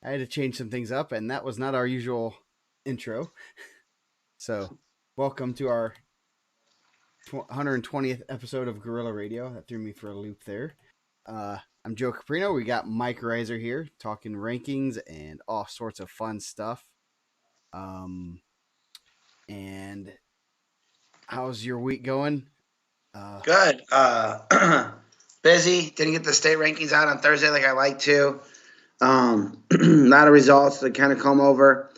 I had to change some things up, and that was not our usual intro. So, welcome to our 120th episode of Gorilla Radio. That threw me for a loop there. I'm Joe Caprino. We got Mike Reiser here talking rankings and all sorts of fun stuff. And how's your week going? Good. Busy. Didn't get the state rankings out on Thursday like I like to. A lot of results to kind of come over.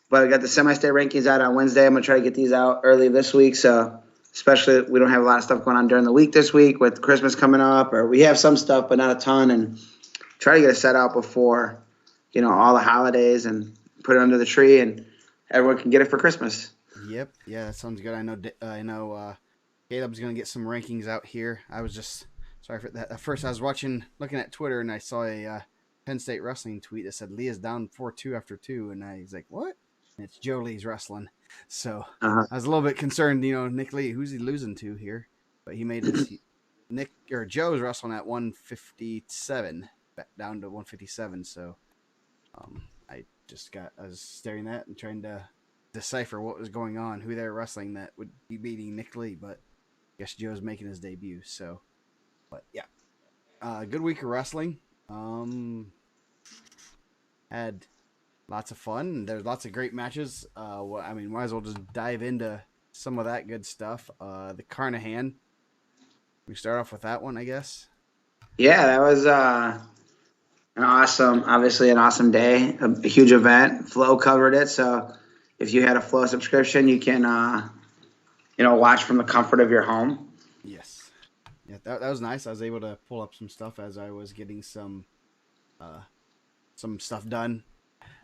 But I got the semi-state rankings out on Wednesday. I'm going to try to get these out early this week. So, especially we don't have a lot of stuff going on during the week this week with Christmas coming up. Or we have some stuff, but not a ton. And try to get it set out before, all the holidays and put it under the tree and everyone can get it for Christmas. Yep. Yeah, that sounds good. I know Caleb's going to get some rankings out here. I was just sorry for that. At first, I was looking at Twitter, and I saw a Penn State wrestling tweet that said Leah's down 4-2 after 2, and I was like, what? And it's Joe Lee's wrestling. So I was a little bit concerned, Nick Lee, who's he losing to here? But he made his Joe's wrestling at 157, back down to 157. So I was staring at and trying to decipher what was going on, who they're wrestling that would be beating Nick Lee, but I guess Joe's making his debut. So, but yeah, good week of wrestling. Had lots of fun. There's lots of great matches. Might as well just dive into some of that good stuff. The Carnahan. We start off with that one, I guess. Yeah, that was obviously an awesome day, a huge event. Flo covered it, so if you had a Flo subscription, you can, watch from the comfort of your home. Yes. Yeah, that was nice. I was able to pull up some stuff as I was getting some stuff done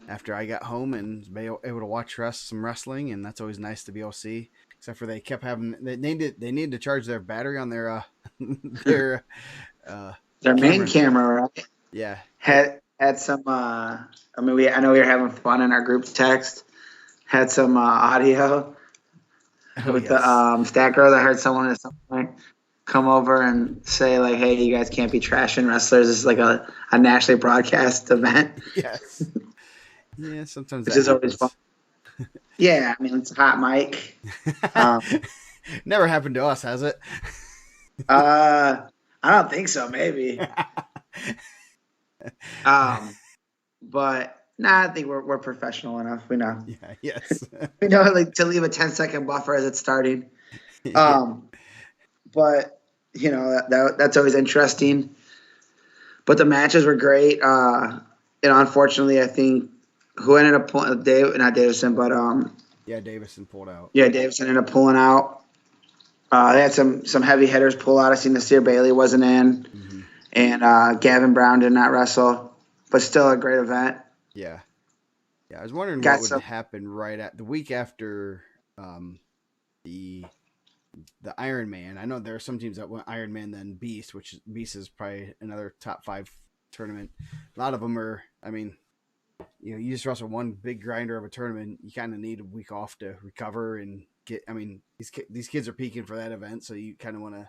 after I got home and be able to watch some wrestling, and that's always nice to be able to see. Except for they kept having they needed to charge their battery on their main camera, right? Yeah. Had some. I know we were having fun in our group text. Had some audio with the stat girl. I heard someone at some point come over and say like, "Hey, you guys can't be trashing wrestlers. This is like a nationally broadcast event." Yes. Yeah, sometimes which is always fun. Yeah, it's a hot mic. Never happened to us, has it? I don't think so. Maybe. But I think we're professional enough. We know. Yeah. Yes. We know to leave a 10-second buffer as it's starting. But that's always interesting. But the matches were great. Unfortunately, I think who ended up pulling Davison pulled out. Yeah, Davison ended up pulling out. They had some heavy hitters pull out. I seen Nasir Bailey wasn't in, and Gavin Brown did not wrestle, but still a great event. Yeah. I was wondering what would happen right at the week after the Ironman. I know there are some teams that went Ironman then Beast, which Beast is probably another top 5 tournament. A lot of them are. You just wrestle one big grinder of a tournament. You kind of need a week off to recover and get. These kids are peaking for that event, so you kind of want to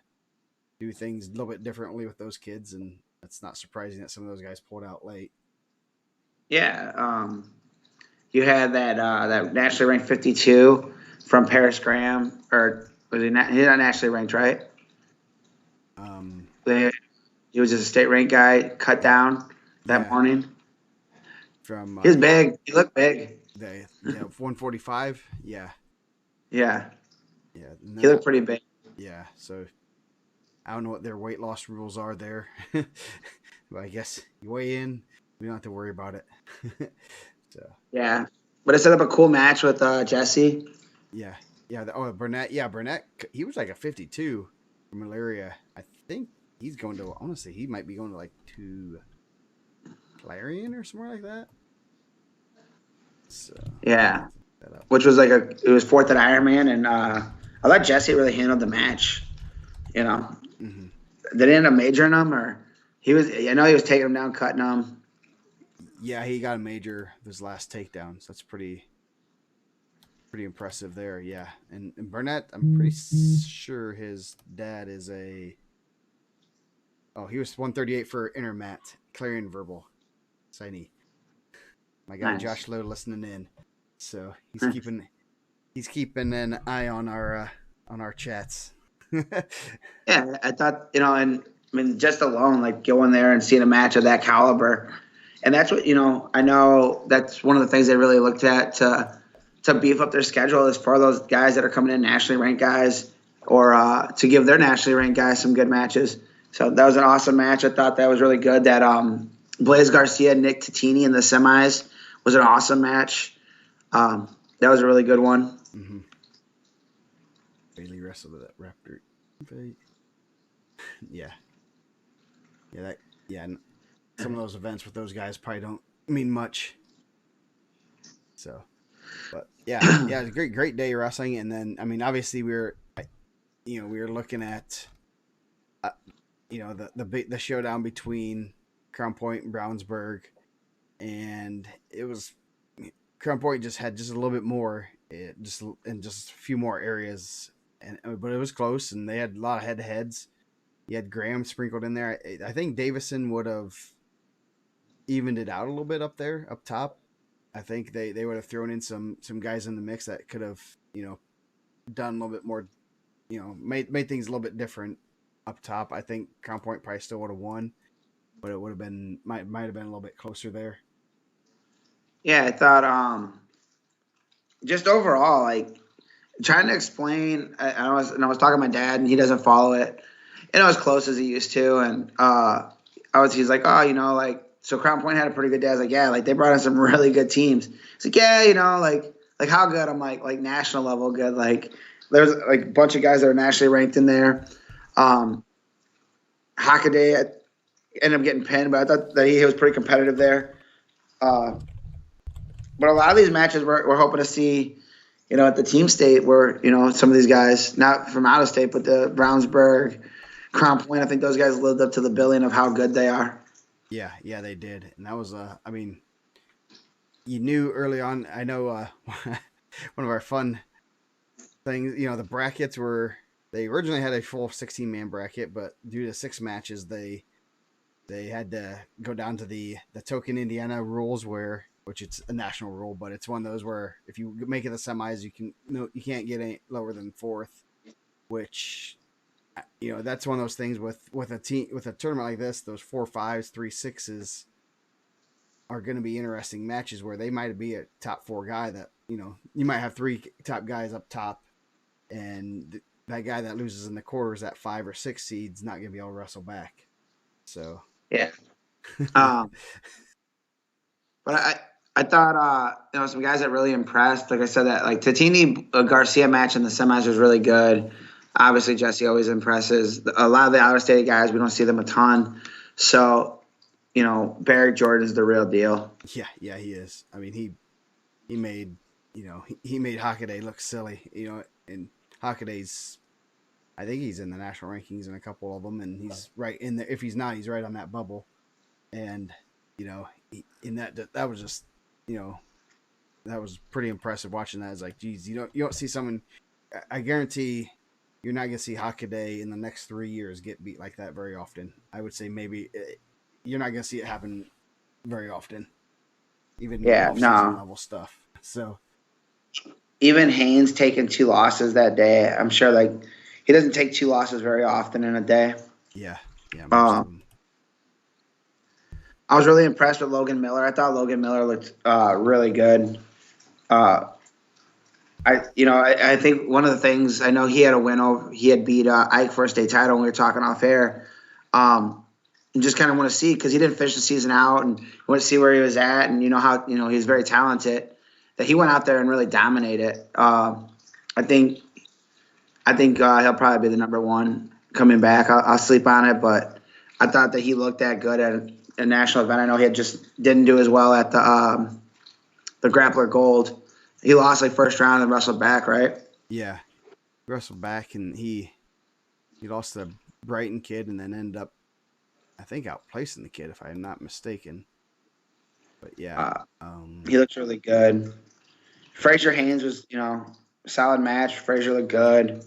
do things a little bit differently with those kids, and it's not surprising that some of those guys pulled out late. Yeah, you had that nationally ranked 52 from Paris Graham, or was he not? He's not nationally ranked, right? He was just a state ranked guy, cut down that morning. He was big. He looked big. 145. Yeah. Yeah. Yeah. He looked pretty big. Yeah. So I don't know what their weight loss rules are there, but I guess you weigh in, we don't have to worry about it. So. Yeah, but it set up a cool match with Jesse. Yeah. Burnett. Yeah, Burnett. He was like a 52 for malaria. I think he's going to. Honestly, he might be going to Clarion or somewhere like that. So, yeah, which was it was 4th at Ironman, and I thought Jesse really handled the match. Did he end up majoring him, or he was? I know he was taking him down, cutting him. Yeah, he got a major those last takedowns. That's pretty impressive there. Yeah, and Burnett, I'm pretty sure his dad is he was 138 for IndianaMat, Clarion Verbal signee. My guy Nice. Josh Lowe listening in, so Hmm. he's keeping an eye on our chats. Yeah, I thought, and I mean, just alone, like going there and seeing a match of that caliber, and that's what I know that's one of the things they really looked at to beef up their schedule is for those guys that are coming in nationally ranked guys, or to give their nationally ranked guys some good matches. So that was an awesome match. I thought that was really good. That Blaze Garcia, Nick Tatini in the semis was an awesome match. That was a really good one. Mm-hmm. Bailey wrestled with that Raptor. Yeah, yeah, yeah. Some of those events with those guys probably don't mean much. So, but yeah, it's a great day wrestling. And then I mean, obviously we were looking at uh, the showdown between Crown Point and Brownsburg, and it was Crown Point just had just a little bit more, just in just a few more areas, and but it was close, and they had a lot of head to heads. You had Graham sprinkled in there. I think Davison would have evened it out a little bit up there, up top. I think they would have thrown in some guys in the mix that could have done a little bit more, made things a little bit different up top. I think Crown Point probably still would have won, but it would have been might have been a little bit closer there. Yeah, I thought just overall, like trying to explain. I was talking to my dad, and he doesn't follow it, as close as he used to. And he's like, oh, like so Crown Point had a pretty good day. I was like, yeah, like they brought in some really good teams. He's like, yeah, like how good? I'm like national level good. Like there's like a bunch of guys that are nationally ranked in there. Hockaday ended up getting pinned, but I thought that he was pretty competitive there. Uh, but a lot of these matches we're hoping to see, at the team state where, some of these guys, not from out of state, but the Brownsburg, Crown Point, I think those guys lived up to the billing of how good they are. Yeah, they did, and that was I mean, you knew early on. I know one of our fun things, the brackets were they originally had a full 16-man bracket, but due to 6 matches, they had to go down to the token Indiana rules which it's a national rule, but it's one of those where if you make it the semis, you can't get any lower than fourth, which that's one of those things with a tournament like this, those 4-5s, 3-6s are going to be interesting matches where they might be a top 4 guy that you might have 3 top guys up top, and that guy that loses in the quarters, that 5 or 6 seed's not going to be able to wrestle back. So Yeah. Um, but I thought some guys that really impressed. Like I said, that like Tatini Garcia match in the semis was really good. Obviously, Jesse always impresses. A lot of the out of state guys, we don't see them a ton. So, Barry Jordan's the real deal. Yeah, he is. I mean, he made he made Hockaday look silly. And Hockaday's, I think he's in the national rankings in a couple of them, and he's right in there. If he's not, he's right on that bubble. And in that was just that was pretty impressive watching that. It's like, geez, you don't see someone. I guarantee you're not gonna see Hockaday in the next 3 years get beat like that very often. I would say maybe you're not gonna see it happen very often, even Yeah, off-season no. level stuff. So Even Haynes taking 2 losses that day. I'm sure like he doesn't take 2 losses very often in a day. yeah, most of Um, them. I was really impressed with Logan Miller. I thought Logan Miller looked really good. Uh, I think one of the things I know he had a win over. He had beat Ike for a state title when we were talking off air. And just kind of want to see because he didn't finish the season out and want to see where he was at and how he's very talented. That he went out there and really dominated. I think he'll probably be the number 1 coming back. I'll sleep on it, but I thought that he looked that good at a national event. I know he just didn't do as well at the Grappler Gold. He lost like first round and wrestled back, right? Yeah, he wrestled back, and he lost to the Brighton kid, and then ended up, I think, outplacing the kid if I'm not mistaken. But yeah, He looks really good. Fraser Haynes was, a solid match. Fraser looked good.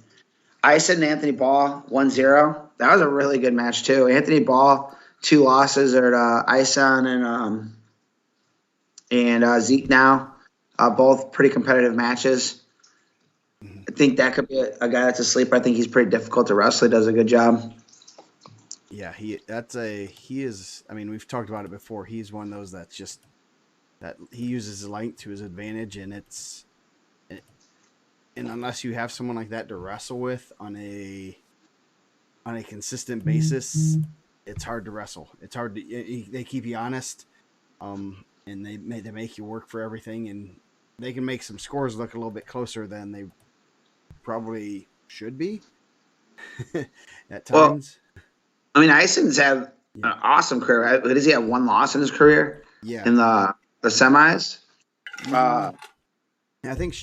Ison and Anthony Ball 1-0. That was a really good match too. Anthony Ball 2 losses are Ison and Zeke now, both pretty competitive matches. I think that could be a guy that's a sleeper. I think he's pretty difficult to wrestle. He does a good job. Yeah, he is. I mean, we've talked about it before. He's one of those that's just that he uses his length to his advantage, and unless you have someone like that to wrestle with on a consistent basis, it's hard to wrestle. It's hard to they keep you honest, and they make you work for everything, and they can make some scores look a little bit closer than they probably should be at Well, times. I mean, Ison's had an awesome career. Does he have one loss in his career Yeah, in the semis? I think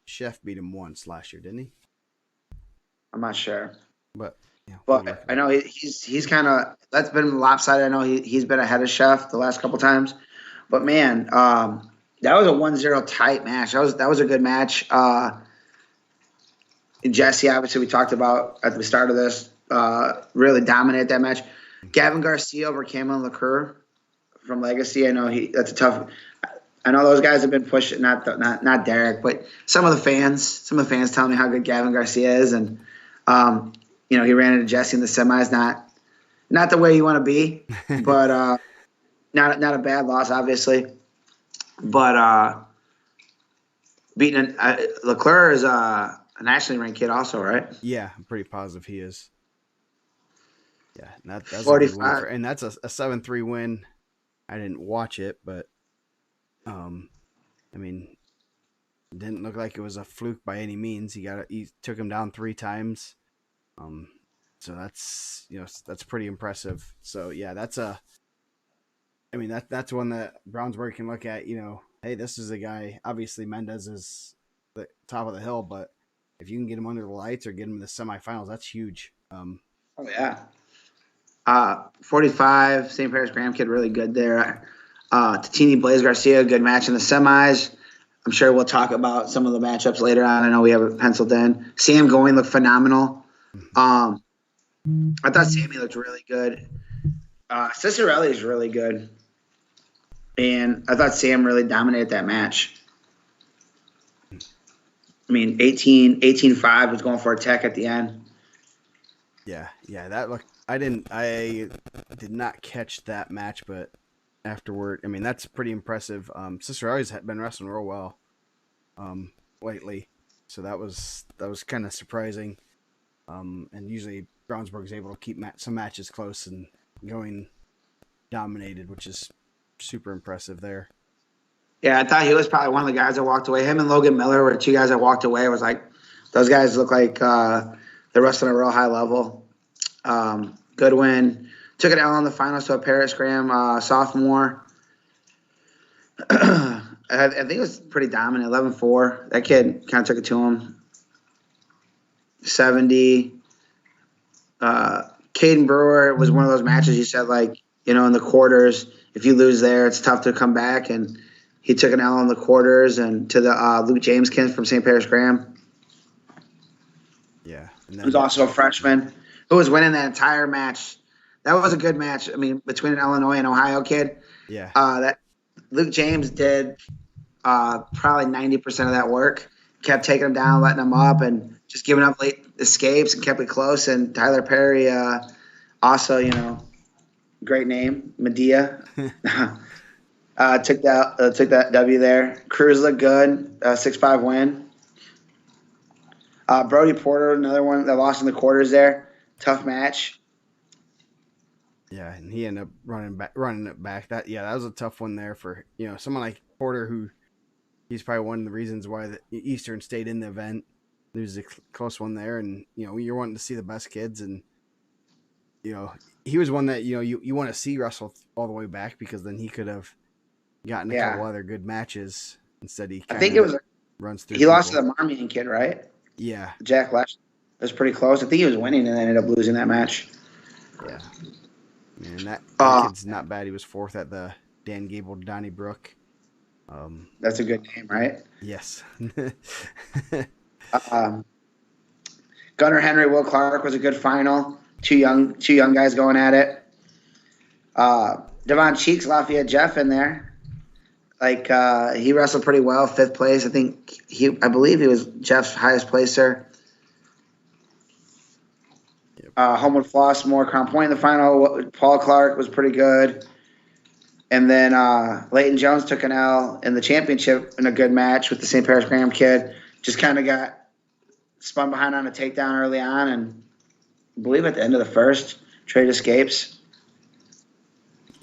Chef beat him once last year, didn't he? I'm not sure. But yeah, But I know he's kind of that's been lopsided. I know he's been ahead of Chef the last couple times. But man, that was a 1-0 tight match. That was a good match. Jesse, obviously, we talked about at the start of this, really dominated that match. Gavin Garcia over Cameron LaCour from Legacy. I know that's a tough. I know those guys have been pushing, not Derek, but some of the fans tell me how good Gavin Garcia is, and he ran into Jesse in the semis. Not the way you want to be, but not a bad loss, obviously. But beating LaCour is a nationally ranked kid, also, right? Yeah, I'm pretty positive he is. Yeah, that's 45, and that's a 7-3 win. I didn't watch it, but I mean, it didn't look like it was a fluke by any means. He took him down 3 times. So that's pretty impressive. So yeah, that's one that Brownsburg can look at. Hey, this is a guy. Obviously, Mendez is the top of the hill, but if you can get him under the lights or get him in the semifinals, that's huge. Oh yeah. 45, St. Paris Graham kid, really good there. Tatini Blaze Garcia, good match in the semis. I'm sure we'll talk about some of the matchups later on. I know we have it penciled in. Sam Going looked phenomenal. I thought Sammy looked really good. Cicerelli is really good. And I thought Sam really dominated that match. I mean, 18-5 was going for a tech at the end. Yeah, that looked. I did not catch that match, but afterward, I mean, that's pretty impressive. Cicerelli's been wrestling real well lately, so that was kind of surprising. And usually Brownsburg's able to keep some matches close and going dominated, which is super impressive there. Yeah, I thought he was probably one of the guys that walked away. Him and Logan Miller were 2 guys that walked away. It was like, those guys look like they're wrestling at a real high level. Good win. Took it out on the finals to a Paris Graham sophomore. I think it was pretty dominant, 11-4. That kid kind of took it to him. 70. Caden Brewer was one of those matches you said, in the quarters, if you lose there, it's tough to come back. And he took an L in the quarters and to the Luke James kid from St. Paris Graham. Yeah. He was also a freshman who was winning that entire match. That was a good match. I mean, between an Illinois and Ohio kid. Yeah. That Luke James did probably 90% of that work. Kept taking him down, letting him up, and just giving up late escapes and kept it close. And Tyler Perry, also, great name, Medea, took that W there. Cruz looked good, 6-5 win. Brody Porter, another one that lost in the quarters there. Tough match. Yeah, and he ended up running it back. That was a tough one there for someone like Porter, who he's probably one of the reasons why the Eastern stayed in the event. There's a close one there, and you're wanting to see the best kids, and he was one that you want to see wrestle all the way back, because then he could have gotten a couple other good matches. Instead, I think it was runs through. He lost to the Marmion kid, right? Yeah, Jack Lash. It was pretty close. I think he was winning and ended up losing that match. Yeah, and that kid's not bad. He was 4th at the Dan Gable Donnybrook. That's a good name, right? Yes. Gunnar Henry, Will Clark was a good final. Two young guys going at it. Devon Cheeks, Lafayette Jeff in there. He wrestled pretty well, 5th place. I believe he was Jeff's highest placer. Yep. Homewood Flossmore, Crown Point in the final. Paul Clark was pretty good. And then Leighton Jones took an L in the championship in a good match with the St. Paris Graham kid. Just kind of got spun behind on a takedown early on, and I believe at the end of the first, trade escapes.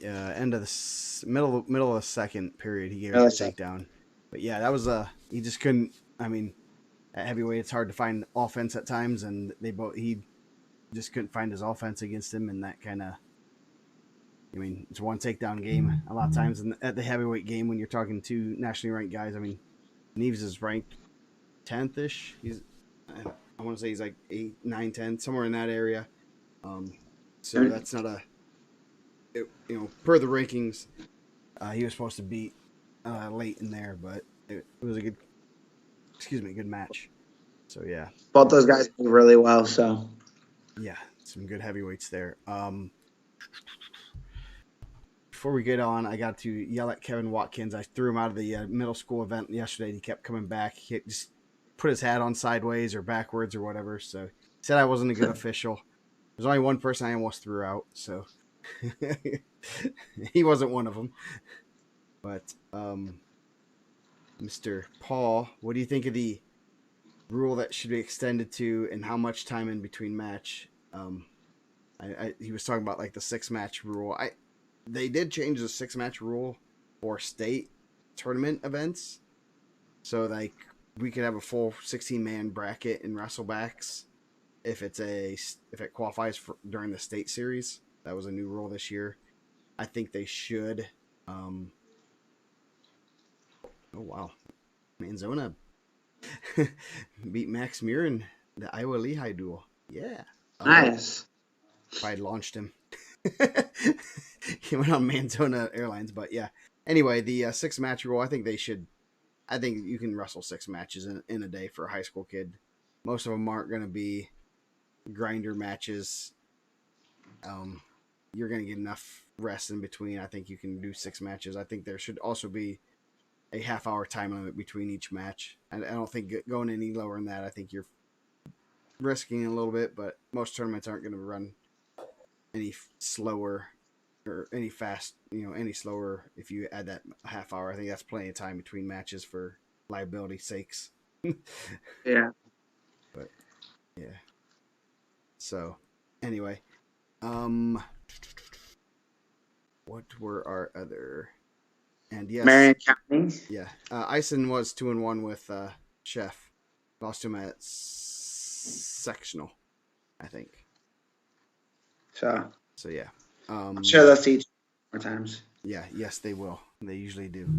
End of the middle of the second period, he gave Really a takedown. But yeah, that was he just couldn't. I mean, at heavyweight, it's hard to find offense at times, and he just couldn't find his offense against him, and that kind of. I mean, it's one takedown game. A lot of times at the heavyweight game, when you're talking to nationally ranked guys, I mean, Neves is ranked 10th ish. I want to say he's like 8, 9, 10, somewhere in that area. So that's not per the rankings, he was supposed to beat late in there, but it was a good match. So yeah, both those guys did really well. So yeah, some good heavyweights there. Before we get on, I got to yell at Kevin Watkins. I threw him out of the middle school event yesterday. He kept coming back. He just put his hat on sideways or backwards or whatever. So he said I wasn't a good official. There's only one person I almost threw out, so he wasn't one of them. But Mr. Paul, what do you think of the rule that should be extended to, and how much time in between match? He was talking about like the 6-match rule. They did change the 6-match rule for state tournament events, so like we could have a full 16-man bracket in wrestlebacks if it qualifies during the state series. That was a new rule this year. I think they should. Oh wow, Manzona beat Max Muir in the Iowa Lehigh duel. Yeah, nice. If I launched him. He went on Manzona Airlines, but yeah. Anyway, the 6-match rule, I think you can wrestle 6 matches in a day for a high school kid. Most of them aren't going to be grinder matches. You're going to get enough rest in between. I think you can do 6 matches. I think there should also be a half-hour time limit between each match. And I don't think going any lower than that, I think you're risking a little bit, but most tournaments aren't going to run any slower or any slower if you add that half hour. I think that's plenty of time between matches for liability sakes. Yeah. But yeah. So anyway, what were our other? And yes, Marion County. Yeah, Ison was 2-1 with Chef. Lost him at sectional, I think. So yeah. I'm sure they'll see each other more times. Yeah, yes, they will. They usually do.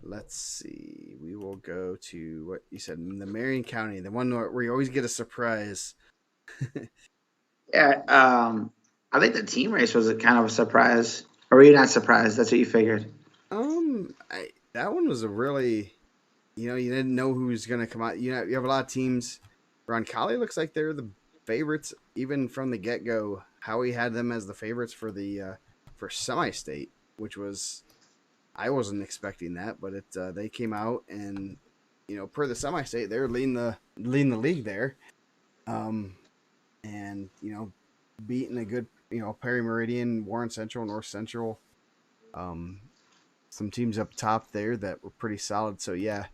Let's see. We will go to what you said, the Marion County, the one where you always get a surprise. Yeah, I think the team race was kind of a surprise. Or were you not surprised? That's what you figured. That one was a really, you didn't know who was going to come out. You have a lot of teams. Roncalli looks like they're the favorites even from the get-go. Howie had them as the favorites for the for semi-state, which was, I wasn't expecting that, but they came out and per the semi-state they're leading the league there, and beating a good Perry Meridian, Warren Central, North Central, some teams up top there that were pretty solid. So yeah,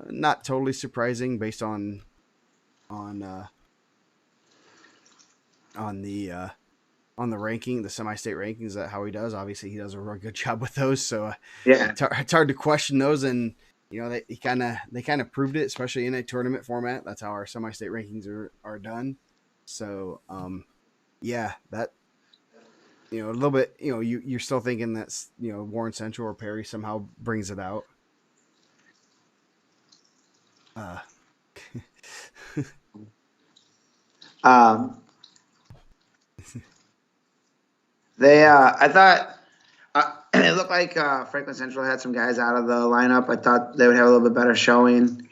not totally surprising based on the ranking, the semi-state rankings that Howie does. Obviously, he does a real good job with those. So yeah, it's hard to question those. And they kind of proved it, especially in a tournament format. That's how our semi-state rankings are done. So yeah, that a little bit. You're still thinking that's Warren Central or Perry somehow brings it out. I thought it looked like Franklin Central had some guys out of the lineup. I thought they would have a little bit better showing.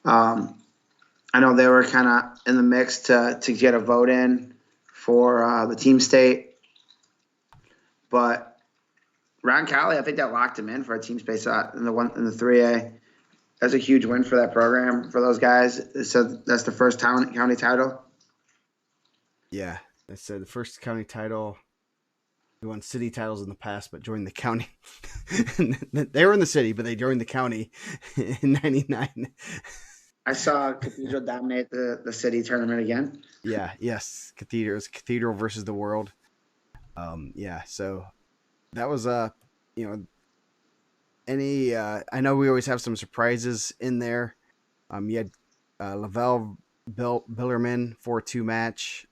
I know they were kind of in the mix to get a vote in for the team state, but Ron Cowley, I think that locked him in for a team space in the 3A. That's a huge win for that program for those guys. So that's the first county title. Yeah, they said the first county title. We won city titles in the past, but joined the county. They were in the city, but they joined the county in '99. I saw Cathedral dominate the city tournament again. Yeah, yes, Cathedral versus the World. Yeah, so that was you know, any I know we always have some surprises in there. You had Lavelle Billerman 4-2 match.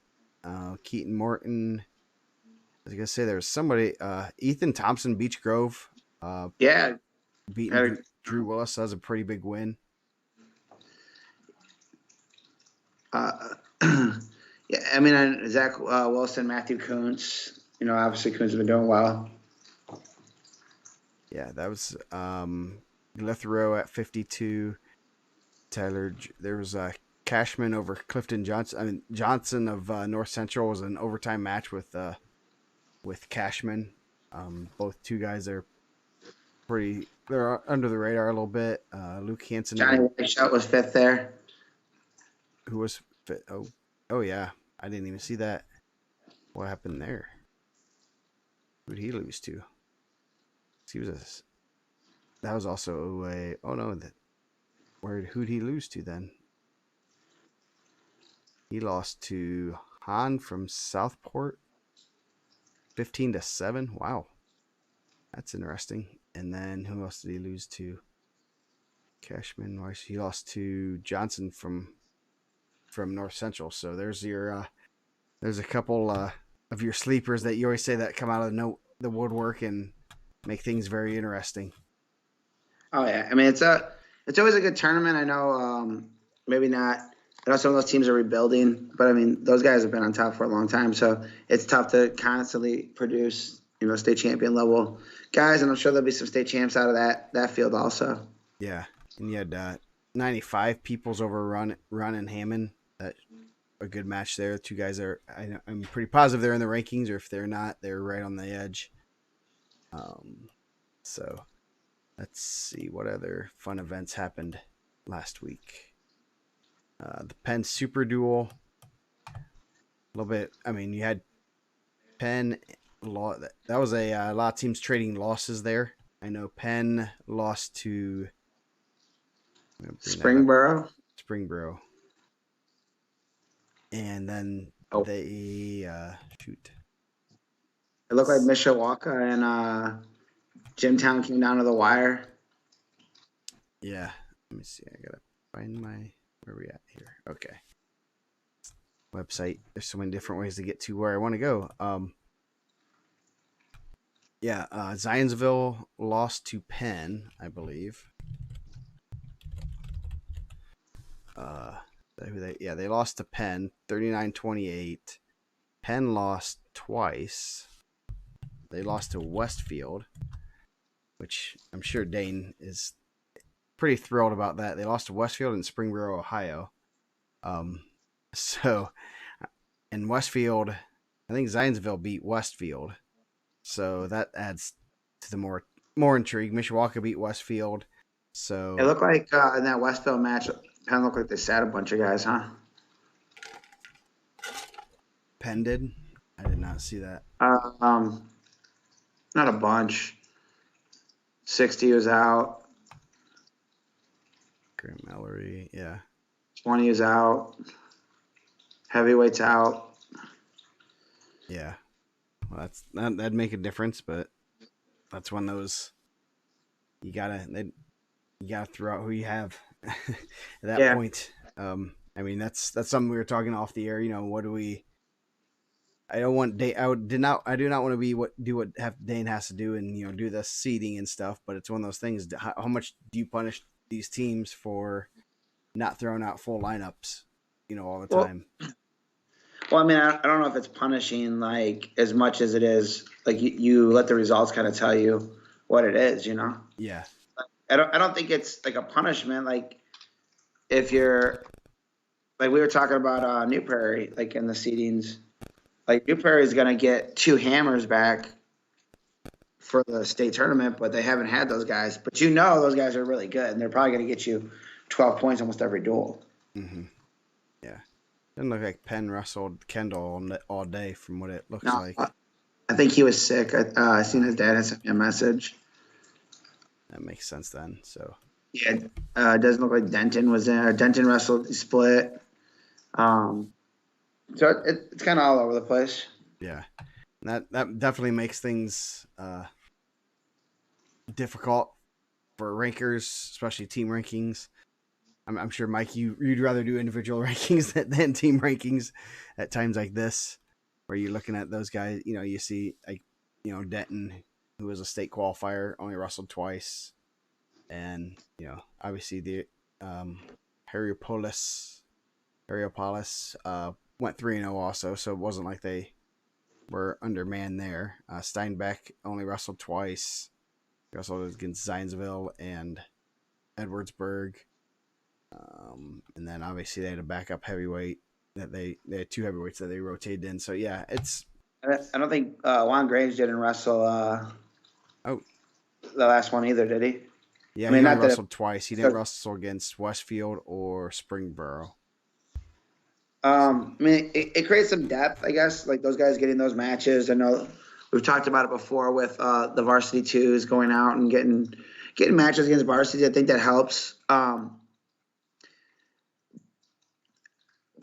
Keaton Morton. I was gonna say there was somebody. Ethan Thompson, Beach Grove. Yeah, Beating Drew Willis. That was a pretty big win. Yeah, I mean, Zach Wilson, Matthew Kuntz. Obviously Kuntz has been doing well. Yeah, that was Lithrow at 52. Tyler, there was Cashman over Clifton Johnson. I mean, Johnson of North Central was an overtime match with Cashman. Both two guys are they're under the radar a little bit. Luke Hansen. Johnny Whiteshot was fifth there. Who was fit? Oh yeah, I didn't even see that. What happened there? Who did he lose to? That was also a. Oh no, who'd he lose to then? He lost to Han from Southport, 15-7. Wow, that's interesting. And then who else did he lose to? Cashman. He lost to Johnson from North Central. So there's a couple of your sleepers that you always say that come out of the woodwork and make things very interesting. Oh yeah, I mean it's always a good tournament. I know maybe not. I know some of those teams are rebuilding, but I mean those guys have been on top for a long time, so it's tough to constantly produce state champion level guys, and I'm sure there'll be some state champs out of that field also. Yeah, and you had 95 Peoples over Run and Hammond. That a good match there. Two guys I'm pretty positive they're in the rankings, or if they're not, they're right on the edge. So let's see what other fun events happened last week. The Penn Super Duel. A little bit. I mean, you had Penn. That was a lot of teams trading losses there. I know Penn lost to Springboro. And then they shoot. It looked like Mishawaka and Jimtown came down to the wire. Yeah. Let me see. I gotta find where we at here. Okay. Website. There's so many different ways to get to where I want to go. Yeah, Zionsville lost to Penn, I believe. They lost to Penn 39-28. Penn lost twice. They lost to Westfield, which I'm sure Dane is pretty thrilled about that. They lost to Westfield in Springboro, Ohio. So in Westfield, I think Zionsville beat Westfield. So that adds to the more intrigue. Mishawaka beat Westfield. So it looked like in that Westfield match, Penn looked like they sat a bunch of guys, huh? Penn did? I did not see that. Not a bunch. 60 was out. Grant Mallory, yeah. 20 is out. Heavyweight's out. Yeah. Well, that'd make a difference, but that's one of those you gotta throw out who you have at that point. I mean that's something we were talking off the air. What do we? I don't want Dane. I do not want to do what Dane has to do and do the seeding and stuff. But it's one of those things. How much do you punish these teams for not throwing out full lineups? All the time. Well, I mean, I don't know if it's punishing like as much as it is like you let the results kind of tell you what it is. Yeah. I don't think it's like a punishment. Like if you're like we were talking about New Prairie, like in the seedings. Like New Prairie is gonna get 2 hammers back for the state tournament, but they haven't had those guys. But those guys are really good, and they're probably going to get you 12 points almost every duel. Mm-hmm. Yeah. Doesn't look like Penn wrestled Kendall all day from what it looks No, like. I think he was sick. I seen his dad had sent me a message. That makes sense then. So Yeah, it doesn't look like Denton was there. Denton wrestled split. So it's kind of all over the place. yeah, that definitely makes things difficult for rankers, especially team rankings. I'm sure, Mike, you'd rather do individual rankings than team rankings at times like this, where you're looking at those guys. You see like Denton, who was a state qualifier, only wrestled twice, and obviously the Harriopolis went 3-0 also, so it wasn't like they were undermanned there. Steinbeck only wrestled twice. He wrestled against Zionsville and Edwardsburg. And then obviously they had a backup heavyweight that they had two heavyweights that they rotated in. So yeah, it's. I don't think Juan Grange didn't wrestle Oh, the last one either, did he? yeah, I mean, he only not that wrestled twice. He didn't wrestle against Westfield or Springboro. I mean, it creates some depth, I guess. Like those guys getting those matches. I know we've talked about it before with the varsity twos going out and getting matches against varsity. I think that helps.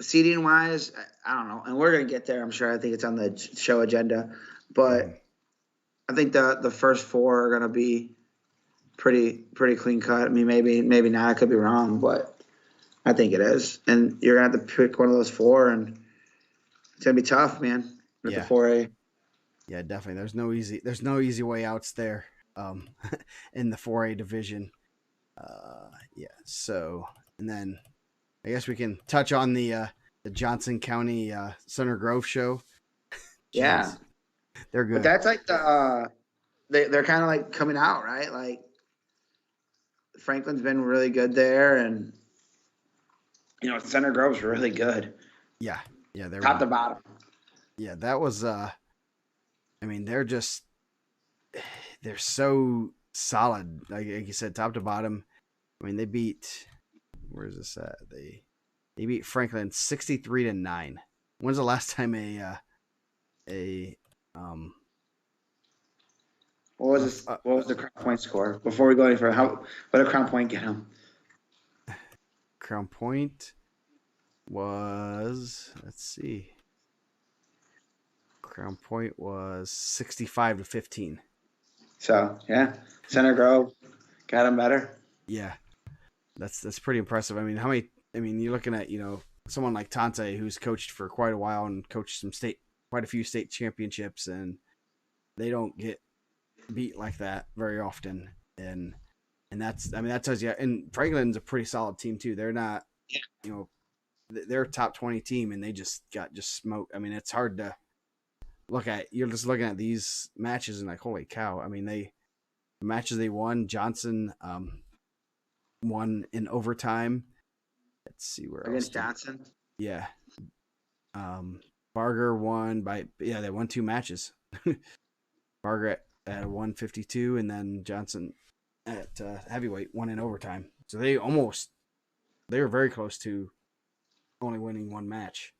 Seating wise, I don't know, and we're gonna get there. I'm sure. I think it's on the show agenda, but I think the first four are gonna be pretty clean cut. I mean, maybe not. I could be wrong, but I think it is. And you're gonna have to pick one of those four, and it's gonna be tough, man. With the 4A. Yeah, definitely. There's no easy way outs there. In the 4A division. Yeah. So, and then I guess we can touch on the Johnson County Center Grove show. Yeah, they're good. But that's like they're kind of like coming out, right? Like Franklin's been really good there, and Center Grove's really good. Yeah, they're top to bottom. Yeah, that was. I mean, they're so solid. Like you said, top to bottom. I mean, they beat. Where's this at? They beat Franklin 63-9. When's the last time what was the Crown Point score before we go any further? What did Crown Point get him? Crown Point was, let's see. Crown Point was 65-15. So yeah, Center Grove got him better. Yeah, that's pretty impressive. I mean, you're looking at someone like Tante, who's coached for quite a while and coached quite a few state championships, and they don't get beat like that very often. And that tells you. And Franklin's a pretty solid team too. They're not, they're a top 20 team, and they just got smoked. I mean, it's hard to look at. You're just looking at these matches and like, holy cow! I mean, the matches they won. Johnson won in overtime. Let's see where against Johnson. Yeah. Barger won they won two matches. Barger at 152, and then Johnson at heavyweight won in overtime. So they were very close to only winning one match.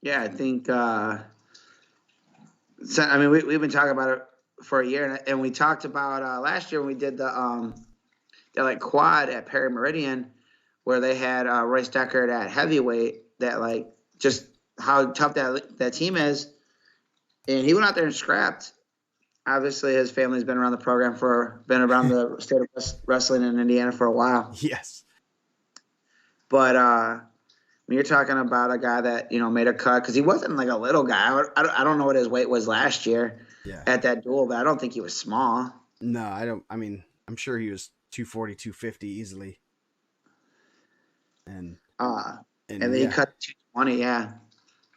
Yeah, I think. So, I mean, we've been talking about it for a year, and we talked about last year when we did the quad at Perry Meridian, where they had Royce Deckard at heavyweight. That just how tough that team is, and he went out there and scrapped. Obviously, his family's been around the program been around the state of wrestling in Indiana for a while. Yes, but when you're talking about a guy that made a cut, because he wasn't like a little guy. I don't know what his weight was last year at that duel, but I don't think he was small. No, I don't. I mean, I'm sure he was 240, 250 easily. And then he cut 220, yeah.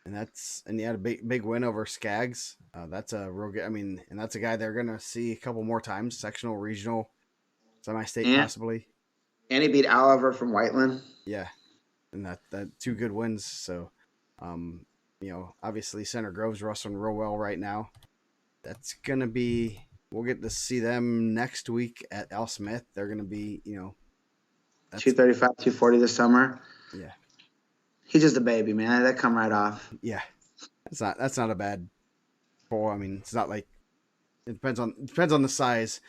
And he had a big win over Skaggs. That's a real good. I mean, and that's a guy they're gonna see a couple more times, sectional, regional, semi-state, possibly. And he beat Oliver from Whiteland. Yeah, and that two good wins. So, obviously Center Grove's wrestling real well right now. That's gonna be. We'll get to see them next week at Al Smith. They're gonna be, that's 235, 240 this summer. yeah, He's just a baby, man. That come right off. yeah. That's not a bad pull. I mean, it's not like it depends on the size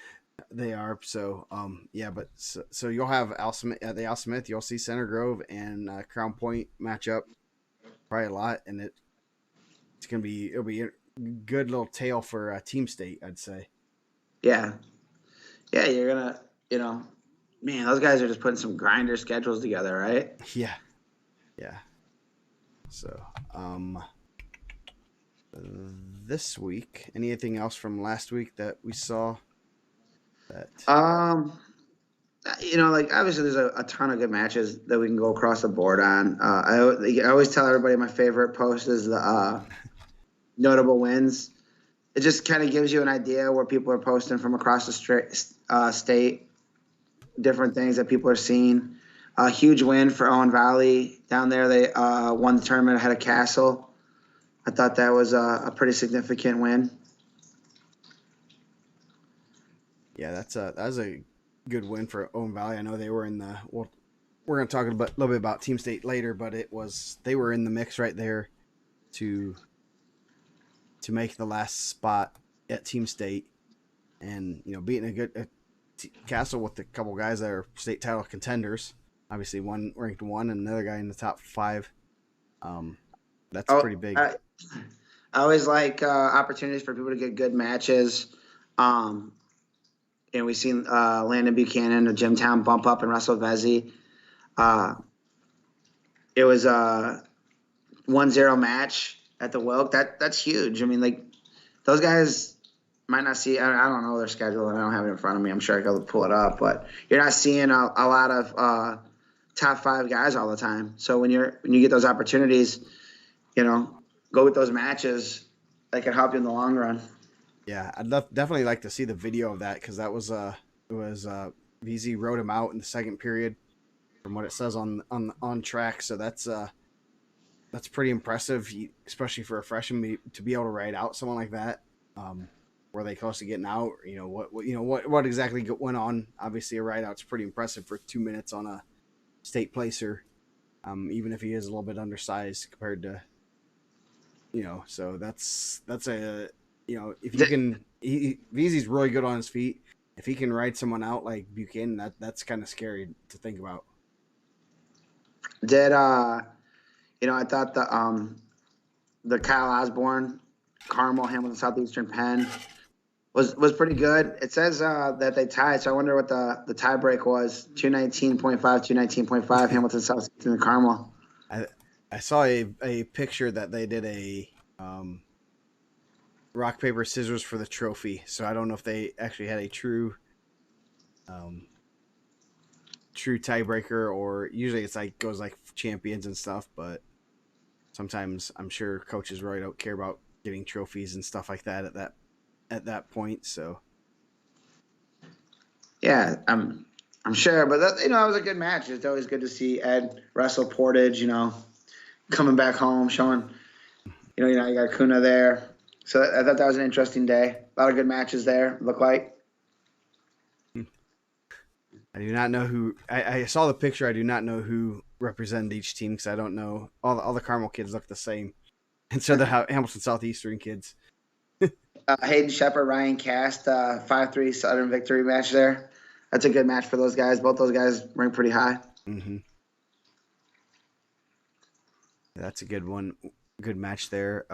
they are. So yeah, but so you'll have Al Smith at the Al Smith. You'll see Center Grove and Crown Point match up probably a lot, and it'll be a good little tale for Team State, I'd say. Yeah. Yeah, you're gonna, man, those guys are just putting some grinder schedules together, right? Yeah, yeah. So this week, anything else from last week that we saw that? Um, like obviously there's a ton of good matches that we can go across the board on. I always tell everybody my favorite post is the notable wins. It just kind of gives you an idea where people are posting from across the state, different things that people are seeing. A huge win for Owen Valley down there. They won the tournament ahead of Castle. I thought that was a pretty significant win. Yeah, that was a good win for Owen Valley. I know they were in the well. We're going to talk a little bit about Team State later, but they were in the mix right there to make the last spot at Team State, and beating Castle with a couple guys that are state title contenders. Obviously, one ranked one, and another guy in the top five. That's Oh, pretty big. I always like opportunities for people to get good matches. And we've seen Landon Buchanan of Jimtown bump up and Russell Vezi. It was a 1-0 match at the Wilk. That's huge. I mean, like those guys might not see. I don't know their schedule, and I don't have it in front of me. I'm sure I could pull it up, but you're not seeing a lot of top five guys all the time. So when you get those opportunities, go with those matches. That can help you in the long run. Yeah, definitely like to see the video of that because that was it was VZ wrote him out in the second period from what it says on track. So that's pretty impressive, especially for a freshman to be able to ride out someone like that. Were they close to getting out? What exactly went on? Obviously, a ride out's pretty impressive for 2 minutes on a state placer, even if he is a little bit undersized compared to So that's a if you can, VZ's really good on his feet. If he can ride someone out like Buchanan, that's kind of scary to think about. Did I thought the Kyle Osborne, Carmel, Hamilton Southeastern Penn was pretty good. It says that they tied, so I wonder what the tie break was. 219.5, 219.5, Hamilton Southeastern Carmel. I saw a picture that they did a rock paper scissors for the trophy. So I don't know if they actually had a true tiebreaker, or usually it's like goes like champions and stuff, but sometimes I'm sure coaches really don't care about getting trophies and stuff like that at that point. So yeah, I'm sure, but that was a good match. It's always good to see Ed Russell Portage, coming back home, showing, you got Kuna there. So I thought that was an interesting day. A lot of good matches there. Look like. I do not know who. I saw the picture. I do not know who represented each team because I don't know. All the Carmel kids look the same, and so the Hamilton Southeastern kids. Hayden Shepard, Ryan Cast, 5-3 Southern victory match there. That's a good match for those guys. Both those guys rank pretty high. Mm-hmm. That's a good one. Good match there.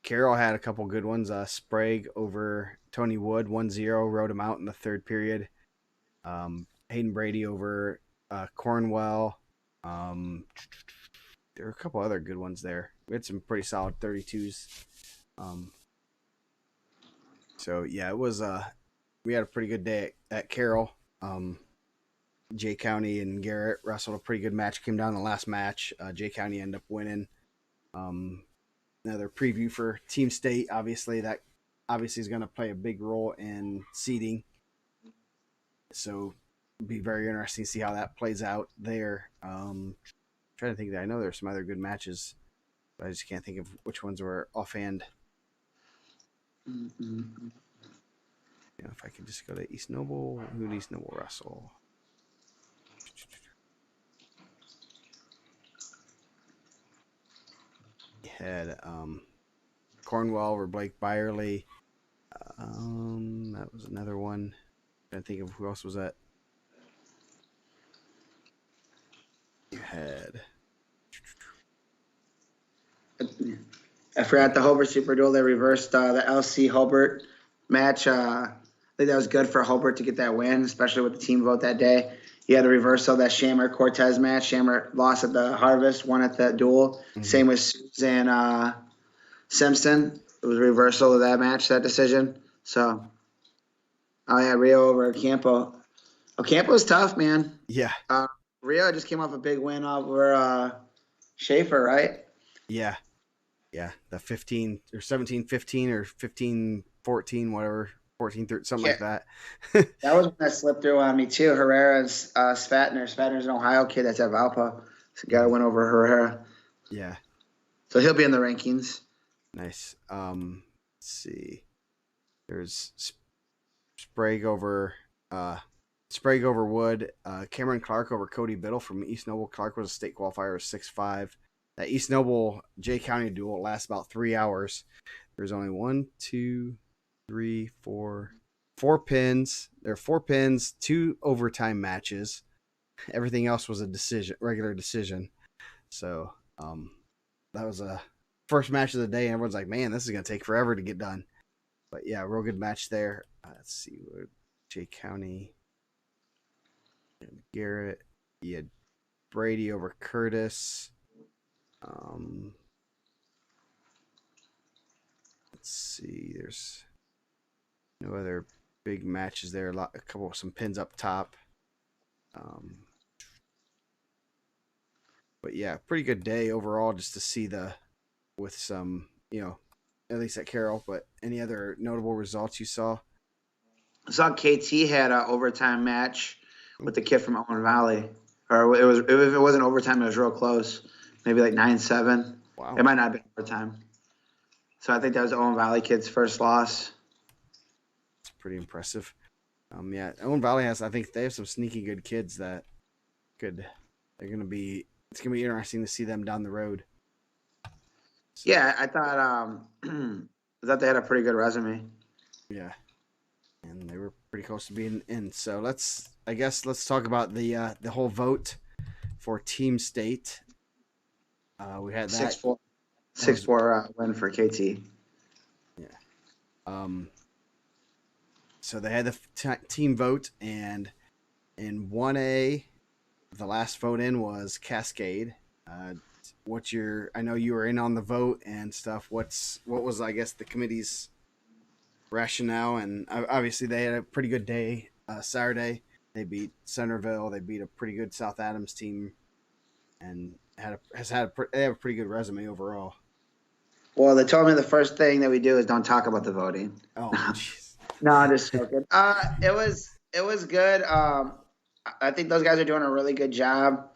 Carroll had a couple good ones. Sprague over Tony Wood, 1-0, rode him out in the third period. Hayden Brady over Cornwell. There were a couple other good ones there. We had some pretty solid 32s. So yeah, it was we had a pretty good day at Carroll. Jay County and Garrett wrestled a pretty good match. Came down the last match. Jay County ended up winning. Another preview for Team State. Obviously, that is going to play a big role in seeding. So it'll be very interesting to see how that plays out there. Trying to think that I know there's some other good matches, but I just can't think of which ones were offhand. If I could just go to East Noble, who did East Noble Russell? We had Cornwell over Blake Byerly. That was another one. I can't think of who else was that. You had. I forgot the Hobart Super Duel. They reversed the LC Hobart match. I think that was good for Hobart to get that win, especially with the team vote that day. You had a reversal of that Shammer Cortez match. Shammer lost at the Harvest, won at the duel. Mhm. Same with Susan Simpson. It was a reversal of that match, that decision. So, oh yeah, Rio over Ocampo. Ocampo's tough, man. Yeah. Rio just came off a big win over Schaefer, right? Yeah. Yeah. The 15 or 17-15 or 15-14, whatever. 14-13, something like that. That was one that slipped through on me too. Herrera's Spatner. Spatner's an Ohio kid that's at Valpo. So got to win over Herrera. Yeah. So he'll be in the rankings. Nice. Let's see. There's Sprague over Wood. Cameron Clark over Cody Biddle from East Noble. Clark was a state qualifier of 6'5". That East Noble J County duel lasts about 3 hours. There's only 4 pins. There are 4 pins, 2 overtime matches. Everything else was a regular decision. So that was a first match of the day. And everyone's like, man, this is going to take forever to get done. But yeah, real good match there. Let's see. J County. Garrett. You had Brady over Curtis. Let's see. There's no other big matches there. Some pins up top. But yeah, pretty good day overall. Just to see with some, at least at Carroll. But any other notable results you saw? I saw KT had an overtime match with the kid from Owen Valley. Or if it wasn't overtime, it was real close. Maybe like 9-7. Wow. It might not have been overtime. So I think that was the Owen Valley kid's first loss. It's pretty impressive. Yeah, Owen Valley I think they have some sneaky good kids that it's going to be interesting to see them down the road. So, yeah, I thought they had a pretty good resume. Yeah. And they were pretty close to being in. So let's talk about the whole vote for Team State. We had that 6-4 win for KT. Yeah. So they had the team vote, and in 1A, the last vote in was Cascade. I know you were in on the vote and stuff. What was, I guess, the committee's rationale? And obviously they had a pretty good day Saturday. They beat Centerville. They beat a pretty good South Adams team, and they have a pretty good resume overall. Well, they told me the first thing that we do is don't talk about the voting. Oh, jeez. No, I'm just joking. It was good. I think those guys are doing a really good job.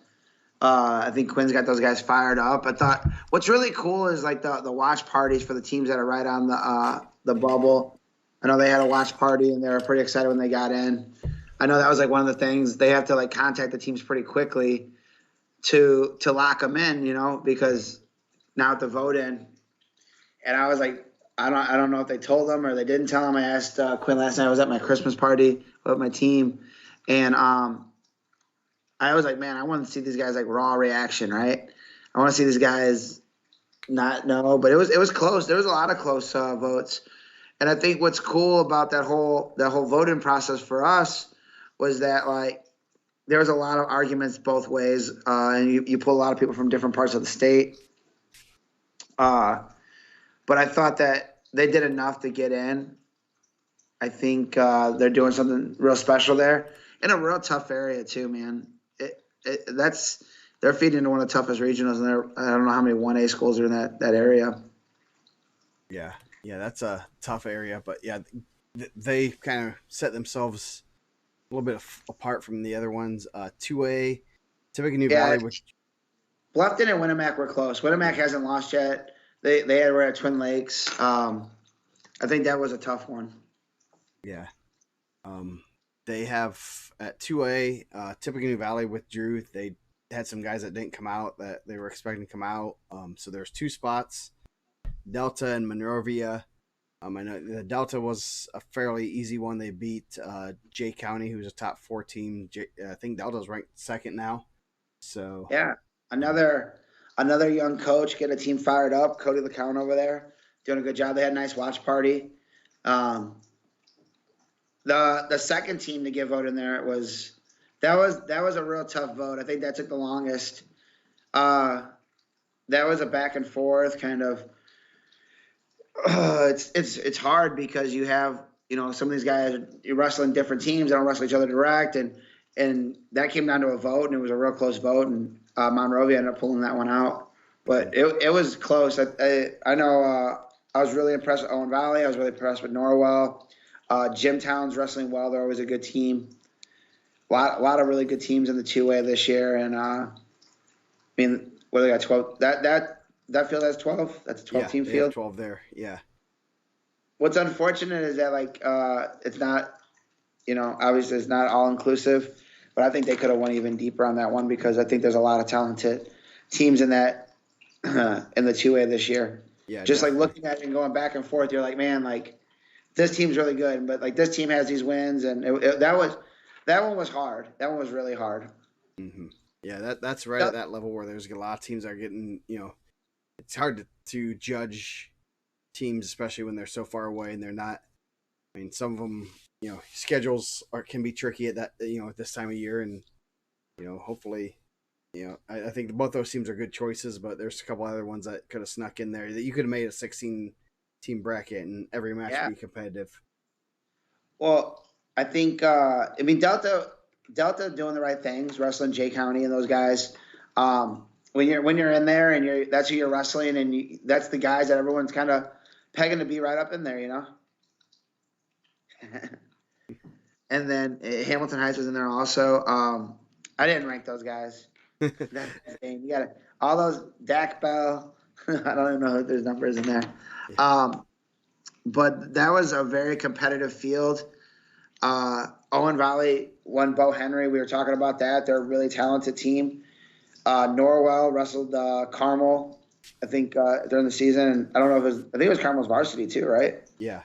I think Quinn's got those guys fired up. I thought what's really cool is like the watch parties for the teams that are right on the bubble. I know they had a watch party and they were pretty excited when they got in. I know that was like one of the things they have to like contact the teams pretty quickly to lock them in, because now with the vote in. And I was like, I don't know if they told them or they didn't tell them. I asked Quinn last night. I was at my Christmas party with my team, and I was like, man, I want to see these guys like raw reaction, right? I want to see these guys not know, but it was close. There was a lot of close votes, and I think what's cool about that whole voting process for us was that like there was a lot of arguments both ways, and you pull a lot of people from different parts of the state. But I thought that they did enough to get in. I think they're doing something real special there in a real tough area too, man. They're feeding into one of the toughest regionals, and I don't know how many 1A schools are in that area. Yeah, that's a tough area, but yeah, they kind of set themselves a little bit apart from the other ones. 2A, Tippecanoe New Valley. Bluffton and Winnemac were close. Winnemac hasn't lost yet. They were at Twin Lakes. I think that was a tough one. Yeah. They have at 2A, Tippecanoe Valley withdrew. They had some guys that didn't come out that they were expecting to come out. So there's 2 spots, Delta and Monrovia. I know the Delta was a fairly easy one. They beat Jay County, who's a top 4 team. I think Delta's ranked second now. So Yeah, another young coach, get a team fired up. Cody LeCount over there doing a good job. They had a nice watch party. Um, the second team to get voted in there was a real tough vote. I think that took the longest. That was a back and forth kind of. It's hard because you have some of these guys you wrestle in different teams. They don't wrestle each other direct, and that came down to a vote, and it was a real close vote, and Monrovia ended up pulling that one out. But it was close. I know I was really impressed with Owen Valley. I was really impressed with Norwell. Jimtown's wrestling well. They're always a good team. A lot of really good teams in the 2A this year, and I mean, what they got 12. That field has 12. That's a 12-team field. 12 there. Yeah. What's unfortunate is that it's not, obviously it's not all inclusive, but I think they could have went even deeper on that one because I think there's a lot of talented teams in that in the 2A this year. Yeah. Just definitely. like looking at it and going back and forth, you're like, man, like this team's really good, but like this team has these wins, and that one was hard. That one was really hard. Mm-hmm. Yeah, that's right at that level where there's a lot of teams that are getting, it's hard to judge teams, especially when they're so far away and they're not. I mean, some of them, schedules can be tricky at that, at this time of year, and hopefully, I think both those teams are good choices, but there's a couple other ones that could have snuck in there that you could have made a 16-team bracket and every match would be competitive. Well, I think Delta doing the right things, wrestling Jay County and those guys. When you're in there and that's who you're wrestling, and that's the guys that everyone's kind of pegging to be right up in there, And then Hamilton Heights was in there also. I didn't rank those guys. That's the thing. You got all those Dak Bell. I don't even know if there's numbers in there. But that was a very competitive field. Owen Valley won Bo Henry. We were talking about that. They're a really talented team. Norwell wrestled Carmel, I think, during the season. And I don't know I think it was Carmel's varsity too, right? Yeah.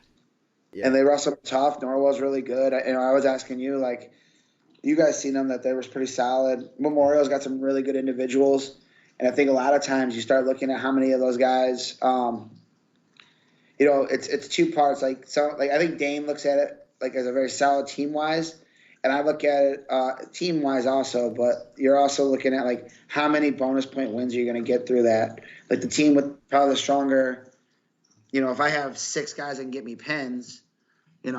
And they wrestled tough. Norwell's really good. I was asking you, like, you guys seen them that they were pretty solid. Memorial's got some really good individuals. And I think a lot of times you start looking at how many of those guys, it's 2 parts. I think Dane looks at it like as a very solid team-wise. And I look at it team-wise also, but you're also looking at, like, how many bonus point wins are you going to get through that? Like, the team with probably the stronger, if I have 6 guys that can get me pins, and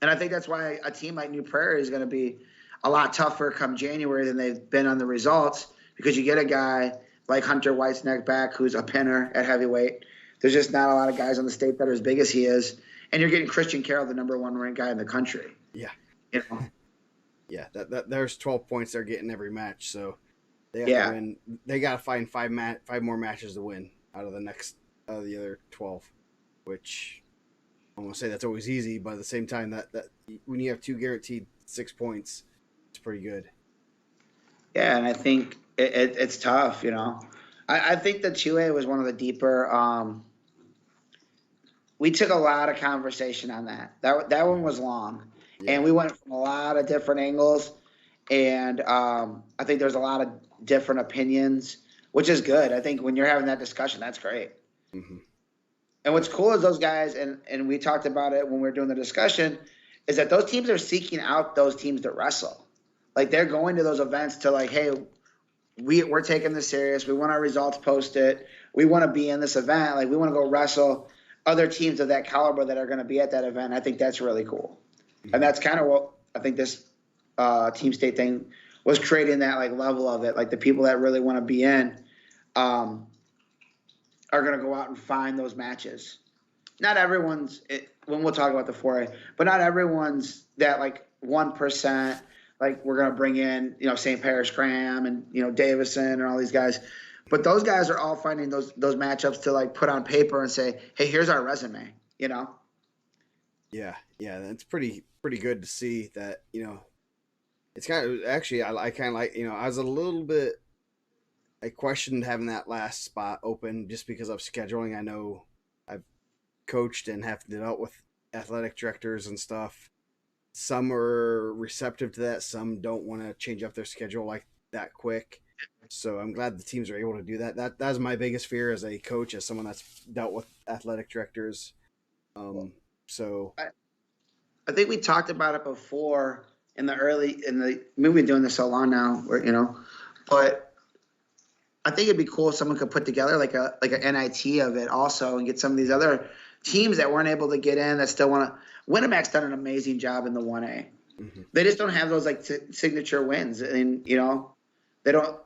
I think that's why a team like New Prairie is going to be a lot tougher come January than they've been on the results, because you get a guy like Hunter Whitesneck back who's a pinner at heavyweight. There's just not a lot of guys on the state that are as big as he is. And you're getting Christian Carroll, the number 1 ranked guy in the country. Yeah. Yeah, that there's 12 points they're getting every match, so they have to win. They got to find 5 more matches to win out of the other 12, which I won't say that's always easy, but at the same time, that when you have 2 guaranteed 6 points, it's pretty good. Yeah, and I think it's tough. I think the 2A was one of the deeper. We took a lot of conversation on that. That one was long. Yeah. And we went from a lot of different angles, and I think there's a lot of different opinions, which is good. I think when you're having that discussion, that's great. Mm-hmm. And what's cool is those guys, and we talked about it when we were doing the discussion, is that those teams are seeking out those teams to wrestle. Like, they're going to those events to, like, hey, we're taking this serious. We want our results posted. We want to be in this event. Like, we want to go wrestle other teams of that caliber that are going to be at that event. I think that's really cool. And that's kind of what I think this team state thing was, creating that, like, level of it. Like, the people that really want to be in are going to go out and find those matches. Not everyone's when we'll talk about the 4A, but not everyone's that, like, 1%. Like, we're going to bring in, St. Parish Graham and, Davison and all these guys. But those guys are all finding those matchups to, like, put on paper and say, hey, here's our resume, Yeah, that's pretty good to see that. It's kind of actually I kind of like I was a little bit I questioned having that last spot open just because of scheduling. I know I've coached and have dealt with athletic directors and stuff. Some are receptive to that. Some don't want to change up their schedule like that quick. So I'm glad the teams are able to do that. That's my biggest fear as a coach, as someone that's dealt with athletic directors. Well, So I think we talked about it before we've been doing this so long now, but I think it'd be cool if someone could put together like an NIT of it also and get some of these other teams that weren't able to get in that still want to. Winnipeg's done an amazing job in the 1A. mhm. They just don't have those like signature wins, and they don't.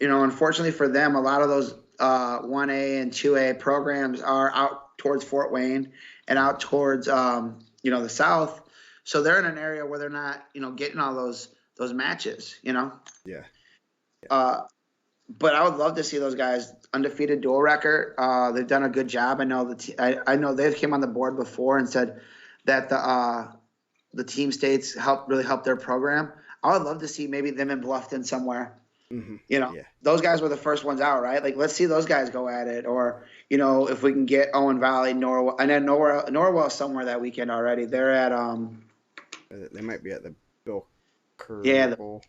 Unfortunately for them, a lot of those 1A and 2A programs are out towards Fort Wayne and out towards the South, so they're in an area where they're not getting all those matches. Yeah, Uh, but I would love to see those guys undefeated dual record. They've done a good job. I know I know they came on the board before and said that the team states really help their program. I would love to see maybe them in Bluffton somewhere. Yeah, Those guys were the first ones out, right? Like, let's see those guys go at it. Or, if we can get Owen Valley, Norwell. I know Norwell somewhere that weekend already. They're at they might be at the Bill yeah, Kerbal.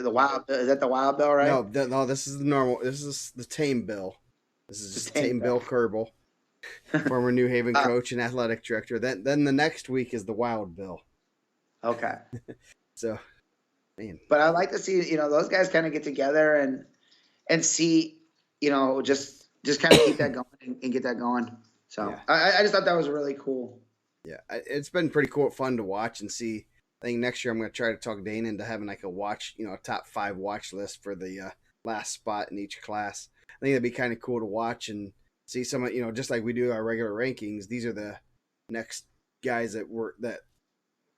the Wild. Is that the Wild Bill, right? No, this is the normal. This is the tame Bill. This is The just same tame Bill. Bill Kerbal, former New Haven Uh, coach and athletic director. Then the next week is the Wild Bill. okay. So man, But I'd like to see, those guys kind of get together and see, just kind of keep that going and get that going. So yeah, I just thought that was really cool. yeah. It's been pretty cool, fun to watch and see. I think next year I'm going to try to talk Dane into having like a top 5 watch list for the last spot in each class. I think that'd be kind of cool to watch and see some of just like we do our regular rankings. These are the next guys that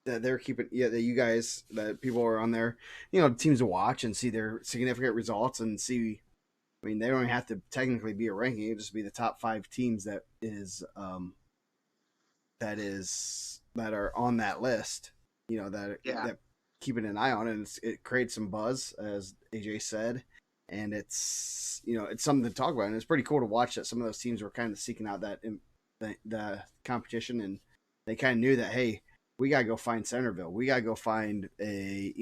they're keeping. Yeah, that you guys that people are on there. Teams to watch and see their significant results and see. I mean, they don't have to technically be a ranking; it just be the top 5 teams that are on that list. Yeah. That keeping an eye on it. And it creates some buzz, as AJ said, and it's something to talk about. And it's pretty cool to watch that some of those teams were kind of seeking out the competition, and they kind of knew that hey, we gotta go find Centerville. We gotta go find it'd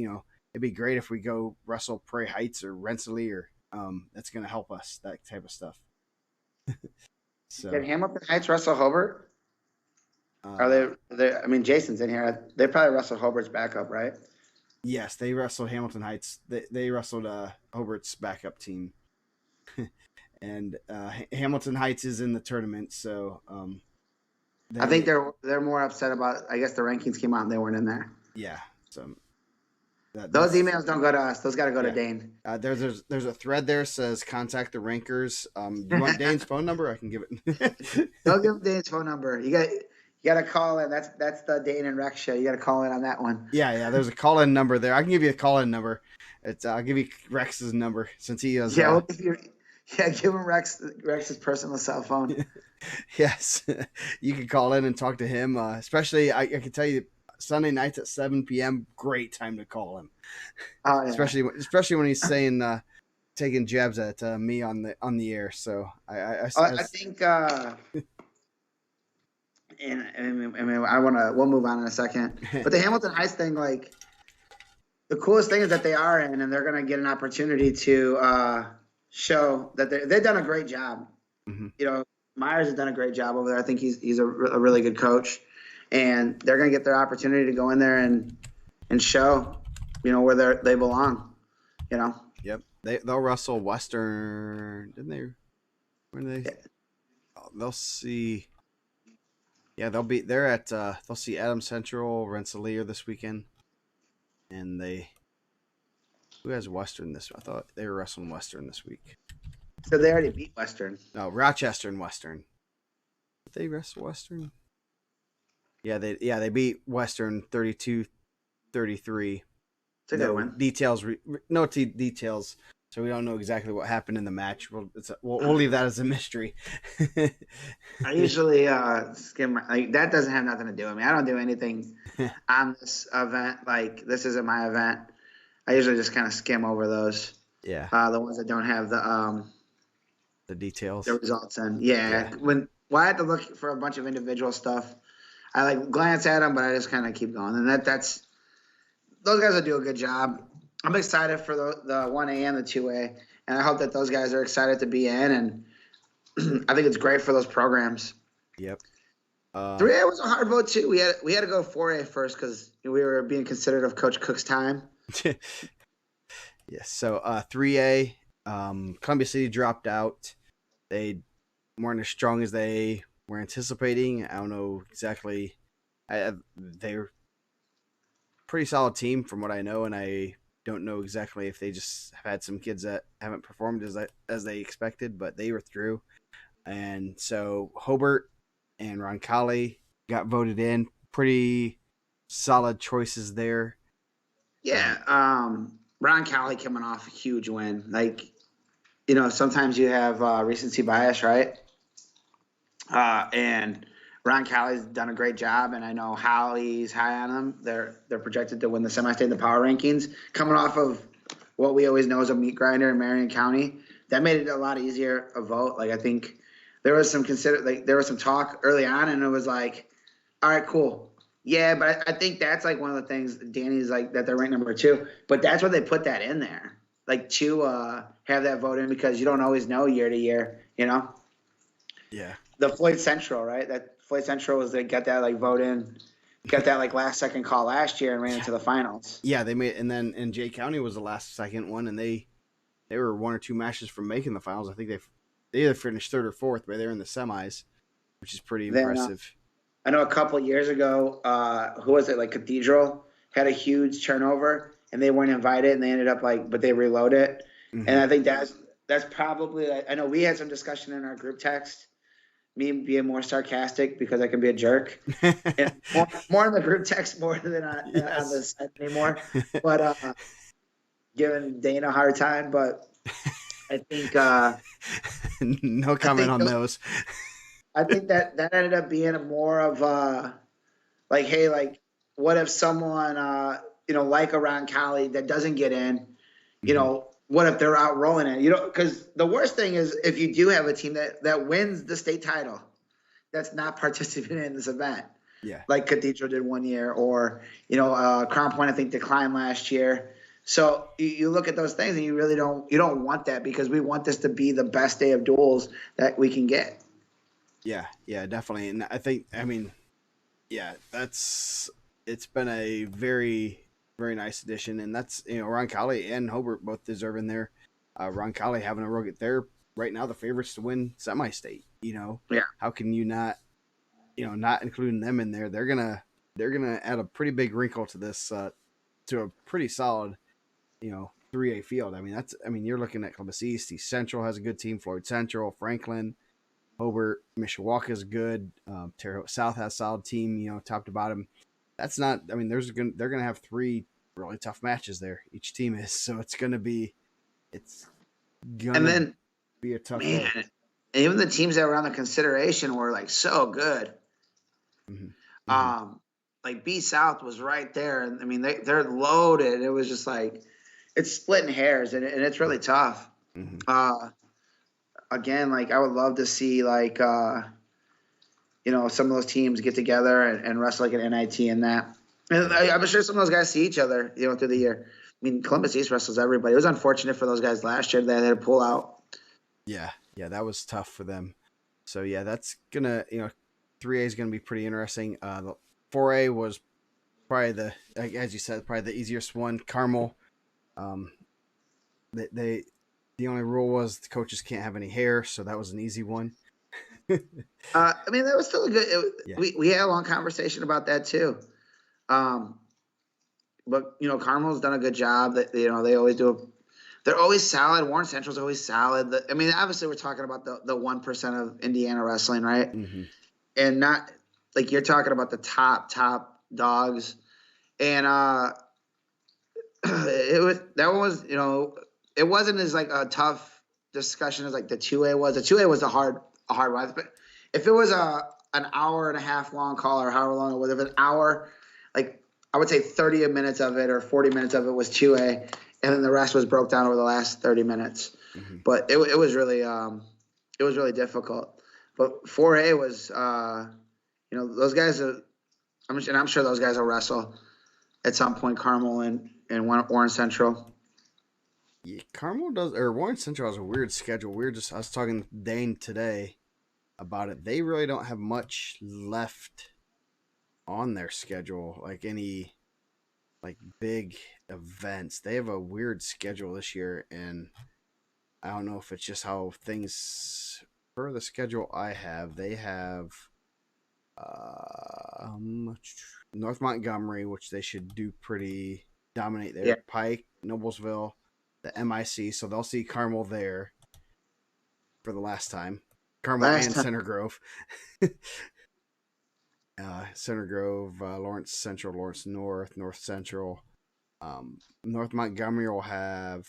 be great if we go wrestle Prairie Heights or Rensselaer or that's gonna help us, that type of stuff. Did So Hamilton Heights Russell Hobart? Are uh, they? I mean, Jason's in here. They probably Russell Hobart's backup, right? yes, they wrestled Hamilton Heights. They wrestled Hobart's backup team, and Hamilton Heights is in the tournament. So I think they they're more upset about. I guess the rankings came out and they weren't in there. yeah. So Those that's emails don't go to us. Those got to go to yeah. Dane. There's a thread there says contact the rankers. Do you want Dane's phone number? I can give it. Don't give him Dane's phone number. You got to call in. That's the Dane and Rex show. You got to call in on that one. Yeah. There's a call in number there. I can give you a call in number. I'll give you Rex's number since he has. Yeah, give him Rex's personal cell phone. Yes, you can call in and talk to him. Especially, I can tell you, Sunday nights at 7 p.m. Great time to call him. Oh yeah. Especially when he's saying taking jabs at me on the air. So I think. And I mean, we'll move on in a second. But the Hamilton Heights thing, like, the coolest thing is that they are in, and they're going to get an opportunity to show that they've done a great job. Mhm. Myers has done a great job over there. I think he's a really good coach, and they're going to get their opportunity to go in there and show, where they belong. Yep, they'll wrestle Western, didn't they? Where are they? Yeah. Oh, they'll see. Yeah, they'll see Adam Central, Rensselaer this weekend, and who has Western this? I thought they were wrestling Western this week. So they already beat Western. No, Rochester and Western. Did they wrestle Western? Yeah, they beat Western 32-33. It's a good win. Details. No details So we don't know exactly what happened in the match. We'll leave that as a mystery. I usually skim like that doesn't have nothing to do with me. I don't do anything on this event. Like this isn't my event. I usually just kind of skim over those. Yeah, The ones that don't have the the details. results in. Yeah, Yeah, I had to look for a bunch of individual stuff. I like glance at them, but I just kind of keep going. And that's those guys will do a good job. I'm excited for the 1A and the 2A, and I hope that those guys are excited to be in. And I think it's great for those programs. yep. 3A was a hard vote too. We had to go 4A first because we were being considerate of Coach Cook's time. Yes. So 3A, Columbia City dropped out. They weren't as strong as they were anticipating. I don't know exactly. They're pretty solid team from what I know, and I don't know exactly if they just have had some kids that haven't performed as they expected, but they were through. And so Hobart and Roncalli got voted in. Pretty solid choices there. Yeah, Ron Cowley coming off a huge win. Like, sometimes you have recency bias, right? And Ron Cowley's done a great job, and I know Howley's high on them. They're projected to win the semi-state in the power rankings, coming off of what we always know as a meat grinder in Marion County. That made it a lot easier a vote. Like I think there was some talk early on, and it was like, all right, cool. Yeah, but I think that's like one of the things Danny's like that they're ranked number 2. But that's why they put that in there, like to have that vote in because you don't always know year to year, Yeah. The Floyd Central, right? That Floyd Central was they got that like vote in, got that like last second call last year and ran into the finals. Yeah, they made, and then in Jay County was the last second one, and they were 1 or 2 matches from making the finals. I think they either finished 3rd or 4th, but they're in the semis, which is pretty Then impressive. I know a couple of years ago, who was it? Like Cathedral had a huge turnover, and they weren't invited, and they ended up but they reload it. Mm-hmm. And I think that's probably. I know we had some discussion in our group text. Me being more sarcastic because I can be a jerk, and more in the group text more than on the site anymore. But giving Dana a hard time, but I think no comment on those. I think that ended up being more of like, hey, like, what if someone, like a Ron Cowley that doesn't get in, what if they're out rolling it? Because the worst thing is if you do have a team that wins the state title that's not participating in this event. Yeah. Like Cathedral did one year or, Crown Point, I think, declined last year. So you look at those things and you really don't want that because we want this to be the best day of duels that we can get. Yeah, definitely. And it's been a very, very nice addition. And that's, Roncalli and Hobart both deserve in there. Roncalli having a rogue, they're right now the favorites to win semi-state, Yeah. How can you not including them in there? They're going to add a pretty big wrinkle to this, to a pretty solid, 3A field. You're looking at Columbus East Central has a good team, Floyd Central, Franklin, Hobart, Mishawaka is good. Terre Haute South has a solid team, top to bottom. That's not. They're going to have 3 really tough matches there. Each team is, so it's going to be a tough. Man, and even the teams that were on the consideration were like so good. Mm-hmm. Like B South was right there, and they're loaded. It was just like it's splitting hairs, and it's really tough. Mm-hmm. Again, like I would love to see some of those teams get together and wrestle like an NIT and that. And I'm sure some of those guys see each other, through the year. Columbus East wrestles everybody. It was unfortunate for those guys last year that they had to pull out. Yeah, that was tough for them. So yeah, that's gonna 3A is gonna be pretty interesting. The 4A was probably as you said, probably the easiest one. Carmel, the only rule was the coaches can't have any hair, so that was an easy one. That was still a good. We had a long conversation about that too. But Carmel's done a good job. That they always do. They're always solid. Warren Central's always solid. Obviously we're talking about the 1% of Indiana wrestling, right? Mm-hmm. And not like you're talking about the top dogs. And that one was it wasn't as like a tough discussion as like the 2A was. The 2A was a hard one. But if it was an hour and a half long call or however long it was, if an hour, like I would say 30 minutes of it or 40 minutes of it was 2A, and then the rest was broke down over the last 30 minutes. Mm-hmm. But it was really difficult. But 4A was those guys are, I'm sure those guys will wrestle at some point. Carmel and Warren Central. Yeah, Carmel does, or Warren Central has a weird schedule. I was talking to Dane today about it. They really don't have much left on their schedule, like any like big events. They have a weird schedule this year, and I don't know if it's just how things for the schedule I have. They have North Montgomery, which they should do pretty dominate there. Yeah. Pike, Noblesville, the MIC, so they'll see Carmel there for the last time. Carmel and Center Grove. Center Grove, Lawrence Central, Lawrence North, North Central. North Montgomery will have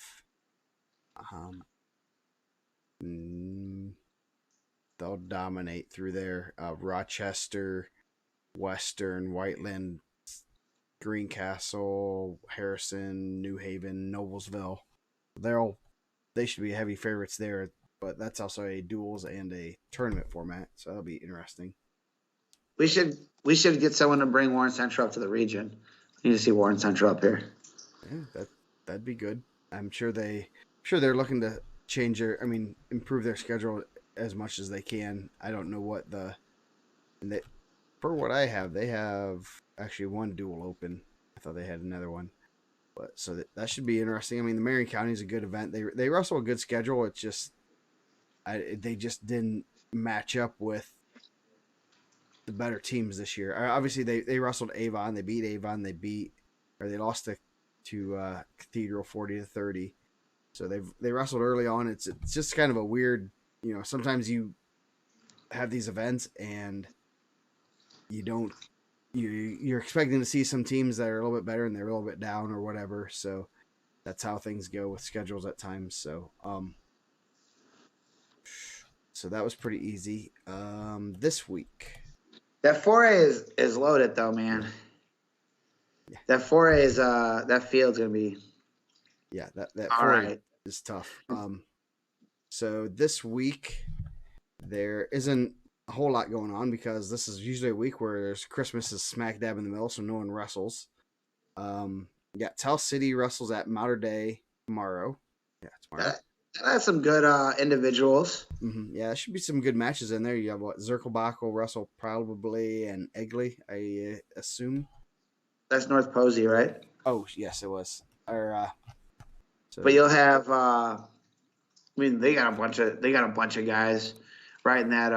they'll dominate through there. Rochester, Western, Whiteland, Greencastle, Harrison, New Haven, Noblesville. They should be heavy favorites there, but that's also a duels and a tournament format, so that'll be interesting. We should get someone to bring Warren Central up to the region. We need to see Warren Central up here. Yeah, that'd be good. I'm sure they're looking to improve their schedule as much as they can. I don't know what for what I have, they have actually one duel open. I thought they had another one, but so that should be interesting. I mean, the Marion County is a good event. They wrestle a good schedule. It's just they just didn't match up with the better teams this year. Obviously, they wrestled Avon. They beat Avon. They lost to Cathedral 40-30. So they wrestled early on. It's just kind of a weird, sometimes you have these events and you're expecting to see some teams that are a little bit better and they're a little bit down or whatever. So that's how things go with schedules at times. So so that was pretty easy. This week. That 4A is loaded though, man. Yeah. That 4A is that field's gonna be. Yeah, that 4A is tough. So this week there isn't a whole lot going on because this is usually a week where Christmas is smack dab in the middle, so no one wrestles. Yeah, Tell City wrestles at Mater Dei tomorrow. Yeah, tomorrow. That has some good individuals. Mm-hmm. Yeah, there should be some good matches in there. You have Zirkelbach will wrestle probably and Egley, I assume. That's North Posey, right? Oh yes, it was. But you'll have. They got a bunch of guys right in that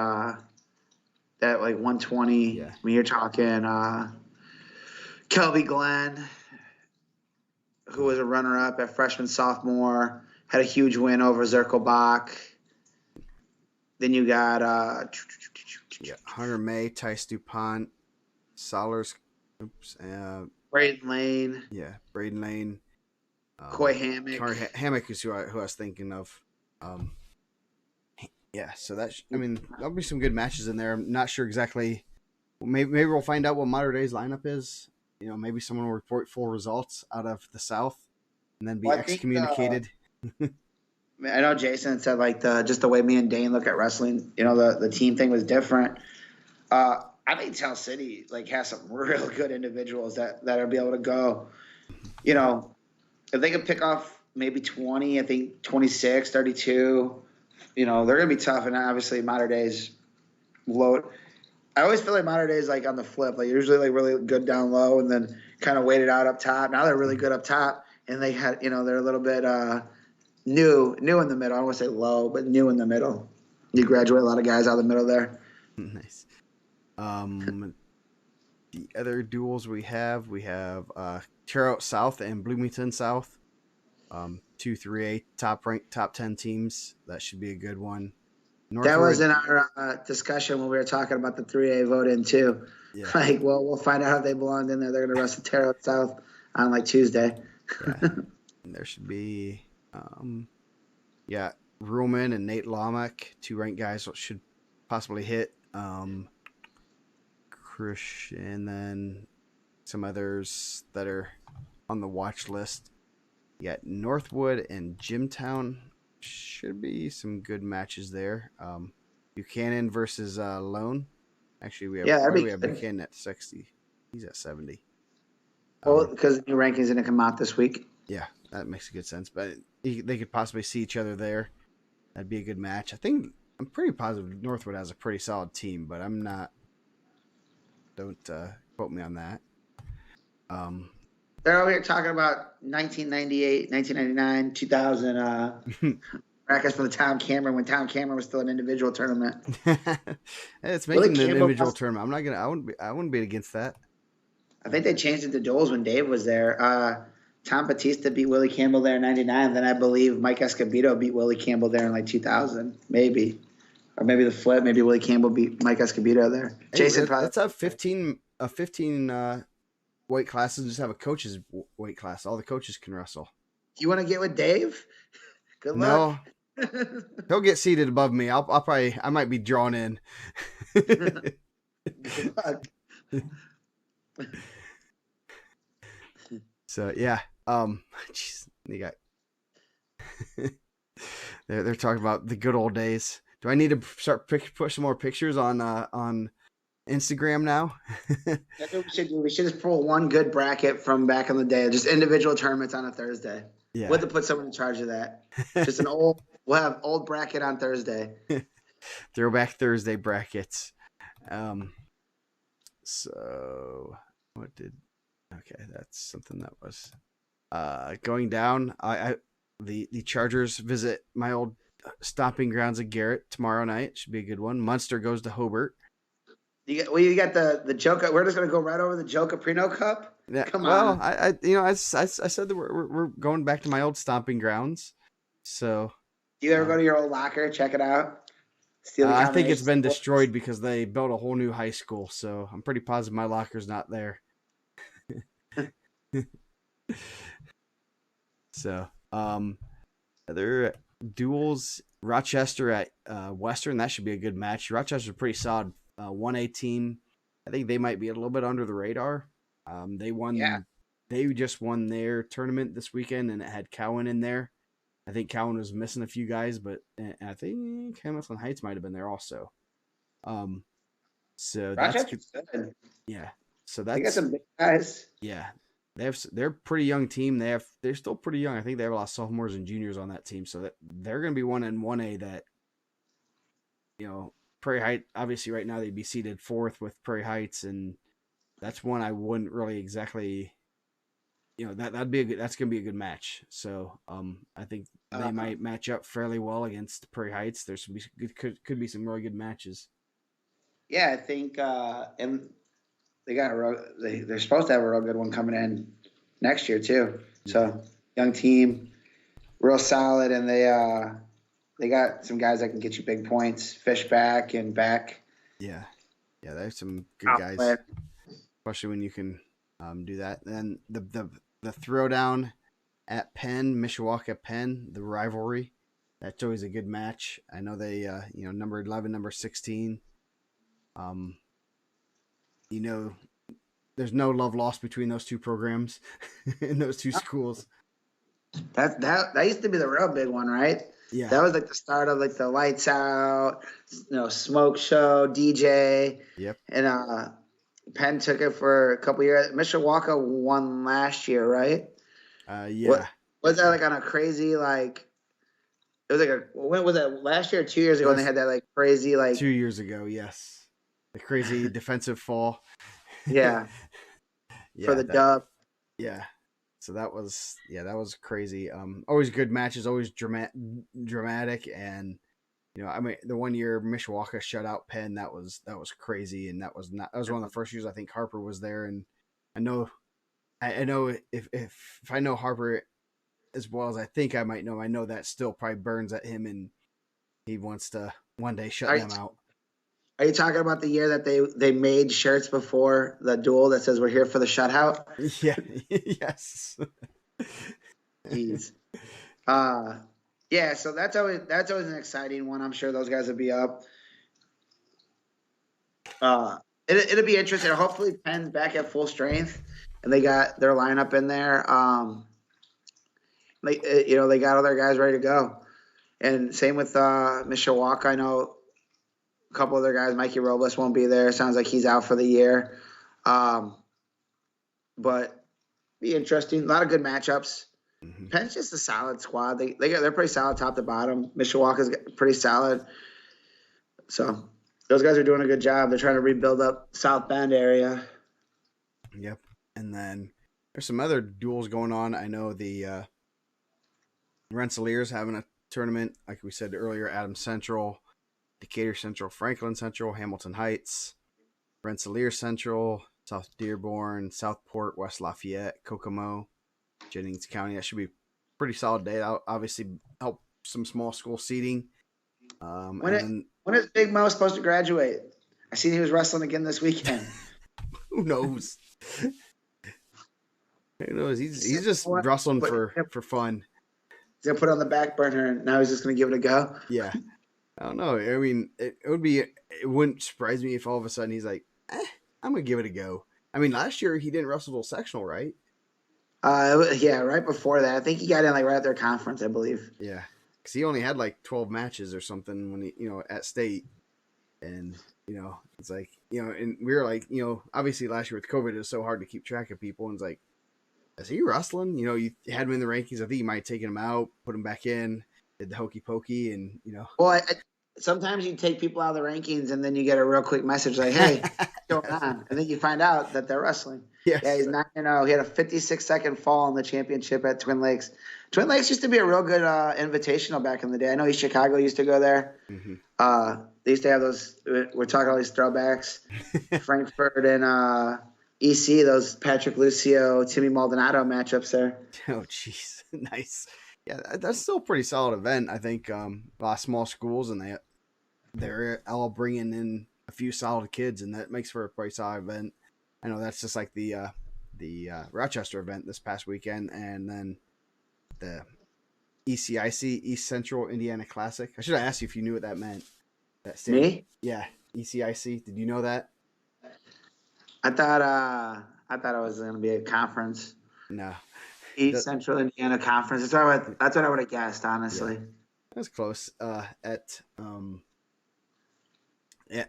like 120. Yeah. I mean, you're talking Kelby Glenn, who was a runner-up at freshman sophomore. Had a huge win over Zirkelbach. Then you got Hunter May, Tice DuPont, Solers, Braden Lane. Yeah, Braden Lane. Coy Hammock. Hammock is who I was thinking of. Yeah, so there'll be some good matches in there. I'm not sure exactly. Maybe we'll find out what Mater Dei's lineup is. Maybe someone will report full results out of the South and then be excommunicated. I know Jason said just the way me and Dane look at wrestling, the team thing was different. I think Tell City has some real good individuals that'll be able to go. If they could pick off maybe 20, I think 26, 32, they're gonna be tough. And obviously Mater Dei's low. I always feel like Mater Dei is on the flip. Usually really good down low and then kind of weighted out up top. Now they're really good up top, and they had they're a little bit new in the middle. I don't want to say low, but new in the middle. You graduate a lot of guys out of the middle there. Nice. The other duels we have Terre Haute South and Bloomington South. 2 3A top 10 teams. That should be a good one. That was in our discussion when we were talking about the 3A vote in too. Yeah. We'll find out how they belonged in there. They're going to wrestle Terre Haute South on Tuesday. Yeah. There should be Yeah, Ruhlman and Nate Lomack, 2 ranked guys should possibly hit. And then some others that are on the watch list. You got Northwood and Jimtown. Should be some good matches there. Buchanan versus Lone. Actually, Yeah, that'd why do be we have good. Buchanan at 60? He's at 70. Well, because the new rankings didn't come out this week. Yeah, that makes good sense. But they could possibly see each other there. That'd be a good match. I'm pretty positive Northwood has a pretty solid team, but I'm not. Don't quote me on that. They're over here talking about 1998, 1999, 2000 brackets for the Tom Cameron when Tom Cameron was still an individual tournament. It's Willie making an Campbell individual tournament. I'm not gonna. I wouldn't be against that. I think they changed it to duels when Dave was there. Tom Batista beat Willie Campbell there in '99. Then I believe Mike Escobedo beat Willie Campbell there in like 2000, maybe, or maybe the flip. Maybe Willie Campbell beat Mike Escobedo there. Hey, Jason, let's have 15 weight classes. Just have a coach's weight class. All the coaches can wrestle. You want to get with Dave? Good No, luck. he'll get seated above me. I might be drawn in. Good luck. So yeah, geez, they got they're talking about the good old days. Do I need to start put some more pictures on Instagram now? That's what we should do. We should just pull one good bracket from back in the day, just individual tournaments on a Thursday. Yeah, We'll have to put someone in charge of that. Just we'll have old bracket on Thursday. Throwback Thursday brackets. So what did? Okay, that's something that was going down. The Chargers visit my old stomping grounds of Garrett tomorrow night. Should be a good one. Munster goes to Hobart. You got the Joka. We're just gonna go right over the Joka Prino Cup. Yeah, Come well, on. I said that we're going back to my old stomping grounds. So Do you ever go to your old locker, check it out? Steal the I think it's been combinations? destroyed because they built a whole new high school. So I'm pretty positive my locker's not there. So other duels, Rochester at Western. That should be a good match. Rochester's pretty solid 1A team. I think they might be a little bit under the radar. They won. Yeah. They just won their tournament this weekend, and it had Cowan in there. I think Cowan was missing a few guys, but I think Hamilton Heights might have been there also. So Rochester's good. yeah. So They got that's some big guys. yeah. They're a pretty young team. They're still pretty young. I think they have a lot of sophomores and juniors on that team, so that they're going to be one in 1A. That Prairie Heights. Obviously, right now they'd be seated 4th with Prairie Heights, and that's one I wouldn't really exactly. That's going to be a good match. So I think they might match up fairly well against Prairie Heights. Could be some really good matches. Yeah, I think, and they got they're supposed to have a real good one coming in next year too. So young team, real solid, and they got some guys that can get you big points. Fishback and Beck. Yeah, they have some good guys, especially when you can do that. And the throwdown at Penn, Mishawaka Penn, the rivalry. That's always a good match. I know they number 11, number 16. There's no love lost between those two programs in those two schools. That used to be the real big one, right? Yeah. That was like the start of like the lights out, smoke show, DJ. Yep. And Penn took it for a couple years. Mishawaka won last year, right? Yeah. Was that like on a crazy like? It was like when was that? Last year or 2 years ago when they had that like crazy like 2 years ago, yes. The crazy defensive fall. Yeah. For the dub. Yeah. So that was crazy. Always good matches, always dramatic, and the 1 year Mishawaka shut out Penn, that was crazy, and that was one of the first years I think Harper was there, and I know if I know Harper as well as I think I might know, I know that still probably burns at him, and he wants to one day shut them out. Are you talking about the year that they made shirts before the duel that says "We're here for the shutout"? Yeah. Yes. Jeez. Yeah, so that's always an exciting one. I'm sure those guys will be up. Uh, it'll be interesting. Hopefully, Penn's back at full strength, and they got their lineup in there. They got all their guys ready to go. And same with Mishawaka. I know a couple other guys. Mikey Robles won't be there. Sounds like he's out for the year. Um, but be interesting. A lot of good matchups. Mm-hmm. Penn's just a solid squad. They're pretty solid top to bottom. Mishawaka's pretty solid. So those guys are doing a good job. They're trying to rebuild up South Bend area. Yep. And then there's some other duels going on. I know the Rensselaer's having a tournament, like we said earlier. Adams Central, Decatur Central, Franklin Central, Hamilton Heights, Rensselaer Central, South Dearborn, Southport, West Lafayette, Kokomo, Jennings County. That should be a pretty solid day. That'll obviously help some small school seating. When is Big Mo supposed to graduate? I seen he was wrestling again this weekend. Who knows? Who knows? He's just wrestling for fun. He's gonna put it on the back burner, and now he's just gonna give it a go. Yeah, I don't know. I mean, it wouldn't surprise me if all of a sudden he's like, I'm gonna give it a go. I mean, last year he didn't wrestle till sectional, right? Yeah, right before that, I think he got in like right at their conference, I believe. Yeah, because he only had like 12 matches or something when he, at state, and it's like, and we were like, obviously last year with COVID, it was so hard to keep track of people, and it's like, is he wrestling? You had him in the rankings. I think you might have taken him out, put him back in, did the hokey pokey, and Well, sometimes you take people out of the rankings, and then you get a real quick message like, "Hey, what's going on?" And then you find out that they're wrestling. Yes. Yeah, he's not. He had a 56-second fall in the championship at Twin Lakes. Twin Lakes used to be a real good invitational back in the day. I know Chicago used to go there. Mm-hmm. They used to have those. We're talking all these throwbacks. Frankfurt and EC, those Patrick Lucio, Timmy Maldonado matchups there. Oh, jeez. Nice. Yeah, that's still a pretty solid event. I think a lot of small schools, and they're all bringing in a few solid kids, and that makes for a pretty solid event. I know that's just like the Rochester event this past weekend, and then the ECIC, East Central Indiana Classic. I should have asked you if you knew what that meant. Me? Yeah, ECIC. Did you know that? I thought it was going to be a conference. No. East Central Indiana Conference. That's what I would have guessed, honestly. Yeah. That's close.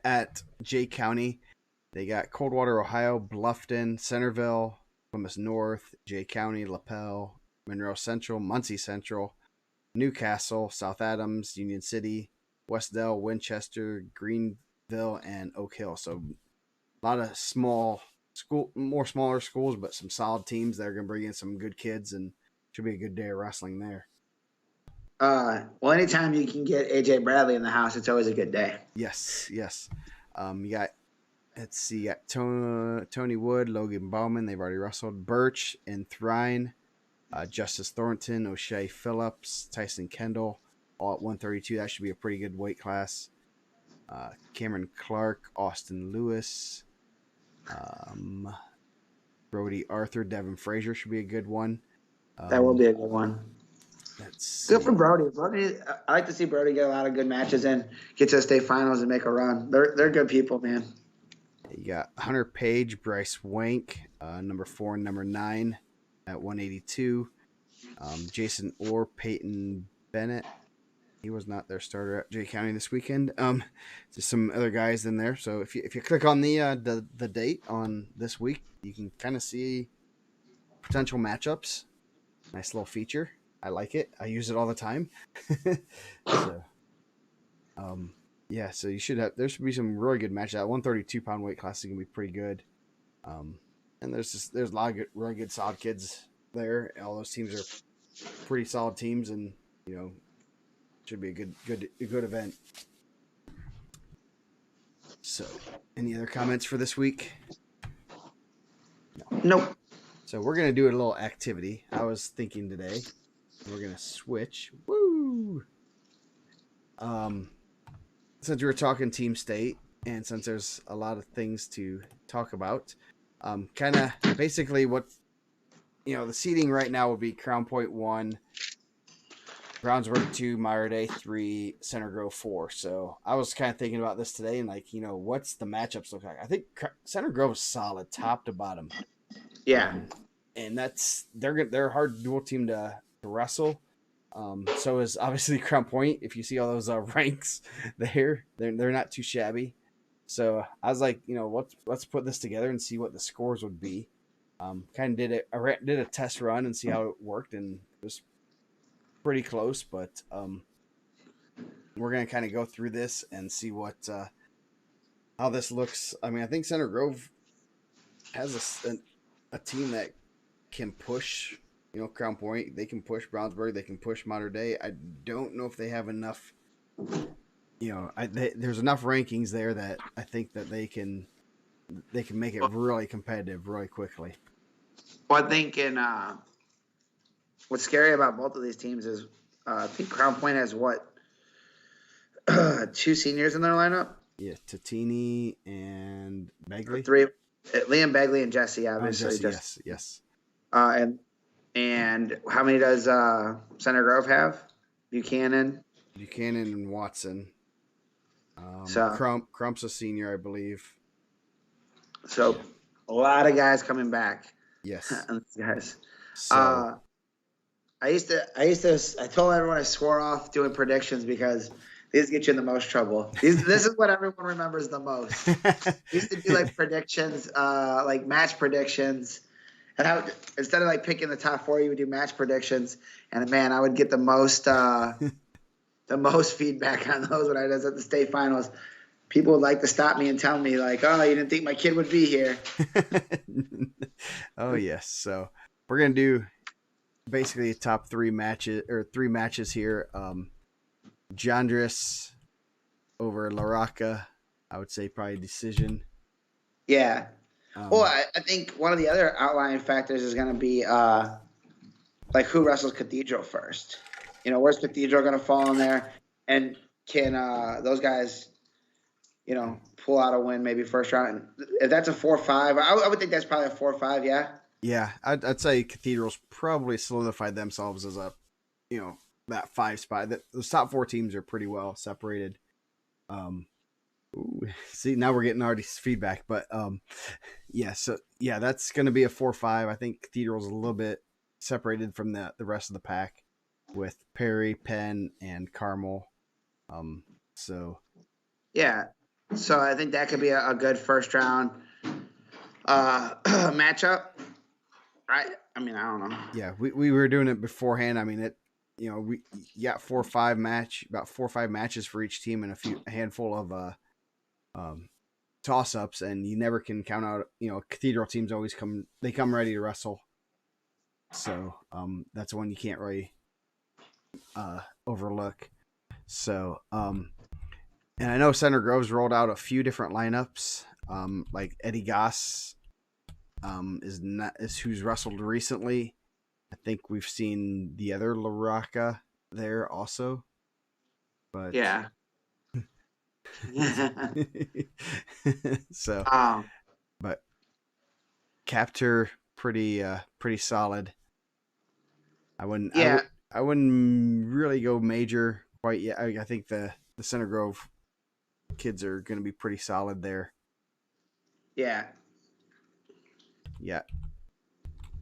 At Jay County, they got Coldwater, Ohio, Bluffton, Centerville, Plymouth North, Jay County, LaPel, Monroe Central, Muncie Central, Newcastle, South Adams, Union City, Westdale, Winchester, Greenville, and Oak Hill. So a lot of smaller schools, but some solid teams that are going to bring in some good kids, and should be a good day of wrestling there. Well, anytime you can get AJ Bradley in the house, it's always a good day. Yes. You got, let's see, you got Tony Wood, Logan Bowman. They've already wrestled. Birch and Thrine, Justice Thornton, O'Shea Phillips, Tyson Kendall, all at 132. That should be a pretty good weight class. Cameron Clark, Austin Lewis, Brody Arthur, Devin Frazier should be a good one. That will be a good one. Good for Brody. I like to see Brody get a lot of good matches in, get to the state finals, and make a run. They're good people, man. You got Hunter Page, Bryce Wank, number 4 and number 9 at 182. Jason Orr, Peyton Bennett. He was not their starter at Jay County this weekend. Just some other guys in there. So if you click on the date on this week, you can kind of see potential matchups. Nice little feature. I like it. I use it all the time. So, so there should be some really good matches. That 132-pound weight class is gonna be pretty good. And there's a lot of really good solid kids there. All those teams are pretty solid teams, and should be a good event. So, any other comments for this week? No. Nope. So we're gonna do a little activity. I was thinking today. We're going to switch. Woo! Since we were talking Team State, and since there's a lot of things to talk about, kind of basically what, the seating right now would be Crown Point 1, Brownsburg 2, Meyer Day 3, Center Grove 4. So I was kind of thinking about this today and like, what's the matchups look like? I think Center Grove is solid top to bottom. Yeah. And they're a hard dual team to wrestle. So is obviously Crown Point. If you see all those ranks there, they're not too shabby. So I was like, let's put this together and see what the scores would be. Kind of did a test run and see how it worked, and it was pretty close. But we're gonna kind of go through this and see what how this looks. I mean, I think Center Grove has a team that can push. Crown Point. They can push Brownsburg. They can push Mater Dei. I don't know if they have enough. There's enough rankings there that I think that they can make it really competitive really quickly. Well, I think what's scary about both of these teams is I think Crown Point has two seniors in their lineup. Yeah, Tatini and Begley. Three, Liam Begley and Jesse, obviously. Yes. And how many does Center Grove have? Buchanan and Watson. So Crump's a senior, I believe. So a lot of guys coming back. Yes. Guys. So, I told everyone I swore off doing predictions because these get you in the most trouble. This is what everyone remembers the most. I used to do like predictions, like match predictions. And instead of like picking the top 4, you would do match predictions. And man, I would get the most feedback on those when I was at the state finals. People would like to stop me and tell me like, "Oh, you didn't think my kid would be here." Oh yes. So we're gonna do basically top 3 matches here. Jandris over La Rocca. I would say probably decision. Yeah. Well, I think one of the other outlying factors is going to be like who wrestles Cathedral first. Where's Cathedral going to fall in there? And can those guys, pull out a win maybe first round? If that's a 4-5, I would think that's probably a 4-5, yeah? Yeah, I'd say Cathedral's probably solidified themselves as a, that 5 spot. Those top 4 teams are pretty well separated. See, now we're getting already feedback, but that's going to be a 4-5. I think Cathedral's a little bit separated from the rest of the pack with Perry, Penn, and Carmel. So I think that could be a good first round matchup. I don't know. Yeah, we were doing it beforehand. I mean, we got 4 or 5 matches for each team and a handful of toss-ups, and you never can count out. Cathedral teams always come ready to wrestle. So that's one you can't really overlook. So and I know Center Grove's rolled out a few different lineups. Like Eddie Goss is who's wrestled recently. I think we've seen the other La Rocca there also. But yeah. So but Captor pretty solid. I wouldn't really go major quite yet. I think the Center Grove kids are going to be pretty solid there. Yeah.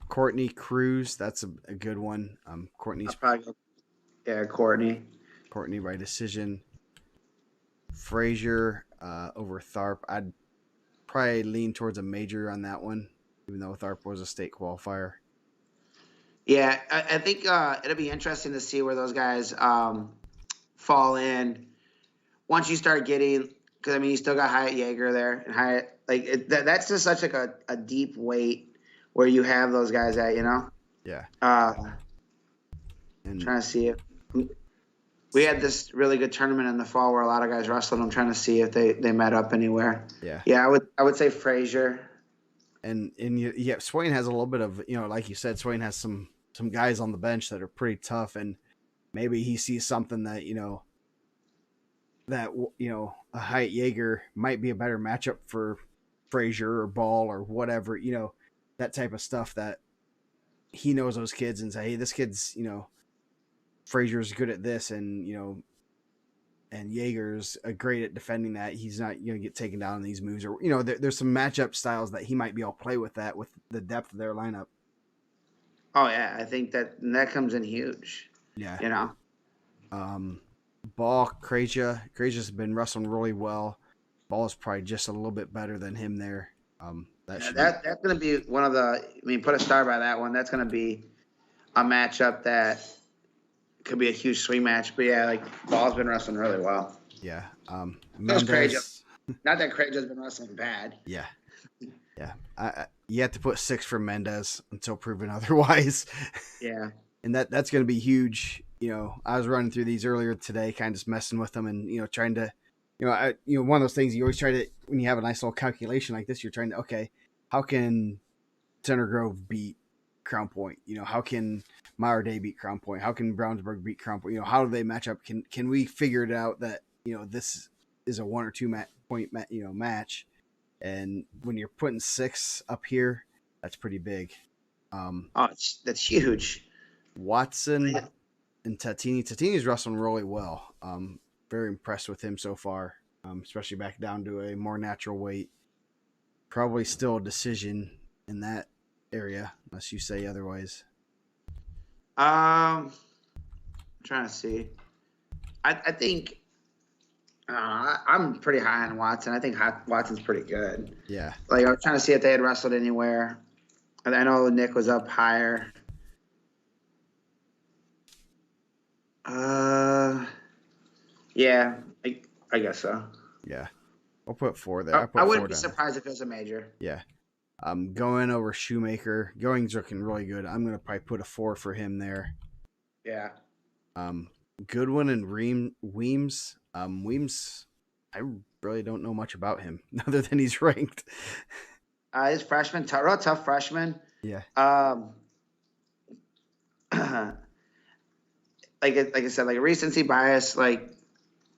Courtney Cruz, that's a good one. Courtney's Courtney by decision. Frazier over Tharp. I'd probably lean towards a major on that one, even though Tharp was a state qualifier. Yeah, I think it'll be interesting to see where those guys fall in once you start getting, because you still got Hyatt Yeager there, and Hyatt that's just such like a deep weight where you have those guys at, Yeah. And trying to see if we had this really good tournament in the fall where a lot of guys wrestled. I'm trying to see if they met up anywhere. Yeah. Yeah, I would say Frazier. And Swain has a little bit of, like you said, Swain has some guys on the bench that are pretty tough, and maybe he sees something that, a Hyatt Yeager might be a better matchup for Frazier or Ball or whatever, that type of stuff, that he knows those kids and say, hey, this kid's, Frazier's good at this, and and Jaeger's great at defending that. He's not going to get taken down in these moves, or there's some matchup styles that he might be able to play with that with the depth of their lineup. Oh yeah, I think that comes in huge. Yeah. Ball, Krejcia's been wrestling really well. Ball is probably just a little bit better than him there. That's going to be one of the. I mean, put a star by that one. That's going to be a matchup that could be a huge swing match. But yeah, like Ball's been wrestling really well. Yeah. Krejcia. Not that Krejcia's been wrestling bad. Yeah. You have to put 6 for Mendez until proven otherwise. Yeah. And that's going to be huge. I was running through these earlier today, kind of just messing with them and, trying to, one of those things you always try to, when you have a nice little calculation like this, you're trying to, okay, how can Center Grove beat Crown Point? How can Mater Dei beat Crown Point? How can Brownsburg beat Crown Point? How do they match up? Can we figure it out that, this is a 1 or 2 point match? And when you're putting 6 up here, that's pretty big. That's huge. Watson and Tatini. Tatini's wrestling really well. Very impressed with him so far, especially back down to a more natural weight. Probably still a decision in that area, unless you say otherwise. I'm trying to see. I think I'm pretty high on Watson. I think Watson's pretty good. Yeah. Like I was trying to see if they had wrestled anywhere. And I know Nick was up higher. Yeah, I guess so. Yeah. I'll put 4 there. I wouldn't be surprised if it was a major. Yeah. Going over Shoemaker. Going's looking really good. I'm going to probably put a 4 for him there. Yeah. Goodwin and Weems. Weems, I really don't know much about him other than he's ranked. He's freshman, real tough freshman. Yeah. Like I said, like recency bias. Like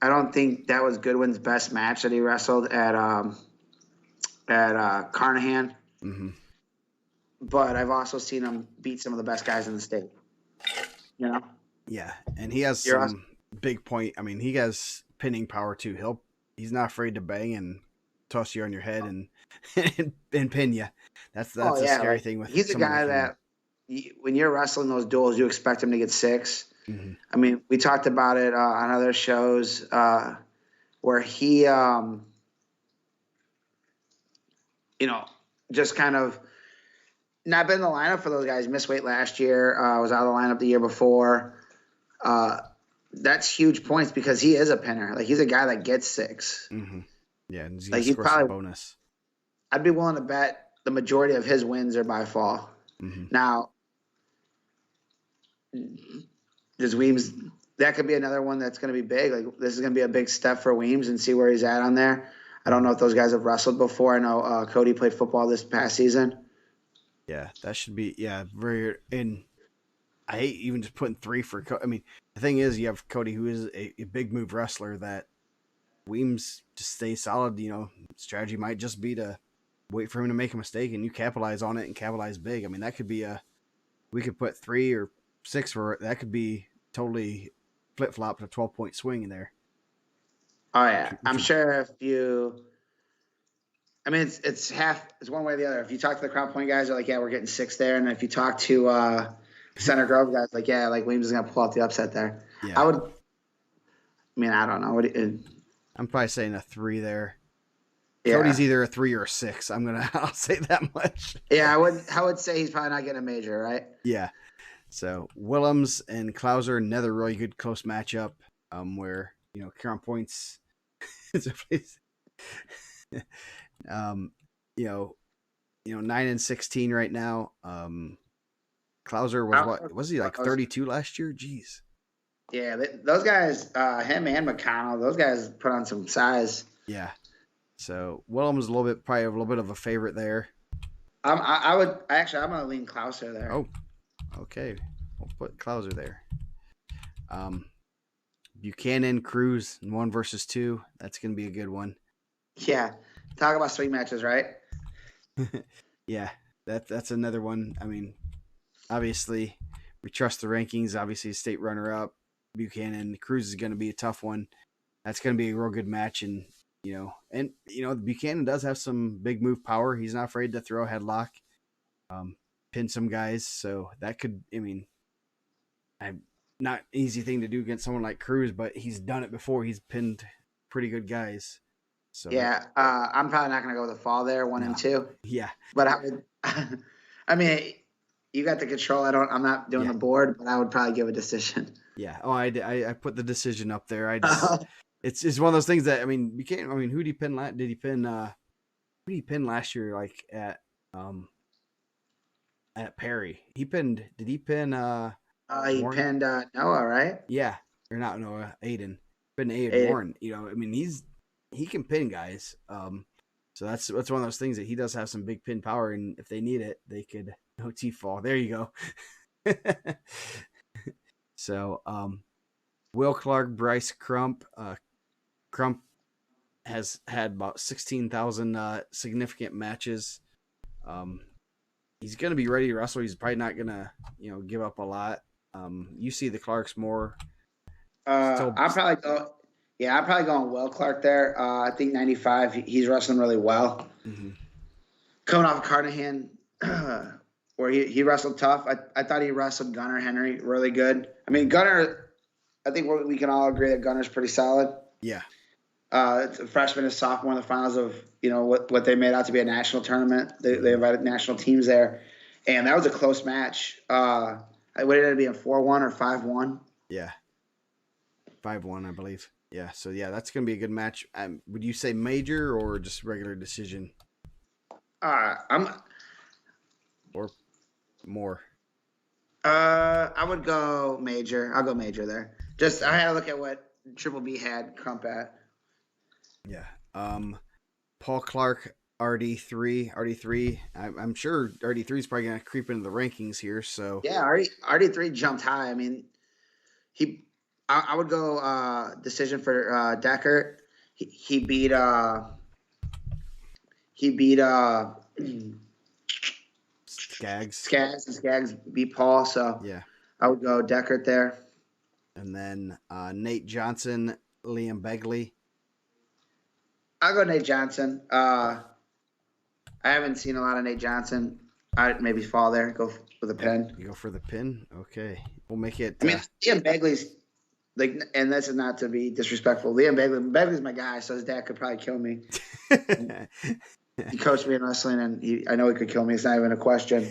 I don't think that was Goodwin's best match that he wrestled at Carnahan. Mm-hmm. But I've also seen him beat some of the best guys in the state. Yeah, and he has some big point. I mean, he has pinning power too. He's not afraid to bang and toss you on your head and pin you. That's a scary thing with. He's a guy that when you're wrestling those duels, you expect him to get 6. Mm-hmm. I mean, we talked about it on other shows where he, just kind of not been in the lineup for those guys. Missed weight last year. Was out of the lineup the year before. That's huge points because he is a pinner. Like he's a guy that gets 6. Mm-hmm. Yeah, and he's probably a bonus. I'd be willing to bet the majority of his wins are by fall. Mm-hmm. Now, does Weems? That could be another one that's going to be big. Like this is going to be a big step for Weems and see where he's at on there. I don't know if those guys have wrestled before. I know Cody played football this past season. Yeah, that should be very. And I hate even just putting 3 for. I mean, the thing is, you have Cody, who is a big move wrestler. That Weems just stays solid. Strategy might just be to wait for him to make a mistake, and you capitalize on it and capitalize big. I mean, that could be we could put 3 or 6 for it. That could be totally flip flop to 12-point swing in there. Oh yeah, I'm sure if you. I mean, it's half. It's one way or the other. If you talk to the Crown Point guys, they're like, "Yeah, we're getting 6 there," and if you talk to Center Grove guys, like, "Yeah, like Williams is gonna pull out the upset there." Yeah. I mean, I don't know. I'm probably saying a 3 there. Yeah. Cody's either a 3 or a 6. I'll say that much. Yeah, I would say he's probably not getting a major, right? Yeah. So Willems and Klauser, another really good close matchup. Where Crown Point's. It's a place. 9-16 right now. Klauser was he like 32 last year? Jeez. Yeah, those guys, him and McConnell, those guys put on some size. Yeah. So Willems probably a little bit of a favorite there. I'm gonna lean Klauser there. Oh, okay. We'll put Klauser there. Buchanan, Cruz, 1 versus 2. That's gonna be a good one. Yeah. Talk about swing matches, right? Yeah, that's another one. I mean, obviously, we trust the rankings. Obviously, state runner-up. Buchanan. Cruz is going to be a tough one. That's going to be a real good match, and Buchanan does have some big move power. He's not afraid to throw a headlock, pin some guys. So that could, not easy thing to do against someone like Cruz, but he's done it before. He's pinned pretty good guys. So Yeah, I'm probably not going to go with a fall there, 1 and 2. Yeah, but I would. I mean, you got the control. I'm not doing the board, but I would probably give a decision. Yeah. Oh, I put the decision up there. I just it's one of those things that Buchanan. Who did he pin? Did he pin? Who did he pin last year? Like at Perry. Did he pin? He pinned Noah, right? Yeah, or not Noah. Aiden. Pinned Aiden Warren. He can pin guys. So that's one of those things that he does have some big pin power, and if they need it, they could T-fall. There you go. So, Will Clark, Bryce Crump. Crump has had about 16,000 significant matches. He's going to be ready to wrestle. He's probably not going to, give up a lot. You see the Clarks more. I'm probably going Will Clark there. I think 95. He's wrestling really well. Mm-hmm. Coming off Carnahan, where he wrestled tough. I thought he wrestled Gunnar Henry really good. Gunnar. I think we can all agree that Gunner's pretty solid. Yeah. It's a freshman and sophomore in the finals of what they made out to be a national tournament. They invited national teams there, and that was a close match. What did it be, a 4-1 or 5-1? Yeah, 5-1, I believe. Yeah, so that's gonna be a good match. Would you say major or just regular decision? Or more. I would go major. I'll go major there. I had to look at what Triple B had Crump at. Yeah. Paul Clark, RD3. I'm sure RD3 is probably going to creep into the rankings here. So yeah, RD3 jumped high. I would go decision for Deckert. He beat Skaggs beat Paul. So yeah, I would go Deckert there. And then Nate Johnson, Liam Begley. I'll go Nate Johnson. I haven't seen a lot of Nate Johnson. I'd maybe fall there. Go for the pin. You go for the pin? Okay. We'll make it. Liam Begley's and this is not to be disrespectful. Liam Begley's my guy, so his dad could probably kill me. He coached me in wrestling, and I know he could kill me. It's not even a question.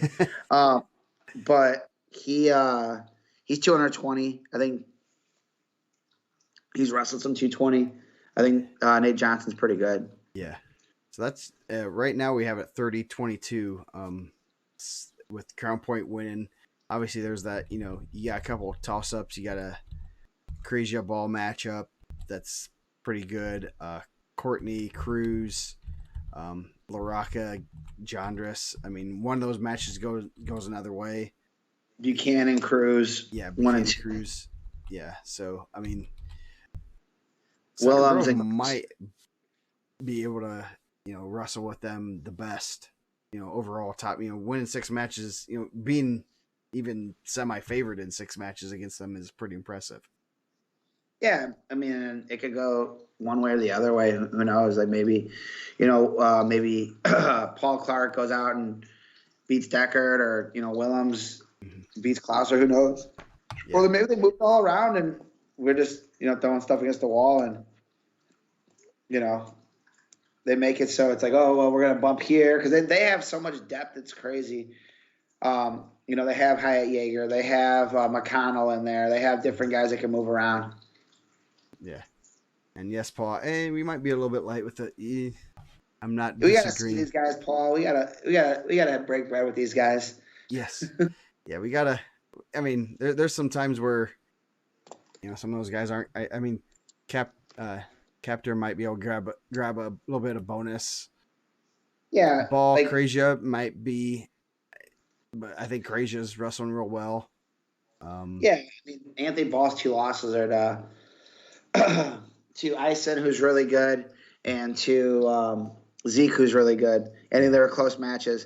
But he's 220. I think he's wrestled some 220. I think Nate Johnson's pretty good. Yeah. So that's right now we have it 30-22 with Crown Point winning. Obviously, there's that, you got a couple of toss-ups. You got a crazy ball matchup that's pretty good. Courtney, Cruz, LaRocca, Jondris. One of those matches goes another way. Buchanan, Cruz. Yeah, Buchanan, 1 and 2. Cruz. Yeah, so, Willems might be able to, wrestle with them the best, overall top, winning 6 matches, being even semi-favored in 6 matches against them is pretty impressive. Yeah, it could go one way or the other way. Who knows? Like maybe Paul Clark goes out and beats Deckard, or Willems beats Klauser. Who knows? Yeah. Or maybe they move it all around, and we're just throwing stuff against the wall, and they make it so it's like, oh well, we're gonna bump here because they have so much depth. It's crazy. They have Hyatt Yeager, they have McConnell in there, they have different guys that can move around. Yeah, and yes, Paul. We might be a little bit light with it. I'm not. We gotta see these guys, Paul. We gotta break bread with these guys. Yes. Yeah, we gotta. There's some times where, some of those guys aren't. Captor might be able to grab a little bit of bonus. Yeah. Ball Krazia might be, but I think Krazia's wrestling real well. Yeah, Anthony Ball's 2 losses are to Ison, who's really good, and to Zeke, who's really good. I think they were close matches.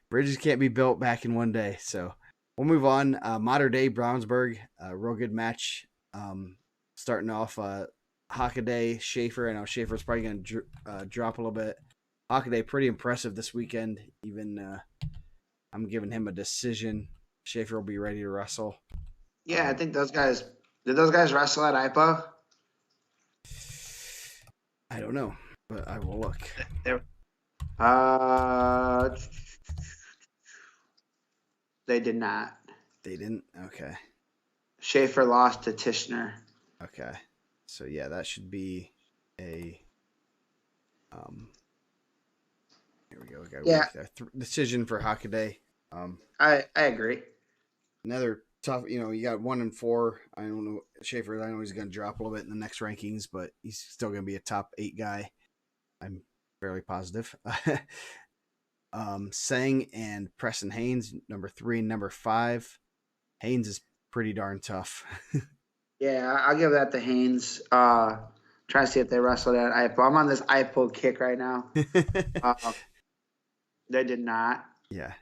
Bridges can't be built back in one day, so we'll move on. Modern Day Brownsburg, real good match. Starting off Hockaday, Schaefer. I know Schaefer's probably going to drop a little bit. Hockaday pretty impressive this weekend. Even I'm giving him a decision. Schaefer will be ready to wrestle. Yeah, I think those guys. Did those guys wrestle at IPA? I don't know, but I will look. Uh, they did not. They didn't? Okay. Schaefer lost to Tishner. Okay. So yeah, that should be a here we go. We got Yeah. decision for Hockaday. I agree. Another tough, you got 1-4. I don't know Schaefer. I know he's going to drop a little bit in the next rankings, but he's still going to be a top 8 guy. I'm fairly positive. Sang and Preston Haynes, number 3 and number 5. Haynes is pretty darn tough. Yeah, I'll give that to Haynes. Try to see if they wrestled at IPO. I'm on this IPO kick right now. They did not. Yeah.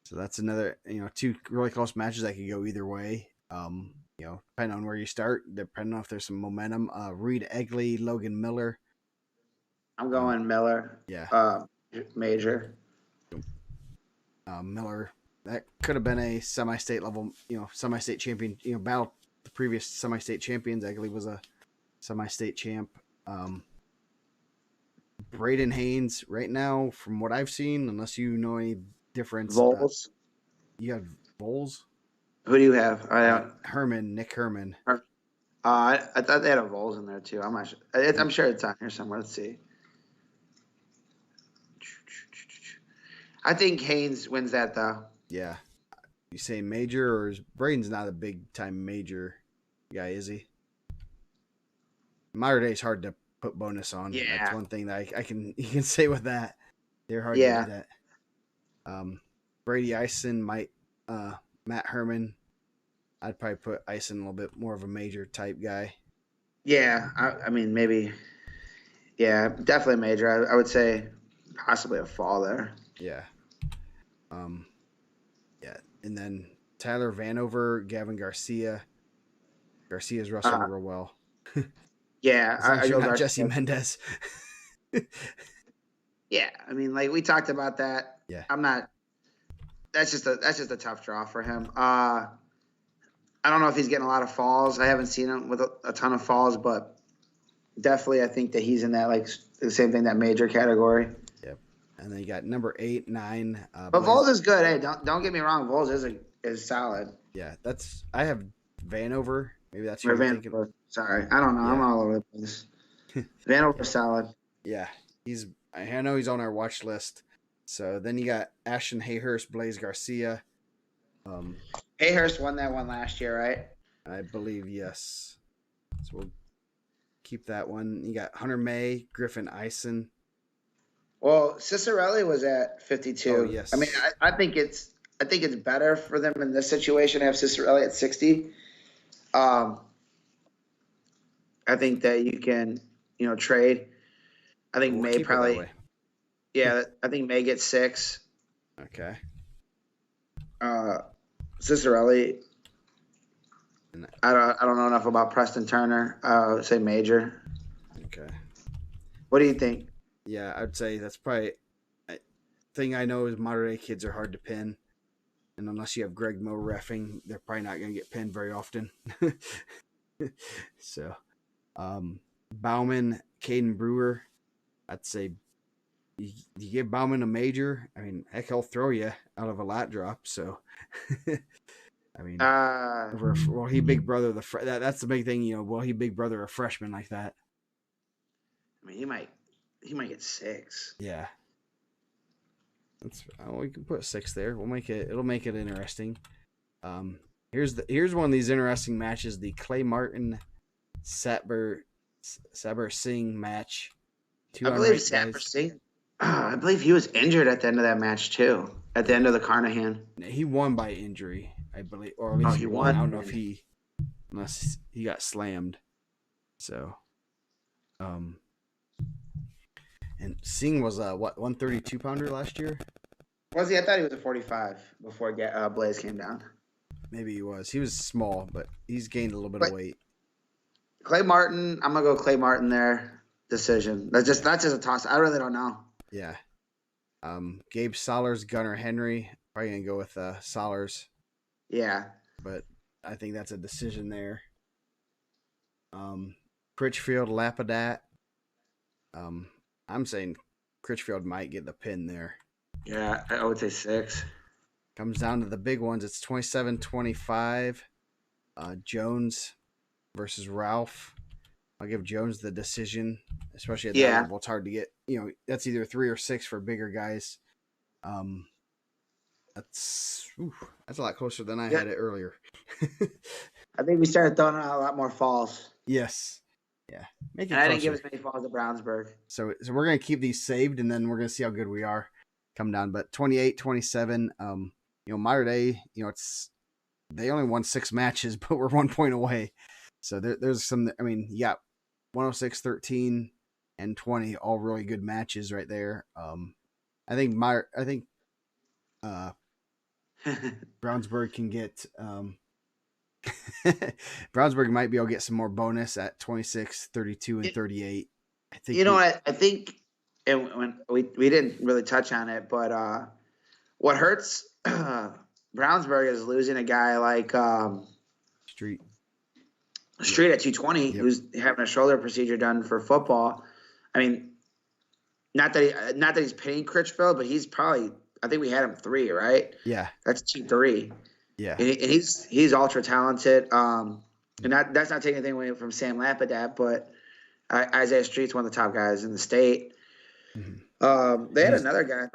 So that's another, 2 really close matches that could go either way. Depending on where you start, depending on if there's some momentum. Reed Egley, Logan Miller. I'm going Miller. Yeah. Major. Miller. That could have been a semi-state level, semi-state champion, battle the previous semi-state champions. Egley was a semi-state champ. Braden Haynes, right now, from what I've seen, unless you know any difference. Vols. You have Vols? Who do you have? Nick Herman. I thought they had a Vols in there too. I'm not sure. I'm sure it's on here somewhere. Let's see. I think Haynes wins that though. Yeah. You say major, or Braden's not a big time major guy, is he? Modern Day is hard to put bonus on. Yeah. That's one thing that you can say with that. They're hard to do that. Brady Ison, Matt Herman. I'd probably put Ison a little bit more of a major type guy. Yeah, I mean maybe. Yeah, definitely major. I would say possibly a fall there. Yeah. Yeah, and then Tyler Vanover, Gavin Garcia. Garcia's wrestling real well. Yeah, I go not Jesse Mendez. Yeah, I mean, like we talked about that. Yeah, I'm not. That's just a tough draw for him. I don't know if he's getting a lot of falls. I haven't seen him with a ton of falls, but definitely I think that he's in that like the same thing, that major category. Yep. And then you got number 8, 9. But Vols is good. Hey, don't get me wrong. Vols is solid. Yeah, I have Vanover. Maybe that's your Vanover. Sorry, I don't know. Yeah. I'm all over the place. Vanover's solid. Yeah, I know he's on our watch list. So then you got Ashton Hayhurst, Blaze Garcia. Hayhurst won that one last year, right? I believe, yes. So we'll keep that one. You got Hunter May, Griffin Ison. Well, Cicerelli was at 52. Oh, yes. I mean, I think it's better for them in this situation to have Cicerelli at 60. I think that you can, trade. I think May probably. Yeah, I think May gets 6. Okay. Cicerelli. I don't know enough about Preston Turner. I would say major. Okay. What do you think? Yeah, I'd say that's probably thing I know is modern day kids are hard to pin, and unless you have Greg Moe reffing, they're probably not going to get pinned very often. So, Bauman, Caden Brewer, I'd say you give Bauman a major. I mean, heck, he'll throw you out of a lat drop. So, I mean, will he big brother that's the big thing, will he big brother a freshman like that? I mean, he might get 6. Yeah. We can put 6 there. It'll make it interesting. Here's one of these interesting matches, the Clay Martin Saber Singh match. I believe Saber Singh. I believe he was injured at the end of that match too. At the end of the Carnahan. He won by injury, I believe, or at least he won. I don't know if unless he got slammed. So, and Singh was 132 pounder last year. Was he? I thought he was a 45 before Blaze came down. Maybe he was. He was small, but he's gained a little bit of But weight. Clay Martin, I'm gonna go Clay Martin there. Decision. Yeah. That's just a toss. I really don't know. Yeah. Gabe Solers, Gunnar Henry. Probably gonna go with Solers, Yeah. but I think that's a decision there. Critchfield, Lapidat. I'm saying Critchfield might get the pin there. Yeah, I would say 6. Comes down to the big ones. It's 27-25. Jones versus Ralph. I'll give Jones the decision, especially at that Yeah. level. It's hard to get. That's either 3 or 6 for bigger guys. That's a lot closer than I Yeah. had it earlier. I think we started throwing out a lot more falls. Yes. Yeah. Make it And I closer. didn't give as many falls to Brownsburg. So we're gonna keep these saved, and then we're gonna see how good we are come down. But 28-27. Mater Day. They only won 6 matches, but we're 1 point away. So there's some. I mean, yeah, 106, 13, and 20, all really good matches right there. I think Brownsburg can get. Brownsburg might be able to get some more bonus at 26, 32, and 38. I think. I think, and when we didn't really touch on it, but what hurts Brownsburg is losing a guy like Street at 220, who's having a shoulder procedure done for football. I mean, not that he's paying Critchfield, but he's probably. I think we had him 3, right? Yeah, that's 2-3. Yeah, and he's ultra talented. And that's not taking anything away from Sam Lapidat, but Isaiah Street's one of the top guys in the state. Mm-hmm. They had another guy.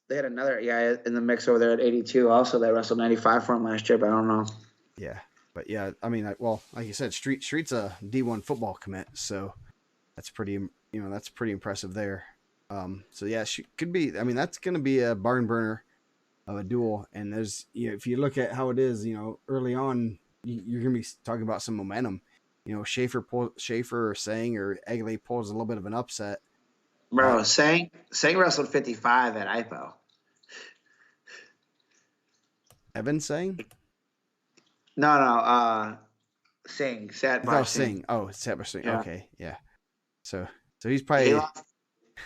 They had another guy in the mix over there at 82, also that wrestled 95 for him last year, but I don't know. Yeah, but yeah, I mean, like you said, Street's a D1 football commit, so that's pretty impressive there. So yeah, she could be. I mean, that's going to be a barn burner of a duel. And there's, if you look at how it is, early on, you're going to be talking about some momentum. Schaefer or Sang or Egley pulls a little bit of an upset. Bro, Sang wrestled 55 at IPO. Evan Sang? No. Singh. Satbar Singh. Oh, Satbar Singh. Yeah. Okay, yeah. So he's probably. He lost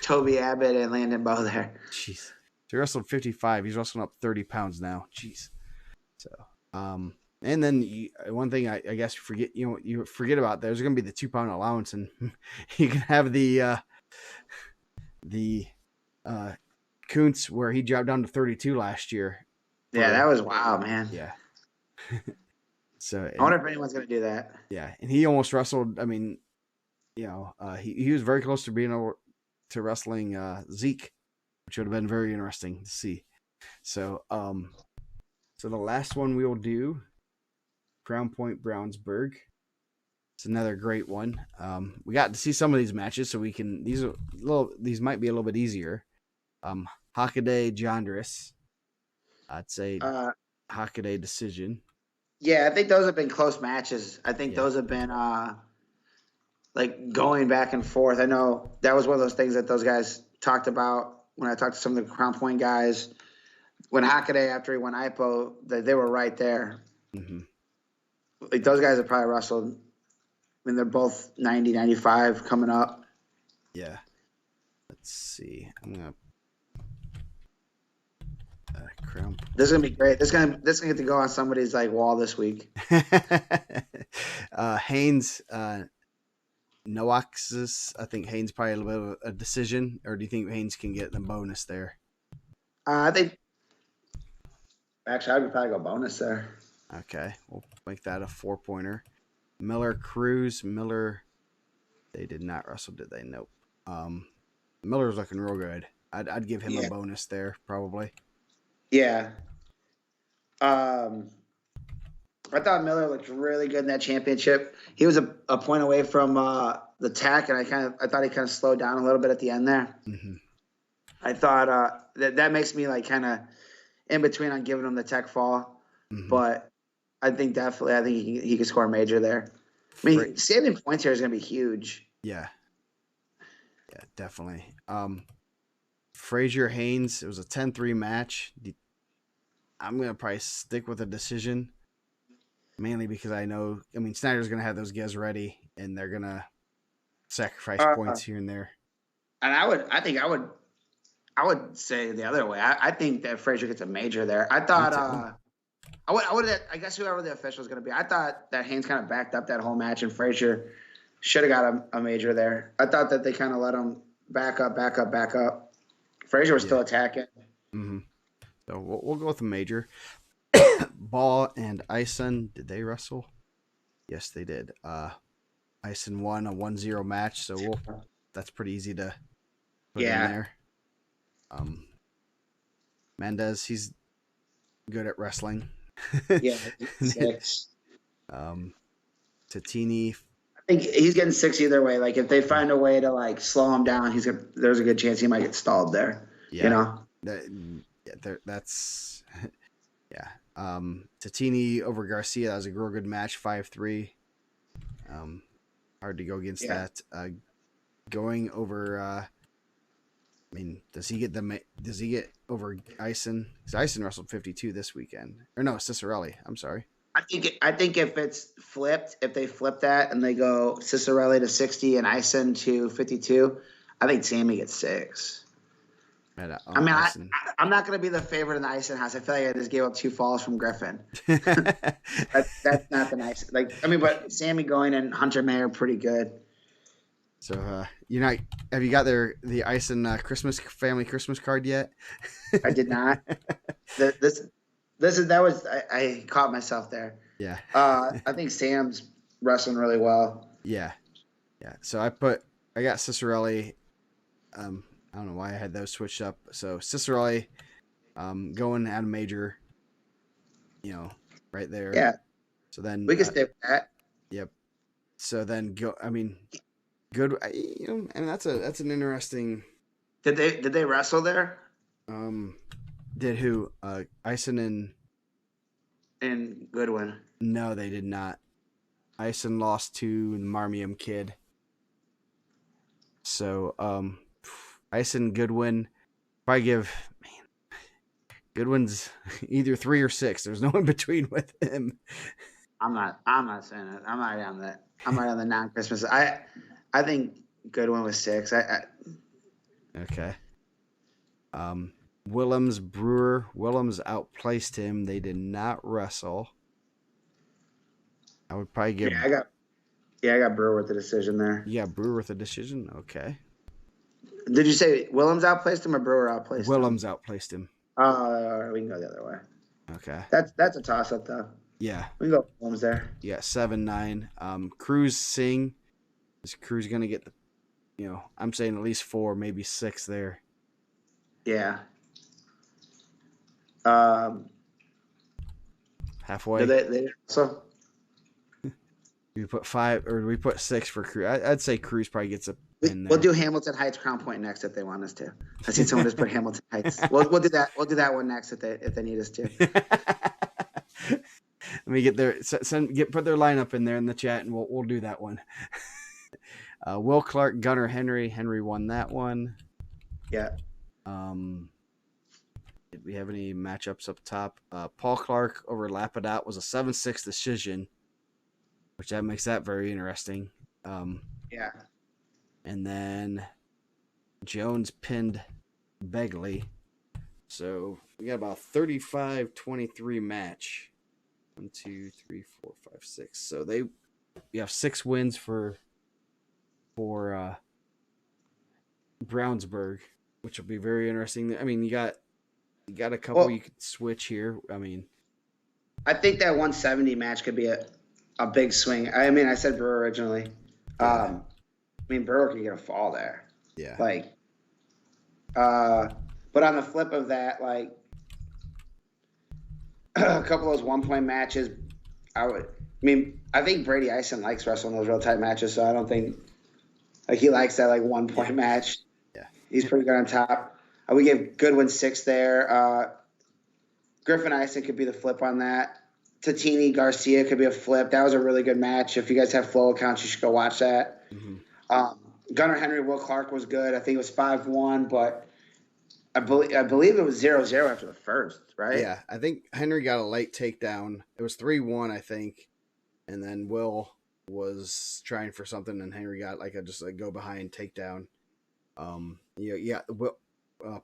Toby Abbott and Landon Bow there. Jeez. He wrestled 55. He's wrestling up 30 pounds now. Jeez. So, and then one thing I guess you forget about, there's going to be the 2-pound allowance, and you can have the Kuntz where he dropped down to 32 last year. Yeah, that was wild, man. Yeah. So I wonder if anyone's going to do that. Yeah, and he almost wrestled. I mean, he was very close to being able to wrestling Zeke, which would have been very interesting to see. So, so the last one we will do, Crown Point Brownsburg. It's another great one. We got to see some of these matches, so we can. These might be a little bit easier. Hockaday Jandris. I'd say Hockaday decision. Yeah, I think those have been close matches. I think those have been like going back and forth. I know that was one of those things that those guys talked about when I talked to some of the Crown Point guys. When Hockaday, after he won IPO, they were right there. Mm-hmm. Like those guys have probably wrestled. I mean, they're both 90, 95 coming up. Yeah. Let's see. I'm gonna. Crown. This is gonna be great. This is gonna get to go on somebody's like wall this week. Haynes, Noaxis. I think Haynes probably a little bit of a decision, or do you think Haynes can get the bonus there? I think. Actually, I would probably go bonus there. Okay, we'll make that a 4-pointer. Miller Cruz. They did not wrestle, did they? Nope. Miller's looking real good. I'd give him a bonus there, probably. Yeah. I thought Miller looked really good in that championship. He was a point away from the tech, and I thought he kind of slowed down a little bit at the end there. Mm-hmm. I thought that makes me like kind of in between on giving him the tech fall, but I think he could score major there. I mean, saving points here is going to be huge. Yeah, definitely. Frazier Haynes. It was a 10-3 match. I'm gonna probably stick with a decision, mainly because I know. I mean, Snyder's gonna have those guys ready, and they're gonna sacrifice Uh, points here and there. and I would say the other way. I think that Frazier gets a major there. I Me thought too. I guess whoever the official is going to be. I thought that Haynes kind of backed up that whole match, and Frazier should have got a major there. I thought that they kind of let him back up. Frazier was Yeah. still attacking. Mm-hmm. So we'll go with a major. Ball and Ison, did they wrestle? Yes, they did. Ison won a 1-0 match, so that's pretty easy to put in there. Mendez, he's good at wrestling. Yeah, 6. Tatini, I think he's getting 6 either way. Like if they find a way to like slow him down, there's a good chance he might get stalled there. yeah, You know. That's yeah. Tatini over Garcia, that was a real good match, 5-3. Hard to go against that. Going over. I mean, does he get over Ison? Because Ison wrestled 52 this weekend, or no, Cicerelli. I'm sorry. I think if it's flipped, if they flip that and they go Cicerelli to 60 and Ison to 52, I think Sammy gets 6. I'm not going to be the favorite in the Ison house. I feel like I just gave up 2 falls from Griffin. That's not the nice. But Sammy going and Hunter May are pretty good. So have you got the Ison family Christmas card yet? I did not. I caught myself there. Yeah. I think Sam's wrestling really well. Yeah. So I got Cicerelli. I don't know why I had those switched up. So Cicerelli, going at a major, right there. Yeah. So then we can stay with that. Yep. So then good. And that's an interesting. Did they wrestle there? Did who? Ison and Goodwin. No, they did not. Ison lost to the Marmium kid. So Ison, Goodwin, probably Goodwin's either 3 or 6. There's no in between with him. I'm not saying it. I'm right on the non-Christmas. I think Goodwin was 6. Okay. Brewer. Willems outplaced him. They did not wrestle. I would probably give. I got Brewer with the decision there. Yeah, Brewer with a decision. Okay. Did you say Willems outplaced him or Brewer outplaced him? Willems outplaced him. We can go the other way. Okay. That's a toss-up, though. Yeah. We can go Willems there. Yeah, 7-9. Cruz Singh. Is Cruz going to get I'm saying at least 4, maybe 6 there. Yeah. Halfway. So we put 5 or we put 6 for Cruz. I'd say Cruz probably gets a in there. We'll do Hamilton Heights Crown Point next if they want us to. I see someone just put Hamilton Heights. We'll do that. We'll do that one next if they need us to. Let me get put their lineup in there in the chat, and we'll do that one. Will Clark, Gunnar Henry. Henry won that one. Yeah. Did we have any matchups up top? Paul Clark over Lapidat was a 7-6 decision, which that makes that very interesting. Yeah. And then Jones pinned Begley. So we got about 35-23 match. 1, 2, 3, 4, 5, 6. So we have 6 wins for Brownsburg, which will be very interesting. I mean, you got a couple you could switch here. I mean, I think that 170 match could be a big swing. I mean, I said Brewer originally. Yeah. Brewer can get a fall there. Yeah. But on the flip of that, like a couple of those 1-point matches, I think Brady Ison likes wrestling those real tight matches, so I don't think he likes that 1-point match. Yeah. He's pretty good on top. We gave Goodwin 6 there. Griffin Ison could be the flip on that. Tatini Garcia could be a flip. That was a really good match. If you guys have Flow accounts, you should go watch that. Mm-hmm. Gunnar Henry, Will Clark was good. I think it was 5-1, but I believe it was 0-0 after the first, right? Yeah, I think Henry got a late takedown. It was 3-1, I think, and then Will was trying for something, and Henry got like a just a go behind takedown. Yeah.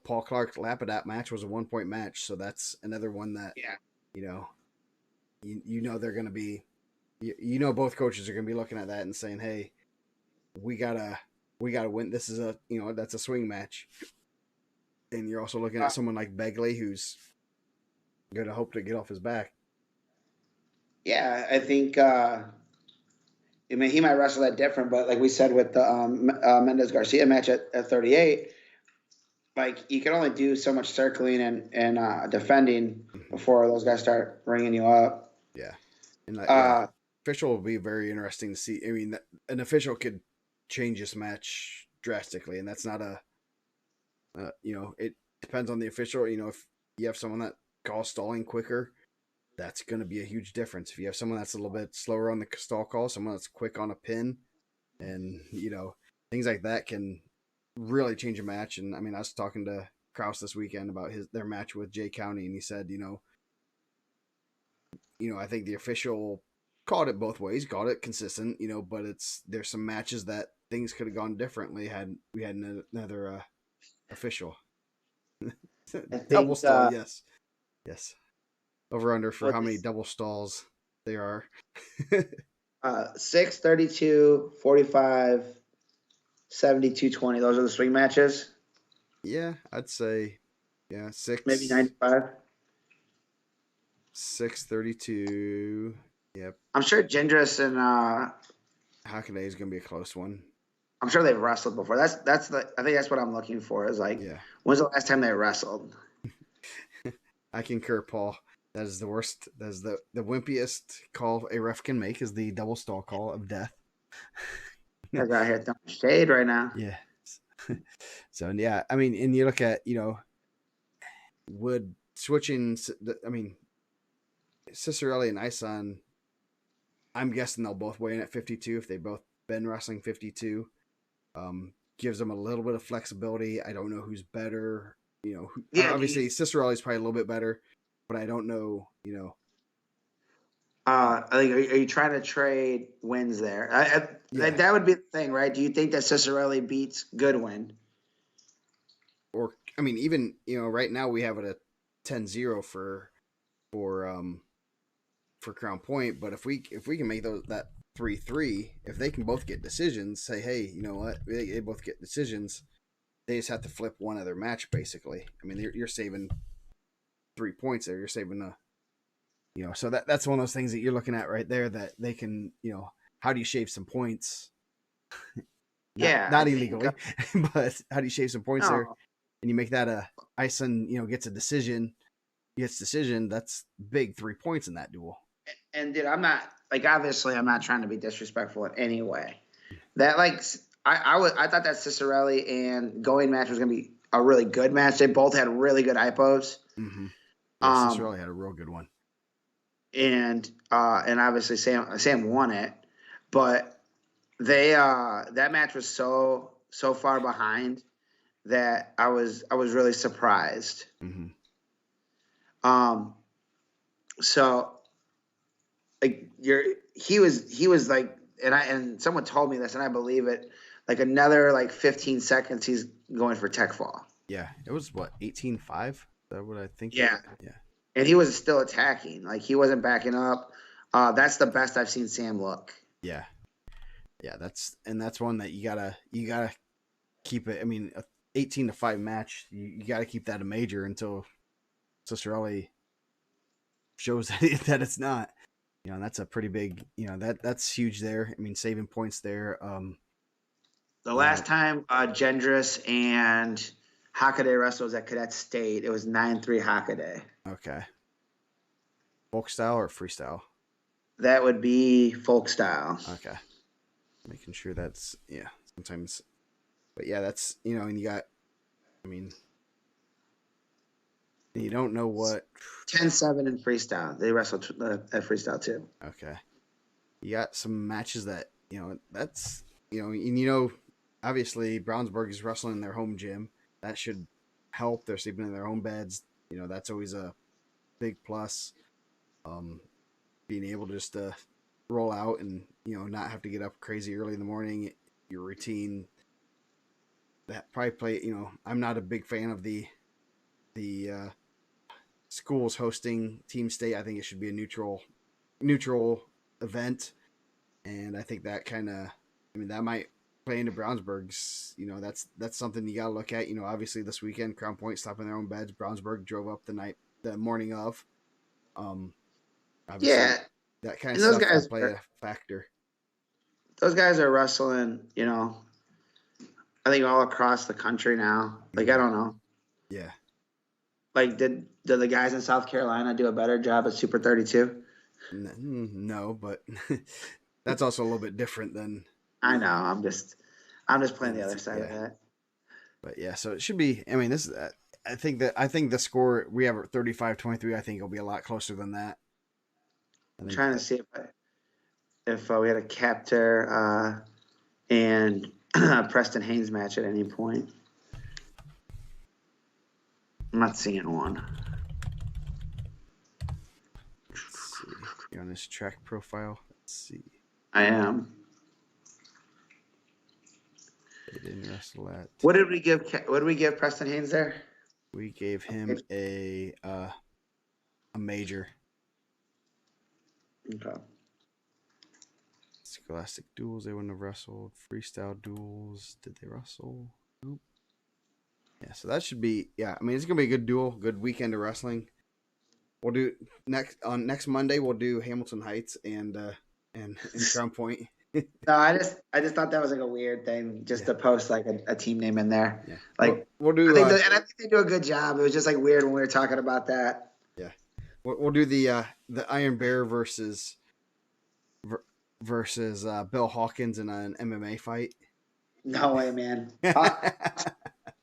Paul Clark Lapidat match was a 1 point match, so that's another one that Yeah. you know you know they're going to be you know both coaches are going to be looking at that and saying, hey, we gotta win. This is a that's a swing match, and you're also looking Uh, at someone like Begley who's going to hope to get off his back. yeah, I think. I mean, he might wrestle that different, but like we said with the Mendez Garcia match at 38, like you can only do so much circling and defending Mm-hmm. before those guys start ringing you up. Yeah, and yeah, Uh, official will be very interesting to see. I mean, an official could change this match drastically, and that's not a it depends on the official. If you have someone that calls stalling quicker, that's going to be a huge difference. If you have someone that's a little bit slower on the stall call, someone that's quick on a pin, and things like that can really change a match. And I mean, I was talking to Kraus this weekend about their match with Jay County, and he said, I think the official called it both ways, called it consistent, but there's some matches that things could have gone differently had we had another official. I Double think stall, yes. Yes. Over under for with how many this double stalls there are. 6, 32, 45, 72, 20. Those are the swing matches. Yeah, I'd say yeah, Maybe 6 95. 6:32. Yep. I'm sure Gendris and Hockaday is gonna be a close one. I'm sure they've wrestled before. I think that's what I'm looking for is like, Yeah. when's the last time they wrestled? I concur, Paul. That is the worst. That is the wimpiest call a ref can make is the double stall call of death. I got here throwing shade right now. Yeah. So yeah, I mean, and you look at would switching. I mean, Cicerelli and Ison. I'm guessing they'll both weigh in at 52 if they both been wrestling 52. Gives them a little bit of flexibility. I don't know who's better. Yeah, Obviously Cicerelli's probably a little bit better, but I don't know. I think are you trying to trade wins there? Yeah, That would be the thing, right? Do you think that Cicerelli beats Goodwin? or I mean, even right now we have it at 10-0 for Crown Point, but if we can make that 3-3, if they can both get decisions, say, hey, you know what, they both get decisions. They just have to flip one of their match, basically. I mean, you're saving 3 points there. You're saving so that's one of those things that you're looking at right there that they can, how do you shave some points? Yeah, I Not think illegally, but how do you shave some points there? no. And you make that a Ison, gets a decision, that's big 3 points in that duel. And dude, I'm not like obviously I'm not trying to be disrespectful in any way. That like I thought that Cicerelli and Going match was gonna be a really good match. They both had really good hypos. Mm-hmm. Yeah, Um, Cicerelli had a real good one. and obviously Sam won it, but that match was so far behind that I was really surprised. Mm-hmm. Um, so like he was like, and someone told me this and I believe it. Like another like 15 seconds, he's going for tech fall. Yeah, it was what 18-5. Is that what I think? Yeah, Yeah. and he was still attacking. Like he wasn't backing up. That's the best I've seen Sam look. Yeah. Yeah, that's one that you gotta keep it. I mean, a 18-5 match, you gotta keep that a major until Cicerelli shows that it's not. And that's a pretty big. That's huge there. I mean, saving points there. The You last know, time Gendris and Hockaday wrestled was at Cadet State. It was 9-3 Hockaday. okay. Folk style or freestyle? That would be folk style. Okay. Making sure that's sometimes, but yeah, that's and you got. I mean, you don't know what. 10-7 in freestyle. They wrestled at freestyle too. Okay. You got some matches that obviously Brownsburg is wrestling in their home gym. That should help. They're sleeping in their own beds. That's always a big plus. Being able to just roll out and not have to get up crazy early in the morning. Your routine. That probably play. I'm not a big fan of the schools hosting Team State. I think it should be a neutral event, and I think that that might play into Brownsburg's. That's something you gotta look at. Obviously this weekend, Crown Point slept in their own beds. Brownsburg drove up the morning of. Obviously, Yeah, that kind and of those stuff guys will play a factor. Those guys are wrestling, I think all across the country now. Like, I don't know. Yeah. Like, did the guys in South Carolina do a better job at Super 32? No, but that's also a little bit different than. I know. I'm just playing the other side of that. But yeah, so it should be. I mean, this. I think the score we have at 35-23. I think it'll be a lot closer than that. I'm trying to see if we had a Capter and Preston Haynes match at any point. I'm not seeing one. Let's see. You're on his track profile. Let's see. I am. They didn't wrestle at. What did we give Preston Haynes there? We gave him a major. Okay. Scholastic duels, they wouldn't have wrestled. Freestyle duels, did they wrestle? Nope. Yeah, so that should be. Yeah, I mean it's gonna be a good duel, good weekend of wrestling. We'll do next Monday. We'll do Hamilton Heights and Crown Point. No, I just thought that was like a weird thing, just to post like a team name in there. Yeah. Like we'll do. I think they do a good job. It was just like weird when we were talking about that. Yeah, we'll do the Iron Bear versus Bill Hawkins in an MMA fight. No way, man.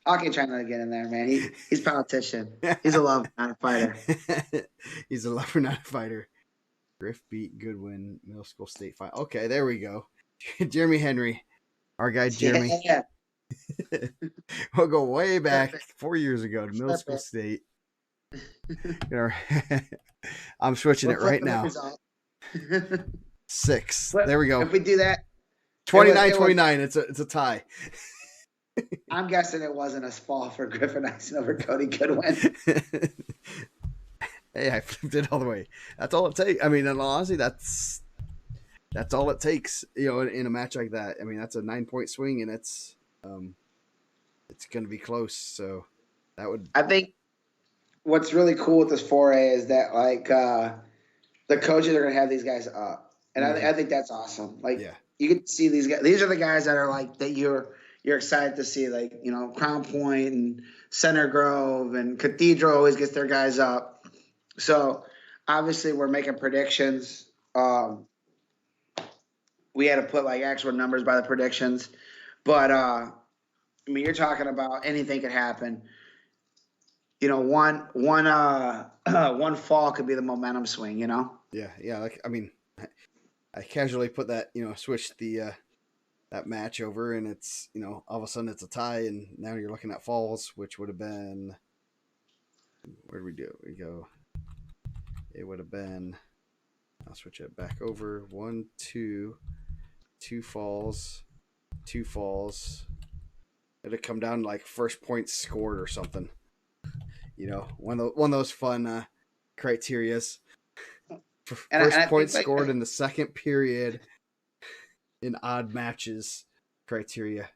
Hawkins trying to get in there, man. He's a politician. He's a lover, not a fighter. He's a lover, not a fighter. Griff beat Goodwin Middle School State fight. Okay, there we go. Jeremy Henry, our guy Jeremy. Yeah. We'll go way back 4 years ago to Middle School State. I'm switching it right now. 6. There we go. If we do that, 29-29. It's a tie. I'm guessing it wasn't a fall for Griffin Ison over Cody Goodwin. Hey, I flipped it all the way. That's all it takes. I mean, in all honesty, that's all it takes. In a match like that. I mean, that's a 9-point swing, and it's going to be close. So that would. I think what's really cool with this 4A is that like the coaches are going to have these guys up, and I think that's awesome. Like, you get to see these guys. These are the guys that are like that you're excited to see. Like Crown Point and Center Grove and Cathedral always gets their guys up. So obviously we're making predictions. We had to put like actual numbers by the predictions, but I mean, you're talking about anything could happen. One fall could be the momentum swing. Yeah. Like I mean, I casually put that switched the that match over, and it's all of a sudden it's a tie, and now you're looking at falls, which would have been. Where did we do? We go. It would have been. I'll switch it back over. 1, 2, 2 falls, 2 falls. It'd come down to like first point scored or something. One of those fun criterias. First point scored in the second period in odd matches criteria.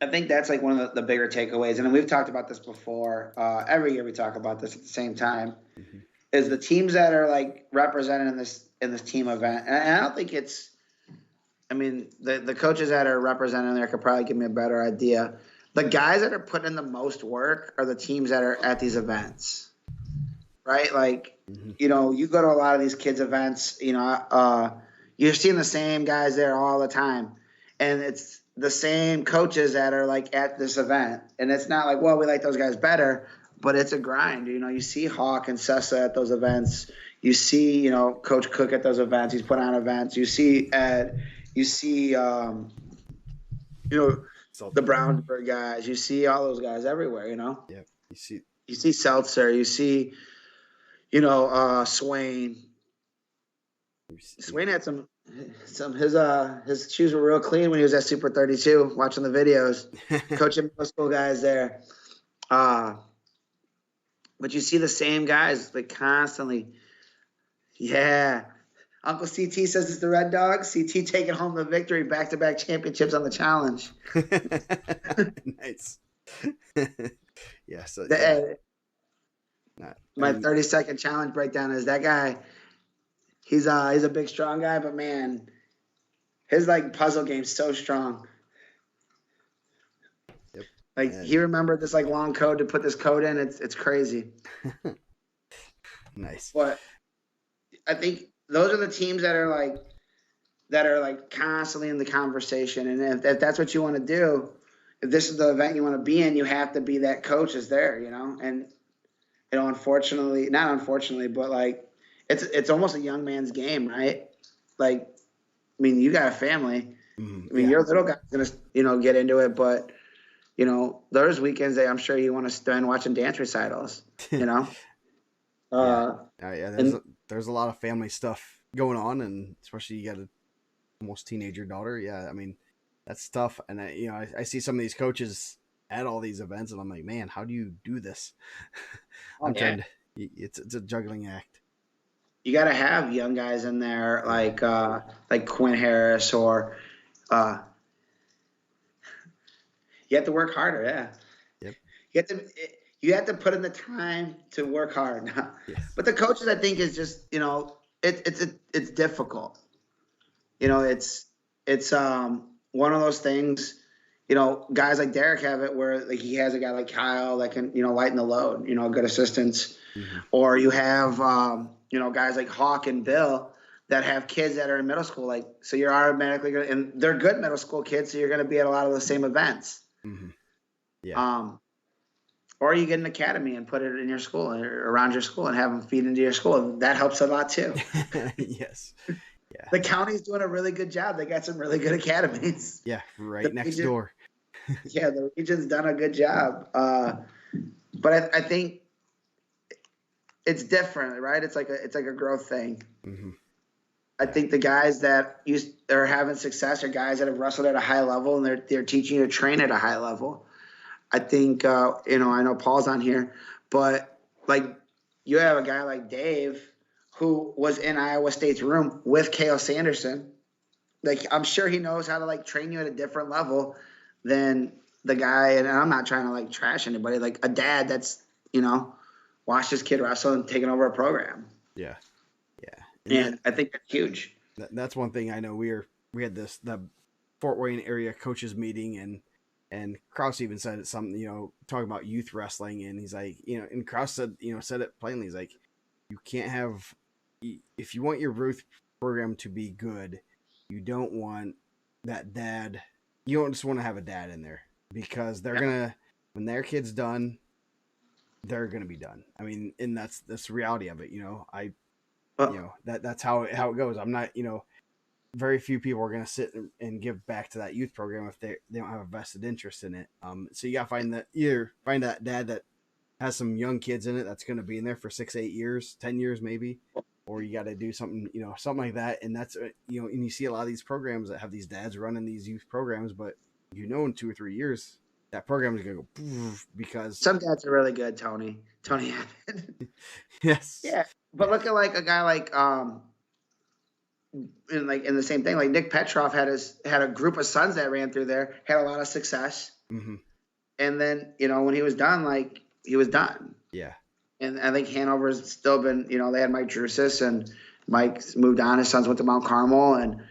I think that's like one of the bigger takeaways, and we've talked about this before. Every year we talk about this at the same time. Mm-hmm. Is the teams that are like represented in this team event, and I don't think it's. I mean, the coaches that are represented there could probably give me a better idea. The guys that are putting in the most work are the teams that are at these events, right? Like, you go to a lot of these kids' events. You're seeing the same guys there all the time, and it's the same coaches that are like at this event, and it's not like, well, we like those guys better, but it's a grind. You see Hawk and Sessa at those events. You see, Coach Cook at those events. He's put on events. You see Ed. You see, So the Brownsburg guys. You see all those guys everywhere. yeah, you see, You see Seltzer. You see Swain. Swain had some his shoes were real clean when he was at Super 32. Watching the videos, coaching middle school guys there. Uh, but you see the same guys like constantly. Yeah. Uncle CT says it's the Red Dogs. CT taking home the victory, back-to-back championships on the challenge. nice. Yeah, so yeah, The, not, I my mean, 30-second challenge breakdown is that guy. He's a big, strong guy, but man, his like puzzle game's so strong. yep, Like he and remembered this like long code to put this code in. It's crazy. nice. But I think those are the teams that are like constantly in the conversation. And if that's what you want to do, if this is the event you want to be in, you have to be that coach is there, And unfortunately, not unfortunately, but like it's almost a young man's game, right? Like, I mean, you got a family. I mean, Yeah, your little guy's gonna, get into it, but there's weekends that I'm sure you want to spend watching dance recitals, you know. yeah, Uh, yeah. and There's a lot of family stuff going on, and especially you got a almost teenager daughter. Yeah, I mean that's tough. And I see some of these coaches at all these events, and I'm like, man, how do you do this? oh I'm yeah, trying to. It's a juggling act. you got to have young guys in there Yeah. like Quinn Harris or uh, you have to work harder. Yeah, Yep. you have to put in the time to work hard. Yes. But the coaches, I think, is just it's difficult. It's one of those things. Guys like Derek have it where like he has a guy like Kyle that can lighten the load. Good assistance, Mm-hmm. or you have guys like Hawk and Bill that have kids that are in middle school. Like so, you're automatically gonna, and they're good middle school kids, so you're going to be at a lot of the same events. Mm-hmm. Yeah. Um, or you get an academy and put it in your school or around your school and have them feed into your school. That helps a lot too. Yes. Yeah. The county's doing a really good job. They got some really good academies. Yeah. Right next door. Yeah, the region's done a good job. But I think it's different, right? It's like a growth thing. Mm-hmm. I think the guys that are having success are guys that have wrestled at a high level and they're teaching you to train at a high level. I think I know Paul's on here, but like you have a guy like Dave who was in Iowa State's room with Kale Sanderson. Like I'm sure he knows how to like train you at a different level than the guy. And I'm not trying to like trash anybody. Like a dad that's watched his kid wrestle and taken over a program. Yeah. Yeah. And I think that's huge. That's one thing I know. We had the Fort Wayne area coaches meeting, and Krause even said something, talking about youth wrestling, and he's like, and Krause said it plainly. He's like, you can't have, if you want your youth program to be good, you don't want that dad. You don't just want to have a dad in there because they're gonna, when their kid's done, they're gonna be done. I mean, and that's the reality of it. That's how it goes. I'm not, very few people are going to sit and give back to that youth program if they don't have a vested interest in it. So you got to find that dad that has some young kids in it that's going to be in there for 6, 8 years, 10 years maybe, or you got to do something, something like that. And that's, and you see a lot of these programs that have these dads running these youth programs, but in 2 or 3 years, that program is going to go poof, because Some dads are really good, Tony Abbott. yes, Yeah, but look at like a guy like in the same thing, like Nick Petroff had a group of sons that ran through there, had a lot of success, mm-hmm. and then when he was done, like he was done. Yeah, and I think Hanover's still been, they had Mike Drusis and Mike's moved on. His sons went to Mount Carmel, and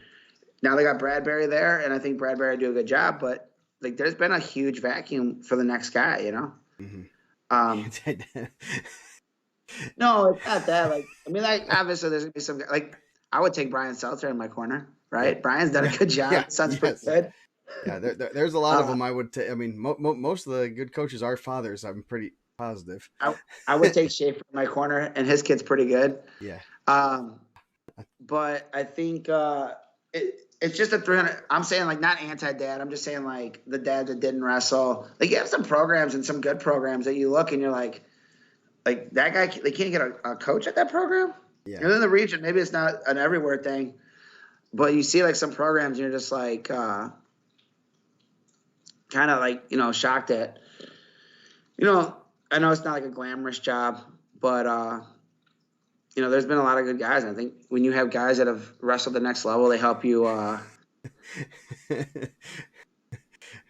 now they got Bradbury there, and I think Bradbury do a good job. But like, there's been a huge vacuum for the next guy, Mm-hmm. No, it's not that. Like, I mean, like obviously there's gonna be some like I would take Brian Seltzer in my corner, right? Yeah. Brian's done a good job. Yeah. Son's Yes. pretty good. Yeah, there's a lot of them. I would I mean, most of the good coaches are fathers. I'm pretty positive. I would take Schaefer in my corner, and his kid's pretty good. Yeah. But I think it's just a 300. I'm saying like not anti-dad. I'm just saying like the dad that didn't wrestle. Like you have some programs and some good programs that you look and you're like that guy. They can't get a coach at that program. Yeah. And in the region, maybe it's not an everywhere thing, but you see like some programs, and you're just like kind of like shocked at. I know it's not like a glamorous job, but there's been a lot of good guys. And I think when you have guys that have wrestled the next level, they help you. we'll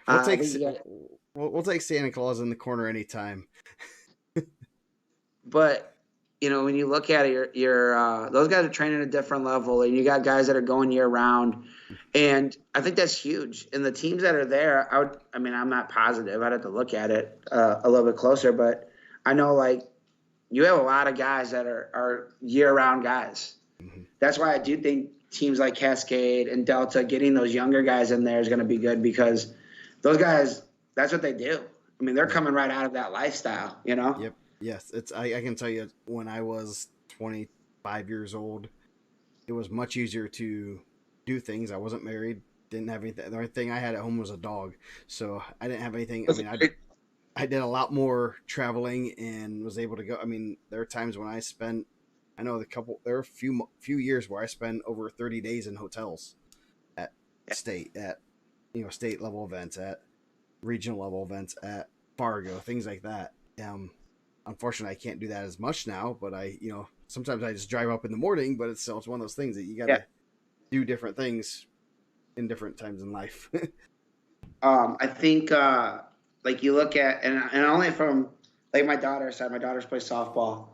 I take think you got, we'll take Santa Claus in the corner anytime. but when you look at it, you're those guys are training at a different level, and you got guys that are going year round, and I think that's huge. And the teams that are there, I'm not positive. I'd have to look at it a little bit closer, but I know like you have a lot of guys that are year round guys. Mm-hmm. That's why I do think teams like Cascade and Delta getting those younger guys in there is going to be good because those guys, that's what they do. I mean, they're coming right out of that lifestyle, Yep. Yes. I can tell you when I was 25 years old, it was much easier to do things. I wasn't married, didn't have anything. The only thing I had at home was a dog. So I didn't have anything. I mean, I did a lot more traveling and was able to go. I mean, there are times when there were a few years where I spent over 30 days in hotels at state level events, at regional level events, at Fargo, things like that. Unfortunately, I can't do that as much now, but sometimes I just drive up in the morning, but it's one of those things that you got to do different things in different times in life. I think like you look at and only from like my daughter's side. My daughter's play softball.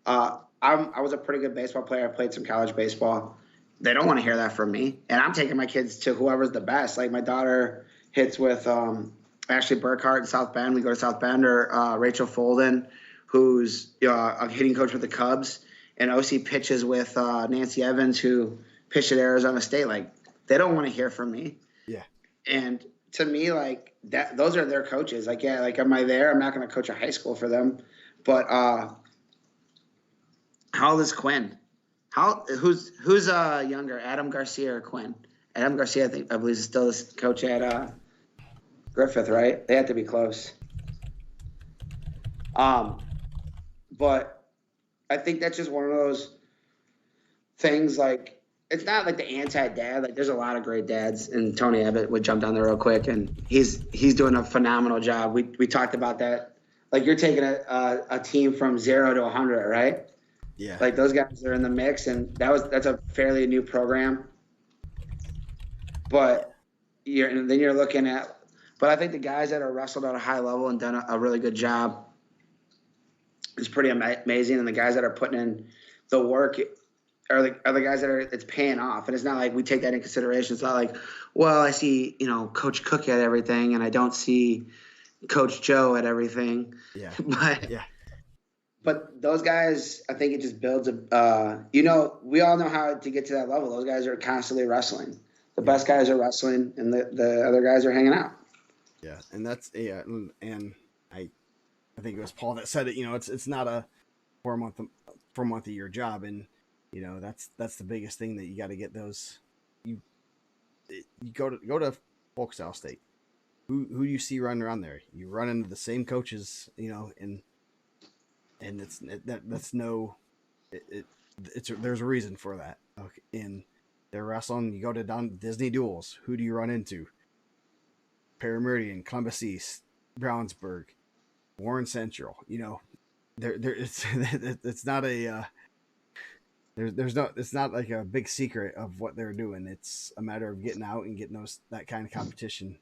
I was a pretty good baseball player. I played some college baseball. They don't want to hear that from me, and I'm taking my kids to whoever's the best. Like my daughter hits with Ashley Burkhart in South Bend. We go to South Bend, or Rachel Folden, who's a hitting coach with the Cubs, and OC pitches with Nancy Evans, who pitched at Arizona State. Like they don't want to hear from me. Yeah. And to me, like that, those are their coaches. Like, yeah, like, am I there? I'm not going to coach a high school for them. But how old is Quinn? Who's younger, Adam Garcia or Quinn? Adam Garcia, I believe, is still the coach at Griffith, right? They have to be close. But I think that's just one of those things. Like, it's not like the anti-dad. Like, there's a lot of great dads, and Tony Abbott would jump down there real quick, and he's doing a phenomenal job. We talked about that. Like, you're taking a team from 0 to 100, right? Yeah. Like those guys are in the mix, and that's a fairly new program. But then you're looking at. But I think the guys that are wrestled at a high level and done a really good job is pretty amazing, and the guys that are putting in the work are the guys that it's paying off. And it's not like we take that in consideration. It's not like, well, I see Coach Cook at everything, and I don't see Coach Joe at everything. Yeah. But yeah. But those guys, I think it just builds we all know how to get to that level. Those guys are constantly wrestling. The best guys are wrestling, and the other guys are hanging out. Yeah, and that's and I think it was Paul that said it. It's not a 4 month a year job, and that's the biggest thing that you got to get those. You go to folk style state. Who do you see running around there? You run into the same coaches, and there's a reason for that. Okay, and they're wrestling. You go to down Disney duels. Who do you run into? Parameridian, Columbus East, Brownsburg, Warren Central. It's not a it's not like a big secret of what they're doing. It's a matter of getting out and getting that kind of competition.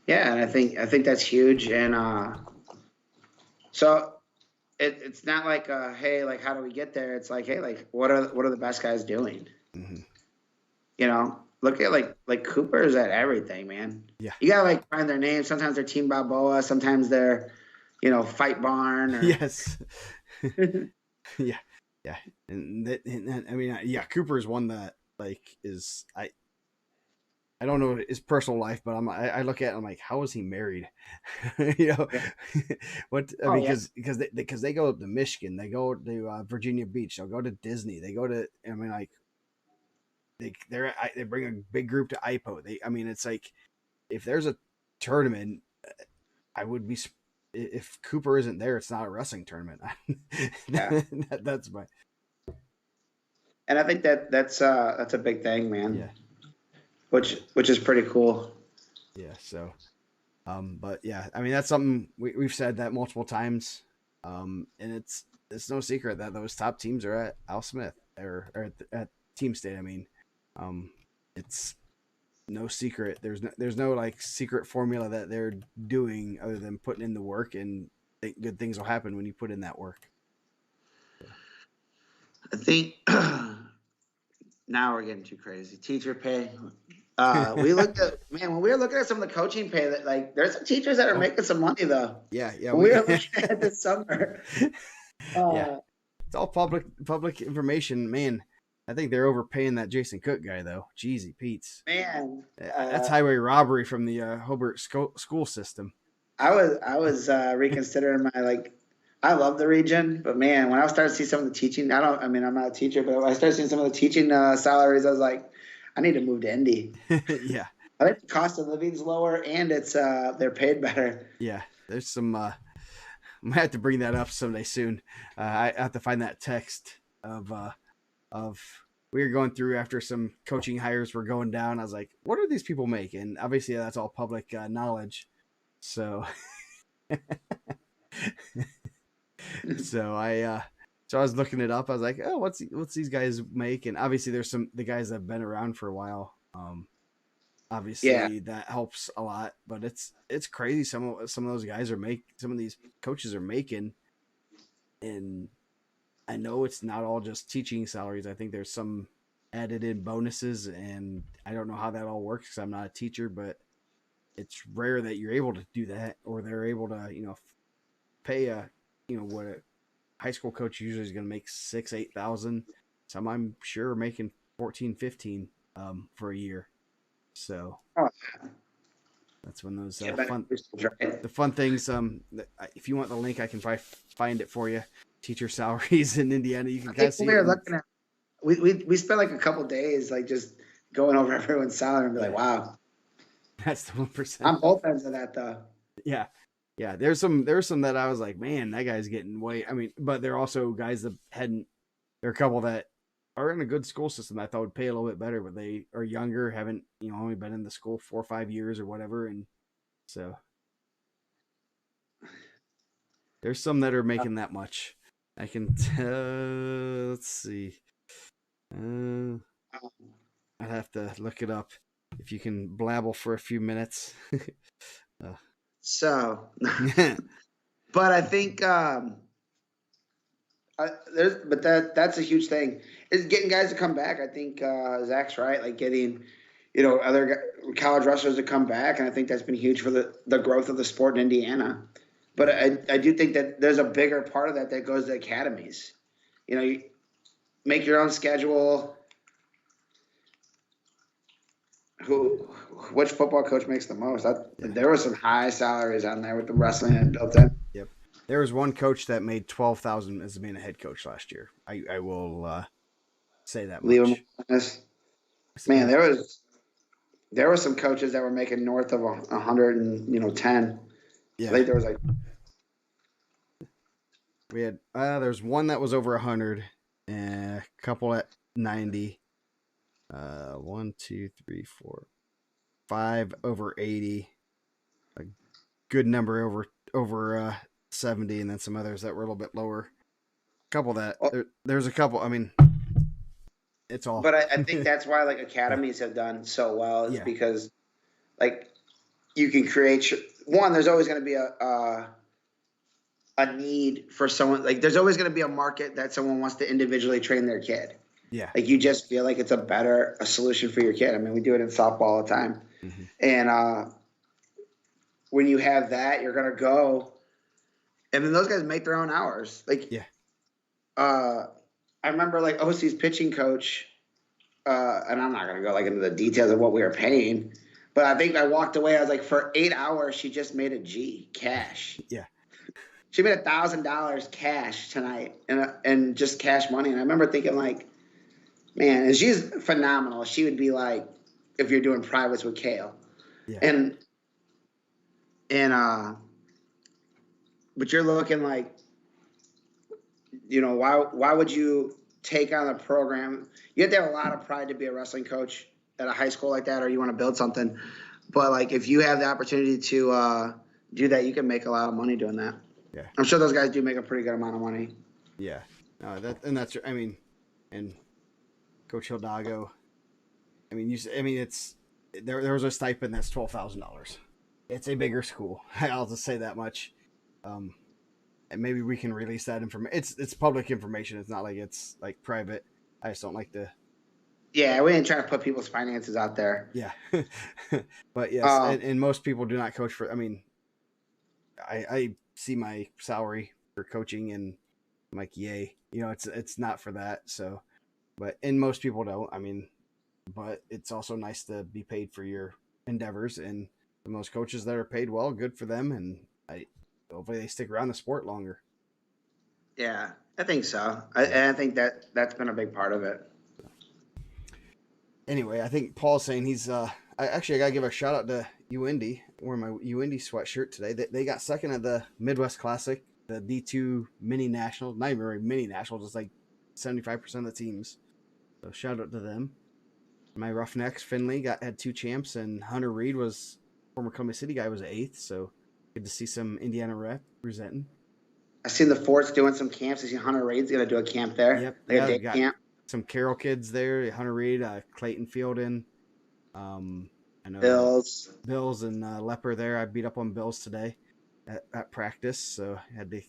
Yeah, and I think that's huge. And so it's not like hey, like how do we get there? It's like, hey, like what are the best guys doing? Mm-hmm. Look at like Cooper's at everything, man. Yeah. You gotta like find their names. Sometimes they're Team Balboa, sometimes they're, Fight Barn. Or... Yes. yeah. Yeah. And I mean, yeah, Cooper is one that like is I don't know his personal life, but I look at it, I'm like, how is he married? What? Because they go up to Michigan, they go to Virginia Beach, they'll go to Disney, they go to. I mean, like, they bring a big group to IPO. I mean, it's like if there's a tournament, I would be if Cooper isn't there, it's not a wrestling tournament. Yeah. That's my And I think that's a big thing, man. yeah Which is pretty cool. yeah. So but yeah, I mean that's something we've said that multiple times. And it's no secret that those top teams are at Al Smith or at Team State. I mean, it's no secret. There's no like secret formula that they're doing other than putting in the work, and good things will happen when you put in that work. I think now we're getting too crazy. Teacher pay. We looked at when we were looking at some of the coaching pay that like there's some teachers that are making some money though. Yeah. When we were looking at this summer. Yeah, it's all public information, man. I think they're overpaying that Jason Cook guy though. Jeezy Pete's. Man, That's highway robbery from the Hobart school system. I was reconsidering my like. I love the region, but man, when I started to see some of the teaching, I'm not a teacher, but when I started seeing some of the teaching salaries, I was like, I need to move to Indy. Yeah, I think the cost of living's lower, and it's they're paid better. Yeah, there's some. I might have to bring that up someday soon. I have to find that text of we were going through after some coaching hires were going down. I was like, what do these people make? And obviously that's all public knowledge. So. So I was looking it up. I was like, oh, what's these guys make? And obviously there's the guys that have been around for a while. Obviously that helps a lot, but it's crazy. Some of those guys some of these coaches are making, and I know it's not all just teaching salaries. I think there's some added in bonuses, and I don't know how that all works because I'm not a teacher, but it's rare that you're able to do that, or they're able to, pay what a high school coach usually is going to make 6,000-8,000. Some I'm sure are making 14-15 for a year. So that's when those the fun things. If you want the link, I can probably find it for you. Teacher salaries in Indiana. You can kind of see. We spent like a couple days like just going over everyone's salary and be like, wow. That's the 1%. I'm both ends of that though. Yeah. Yeah, there's some that I was like, man, that guy's getting way. I mean, but there are also guys that there are a couple that are in a good school system that I thought would pay a little bit better, but they are younger, haven't only been in the school 4 or 5 years or whatever, and so there's some that are making that much. I can tell. Let's see. I'd have to look it up. If you can blabble for a few minutes. So, but I think that's a huge thing. Is getting guys to come back. I think Zach's right. Like getting, other college wrestlers to come back, and I think that's been huge for the growth of the sport in Indiana. But I do think that there's a bigger part of that goes to academies. You make your own schedule. Which football coach makes the most? There were some high salaries on there with the wrestling and built in. Yep, there was one coach that made $12,000 as being a head coach last year. I will say that much. Man, there were some coaches that were making north of 110. Yeah, I think there was like we had there's one that was over 100, a couple at 90. 1, 2, 3, 4, 5 over 80, a good number over 70, and then some others that were a little bit lower. A couple that there's a couple. I mean, it's all. But I think that's why like academies have done so well is because like you can create one. There's always going to be a need for someone. Like there's always going to be a market that someone wants to individually train their kid. Yeah. Like you just feel like it's a solution for your kid. I mean, we do it in softball all the time. Mm-hmm. And when you have that, you're going to go. And then those guys make their own hours. Like, I remember like OC's pitching coach, and I'm not going to go like into the details of what we were paying, but I think I walked away. I was like, for 8 hours, she just made a G cash. Yeah. She made $1,000 cash tonight and just cash money. And I remember thinking like, Man, and she's phenomenal. She would be like if you're doing privates with Kale. Yeah. And and but you're looking like, why would you take on a program? You have to have a lot of pride to be a wrestling coach at a high school like that, or you want to build something. But like if you have the opportunity to do that, you can make a lot of money doing that. Yeah. I'm sure those guys do make a pretty good amount of money. Yeah. That's I mean, and Coach Hildago. I mean, it's there was a stipend that's $12,000. It's a bigger school. I'll just say that much. And maybe we can release that information. It's public information. It's not like it's like private. I just don't like to. Yeah, we ain't trying to put people's finances out there. Yeah, but yes, and most people do not coach for. I mean, I see my salary for coaching and I'm like, yay, it's not for that. So, and most people don't. I mean, but it's also nice to be paid for your endeavors, and the most coaches that are paid well, good for them, and hopefully they stick around the sport longer. Yeah, I think so. I think that's been a big part of it. Anyway, I think Paul's saying he's. I gotta give a shout out to UIndy. Wearing my UIndy sweatshirt today. They got second at the Midwest Classic, the D2 Mini National. Not even really Mini National, just like 75% of the teams. So shout out to them. My Roughnecks, Finley had 2 champs, and Hunter Reed was former Columbia City guy, was 8th. So good to see some Indiana representing. I seen the Forts doing some camps. I see Hunter Reed's gonna do a camp there. Yep, like a day got camp. Some Carroll kids there. Hunter Reed, Clayton Fielden. I know Bills and Leper there. I beat up on Bills today at practice, so I had to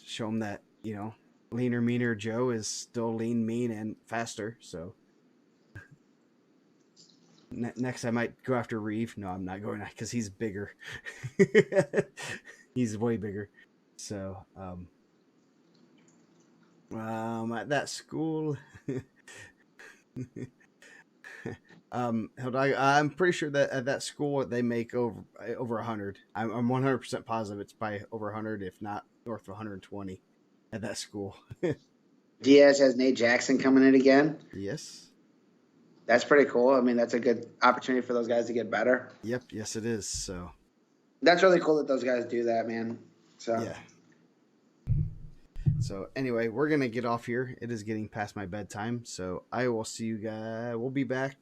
show them that leaner, meaner Joe is still lean, mean, and faster. So next I might go after Reeve. No, I'm not going because he's bigger. He's way bigger. So at that school. I'm pretty sure that at that school they make over 100. I'm 100% positive it's by over 100, if not north of 120 at that school. Diaz has Nate Jackson coming in again. Yes. That's pretty cool. I mean, that's a good opportunity for those guys to get better. Yep. Yes, it is. So that's really cool that those guys do that, man. So yeah. So anyway, we're gonna get off here. It is getting past my bedtime, so I will see you guys. We'll be back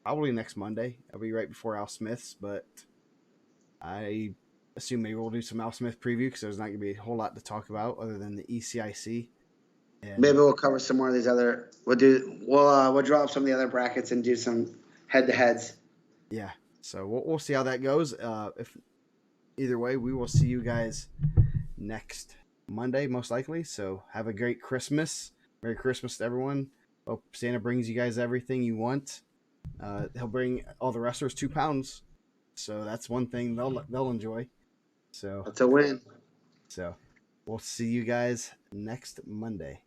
probably next Monday. I'll be right before Al Smith's, but I assume maybe we'll do some Al Smith preview because there's not gonna be a whole lot to talk about other than the ECIC. And maybe we'll cover some more of these other. We'll draw up some of the other brackets and do some head-to-heads. Yeah, so we'll see how that goes. If either way, we will see you guys next Monday, most likely. So have a great Christmas. Merry Christmas to everyone. Hope Santa brings you guys everything you want. He'll bring all the wrestlers 2 pounds. So that's one thing they'll enjoy. So that's a win. So we'll see you guys next Monday.